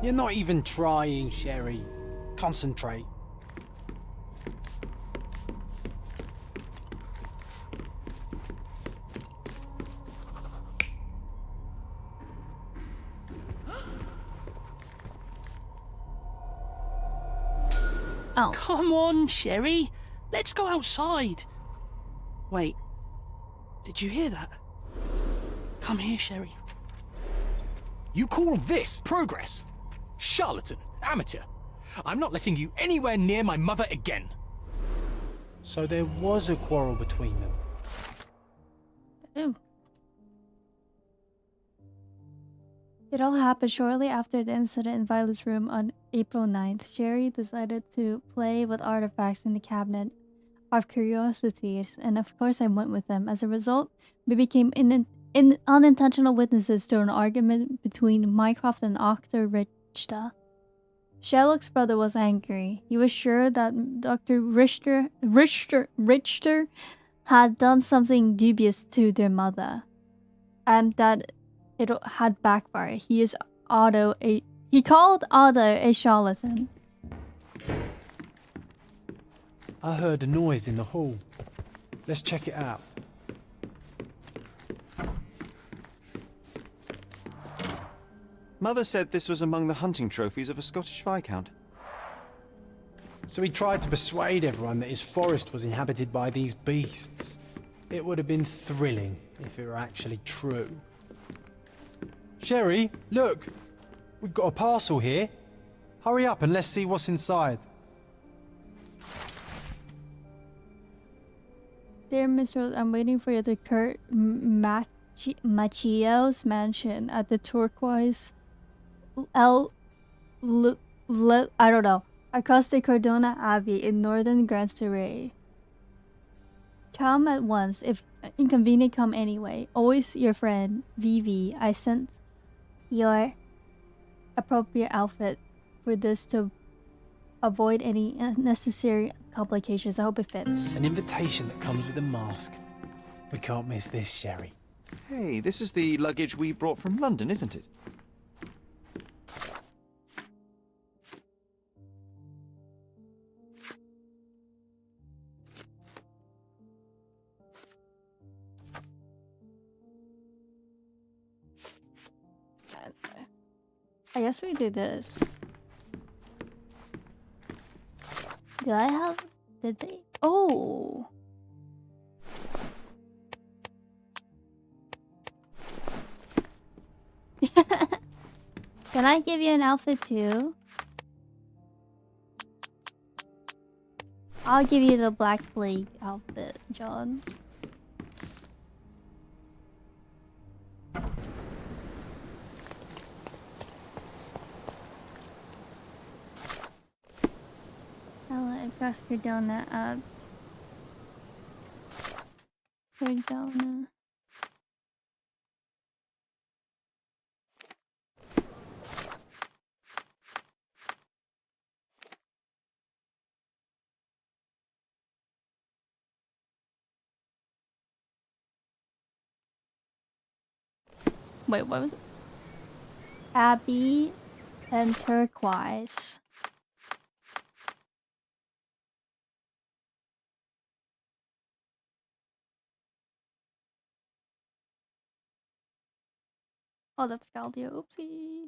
S4: You're not even trying, Sherry. Concentrate.
S22: Oh.
S10: Come on, Sherry. Let's go outside. Wait. Did you hear that? Come here, Sherry.
S5: You call this progress? Charlatan, amateur. I'm not letting you anywhere near my mother again.
S4: So there was a quarrel between them.
S22: Ooh.
S1: It all happened shortly after the incident in Violet's room on April 9th. Sherry decided to play with artifacts in the cabinet of curiosities, and of course I went with them. As a result, we became unintentional witnesses to an argument between Mycroft and Dr. Richter. Sherlock's brother was angry. He was sure that Dr. Richter had done something dubious to their mother, and that it had backfired. He called Otto a charlatan.
S4: I heard a noise in the hall. Let's check it out.
S2: Mother said this was among the hunting trophies of a Scottish Viscount.
S4: So he tried to persuade everyone that his forest was inhabited by these beasts. It would have been thrilling if it were actually true. Sherry, look! We've got a parcel here. Hurry up and let's see what's inside.
S1: Dear Miss Rose, I'm waiting for you to Kurt Machio's mansion at the Turquoise I don't know. Across the Cardona Abbey in northern Grand Surrey. Come at once. If inconvenient, come anyway. Always your friend, Vivi. I sent your appropriate outfit for this to avoid any unnecessary complications. I hope it fits.
S4: An invitation that comes with a mask. We can't miss this, Sherry.
S2: Hey, this is the luggage we brought from London, isn't it?
S1: I guess we do this.
S22: Do I have... Did they...
S1: Oh!
S22: Can I give you an outfit too? I'll give you the Black Plague outfit, John. I'll press Cardona up. Cardona. Wait, what was it? Abby and Turquoise. Oh, that's Galdio. Oopsie.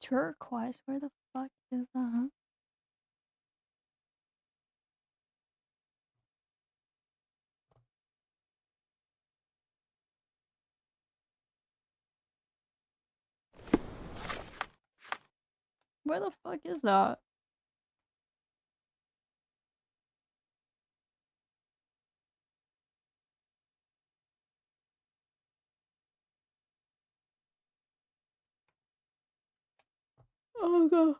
S22: Turquoise, where the fuck is that? Where the fuck is that? Oh god.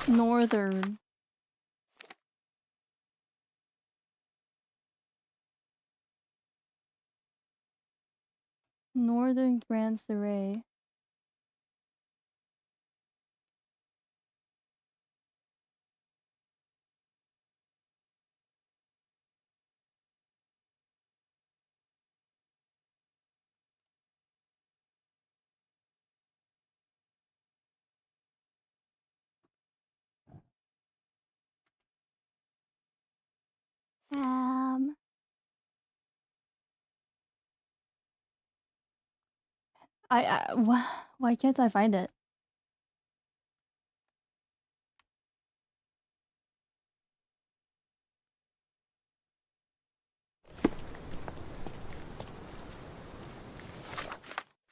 S22: Northern. Northern Grand Surrey. Um. Why can't I find it?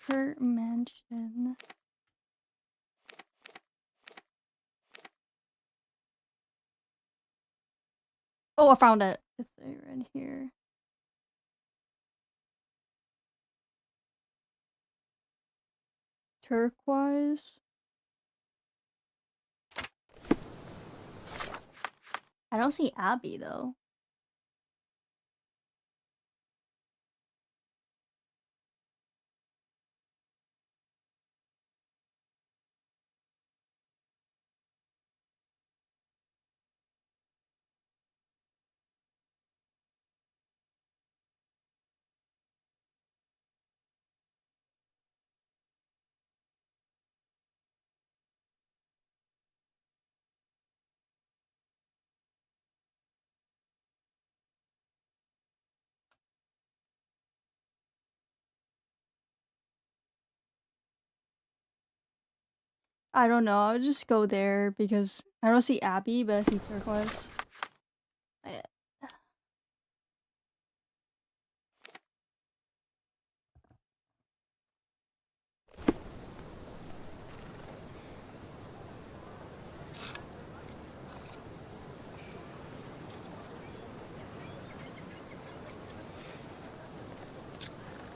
S22: Her mansion. Oh, I found it. It's right here. Turquoise. I don't see Abby though. I don't know. I'll just go there because I don't see Abby, but I see Turquoise. I-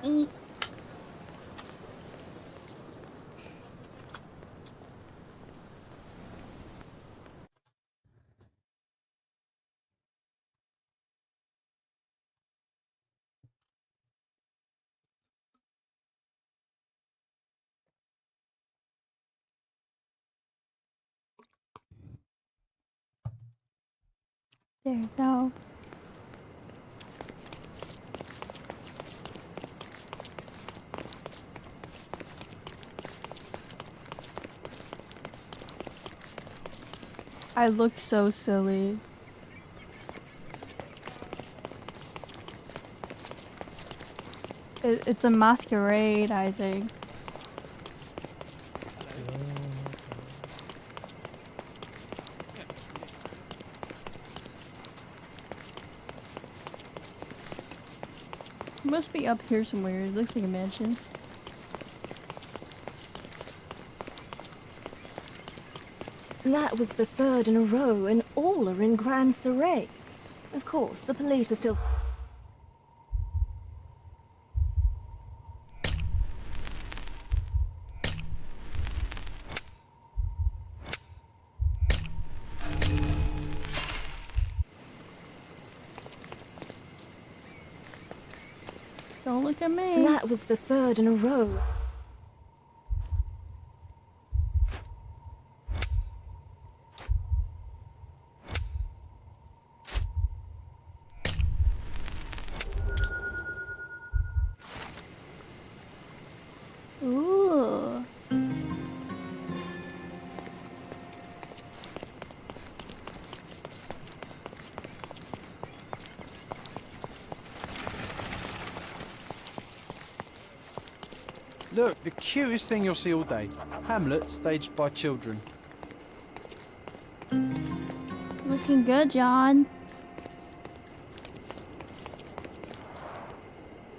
S22: Mm. There you go.
S1: I look so silly. It's a masquerade, I think. It must be up here somewhere. It looks like a mansion.
S13: That was the third in a row, and all are in grand array. Of course, the police are still...
S1: Don't look at me.
S13: That was the third in a row.
S1: Ooh.
S4: Look, the cutest thing you'll see all day. Hamlet staged by children.
S22: Looking good, John.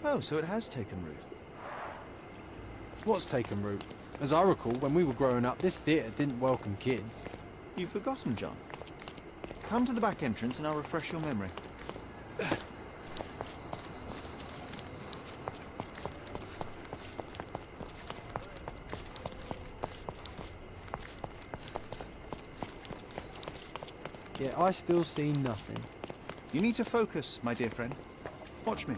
S2: Oh, so it has taken root.
S4: What's taken root? As I recall, when we were growing up, this theatre didn't welcome kids.
S2: You've forgotten, John. Come to the back entrance and I'll refresh your memory.
S4: Yeah, I still see nothing.
S2: You need to focus, my dear friend. Watch me.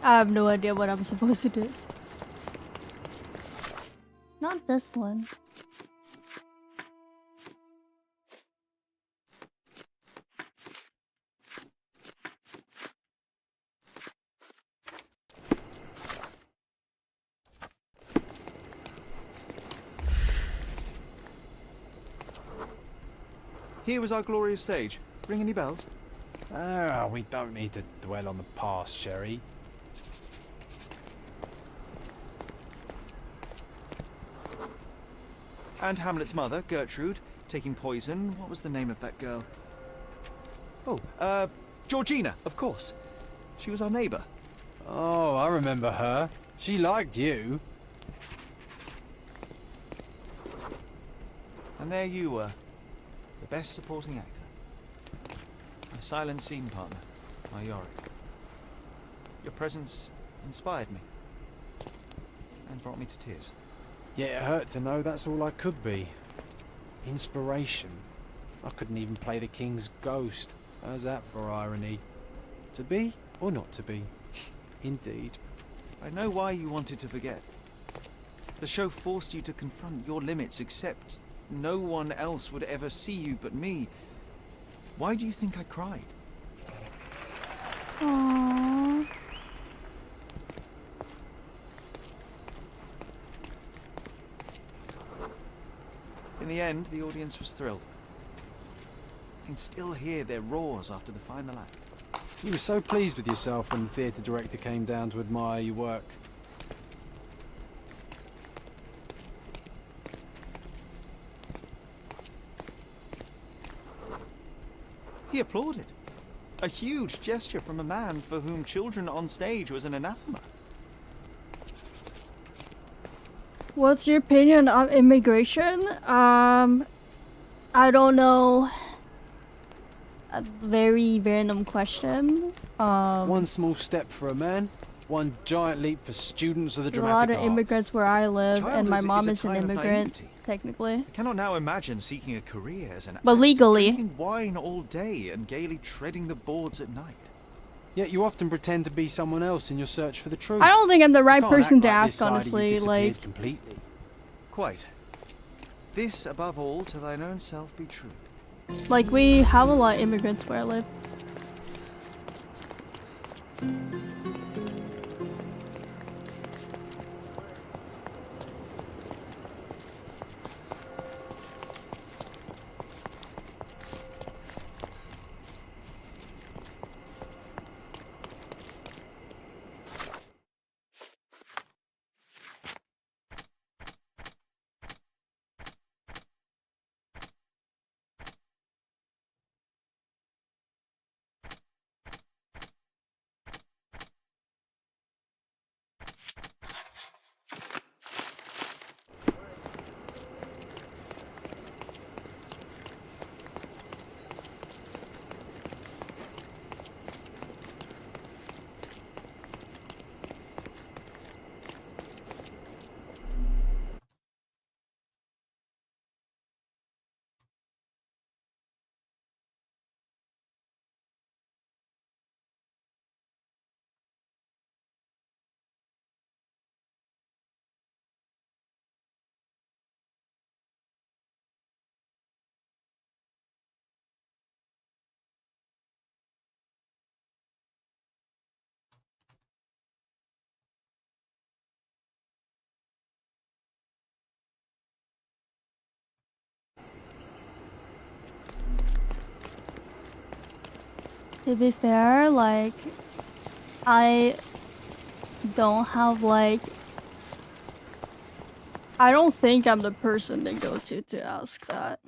S1: I have no idea what I'm supposed to do.
S22: Not this one.
S2: Here was our glorious stage. Ring any bells?
S4: Ah, we don't need to dwell on the past, Sherry.
S2: And Hamlet's mother, Gertrude, taking poison. What was the name of that girl? Oh, Georgina, of course. She was our neighbour.
S4: Oh, I remember her. She liked you.
S2: And there you were, the best supporting actor. My silent scene partner, my Yorick. Your presence inspired me and brought me to tears.
S4: Yeah, it hurt to know that's all I could be. Inspiration. I couldn't even play the king's ghost. How's that for irony? To be or not to be? Indeed.
S2: I know why you wanted to forget. The show forced you to confront your limits, accept no one else would ever see you but me, why do you think I cried?
S22: Aww.
S2: In the end, the audience was thrilled. I can still hear their roars after the final act.
S4: You were so pleased with yourself when the theatre director came down to admire your work.
S2: He applauded. A huge gesture from a man for whom children on stage was an anathema.
S1: What's your opinion on immigration? I don't know. A very random question.
S4: One small step for a man, one giant leap for students of the
S1: There's a
S4: dramatic
S1: lot of
S4: arts.
S1: immigrants where I live, and my
S2: Childhood
S1: mom
S2: a
S1: is an
S2: time of
S1: immigrant,
S2: naivety.
S1: technically.
S2: I cannot now imagine seeking a career as an
S1: But
S2: actor,
S1: legally.
S2: drinking wine all day and gaily treading the boards at night.
S4: Yet you often pretend to be someone else in your search for the truth.
S1: I don't think I'm the right
S4: You can't
S1: person
S4: act
S1: to
S4: like this
S1: ask,
S4: side of you
S1: honestly.
S4: disappeared
S1: Like,
S4: completely.
S2: Quite. This, above all, to thine own self be true.
S1: we have a lot of immigrants where I live. To be fair, like, I don't have, like, I don't think I'm the person to go to ask that.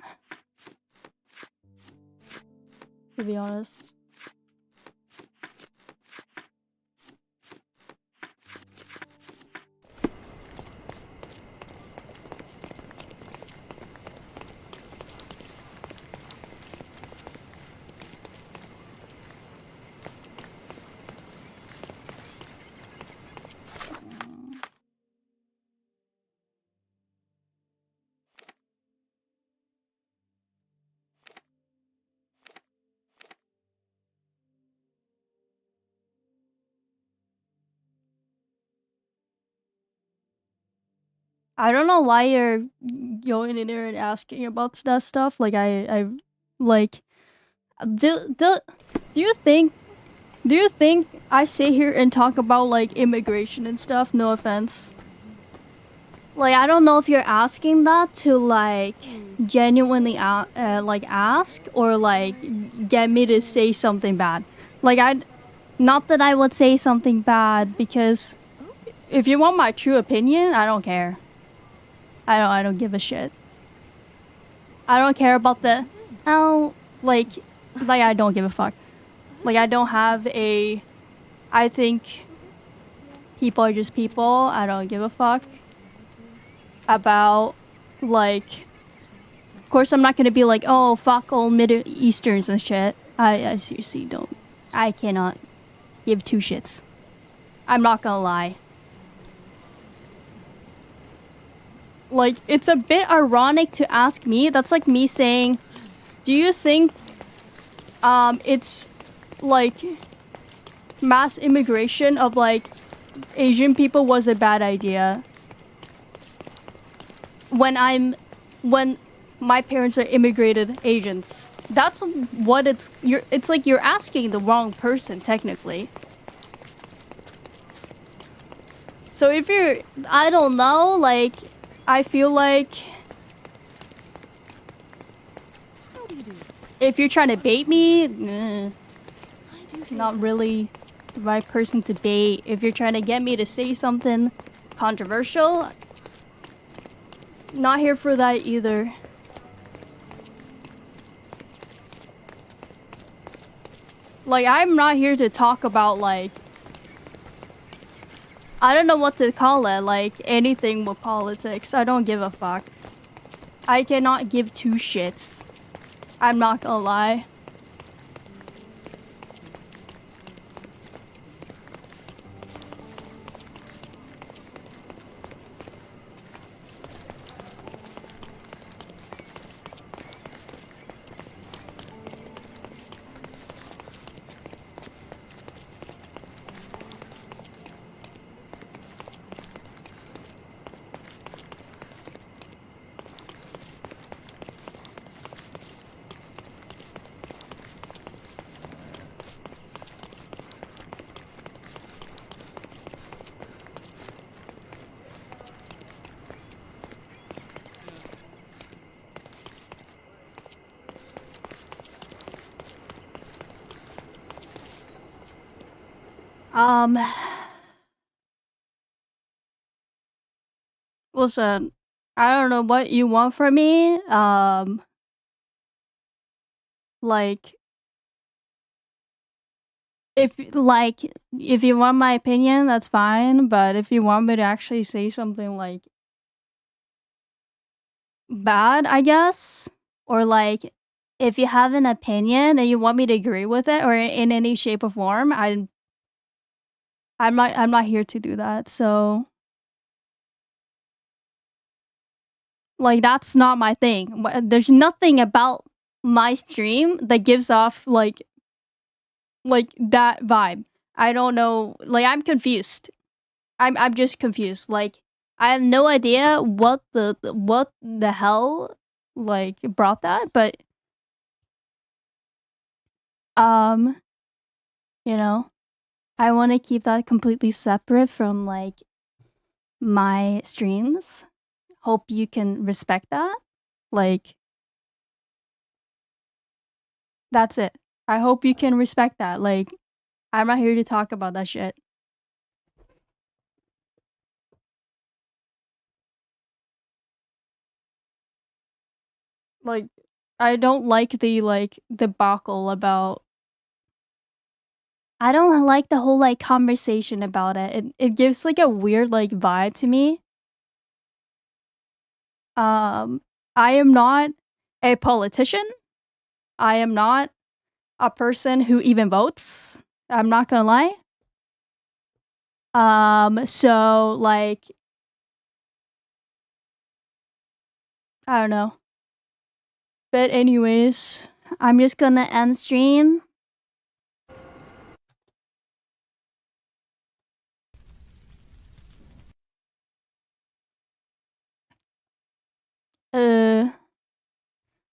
S1: To be honest. I don't know why you're going in there and asking about that stuff. Like, like, do you think I sit here and talk about, like, immigration and stuff? No offense. Like, I don't know if you're asking that to, like, genuinely, like, ask, or, like, get me to say something bad. Like, not that I would say something bad, because if you want my true opinion, I don't care. I don't give a shit. I don't care about the, like, I don't give a fuck. Like, I don't have a, I think people are just people. I don't give a fuck about, like, of course I'm not gonna be like, oh, fuck all Middle Easterns and shit. I seriously don't. I cannot give two shits. I'm not gonna lie. Like, it's a bit ironic to ask me. That's like me saying, do you think it's like mass immigration of, like, Asian people was a bad idea? When my parents are immigrated Asians. That's what it's like you're asking the wrong person, technically. So if you're, I don't know, like, I feel like if you're trying to bait me, not really the right person to bait. If you're trying to get me to say something controversial, not here for that either. Like, I'm not here to talk about, like, I don't know what to call it, like, anything with politics. I don't give a fuck. I cannot give two shits. I'm not gonna lie. Listen, I don't know what you want from me. Like, if you want my opinion, that's fine. But if you want me to actually say something, like, bad, I guess, or like, if you have an opinion and you want me to agree with it or in any shape or form, I'm not here to do that. So, like, that's not my thing. There's nothing about my stream that gives off like that vibe. I don't know. Like, I'm confused. I'm just confused. Like, I have no idea what the hell like brought that, but you know, I want to keep that completely separate from like my streams. Hope you can respect that. Like, that's it. I hope you can respect that. Like, I'm not here to talk about that shit. Like, I don't like the debacle about. I don't like the whole like conversation about it. It gives like a weird like vibe to me. I am not a politician. I am not a person who even votes. I'm not gonna lie. So like, I don't know. But anyways, I'm just gonna end stream.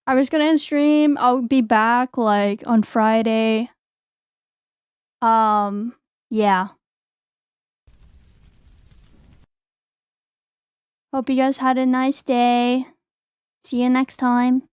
S1: I was gonna end stream. I'll be back like on Friday. Yeah. Hope you guys had a nice day. See you next time.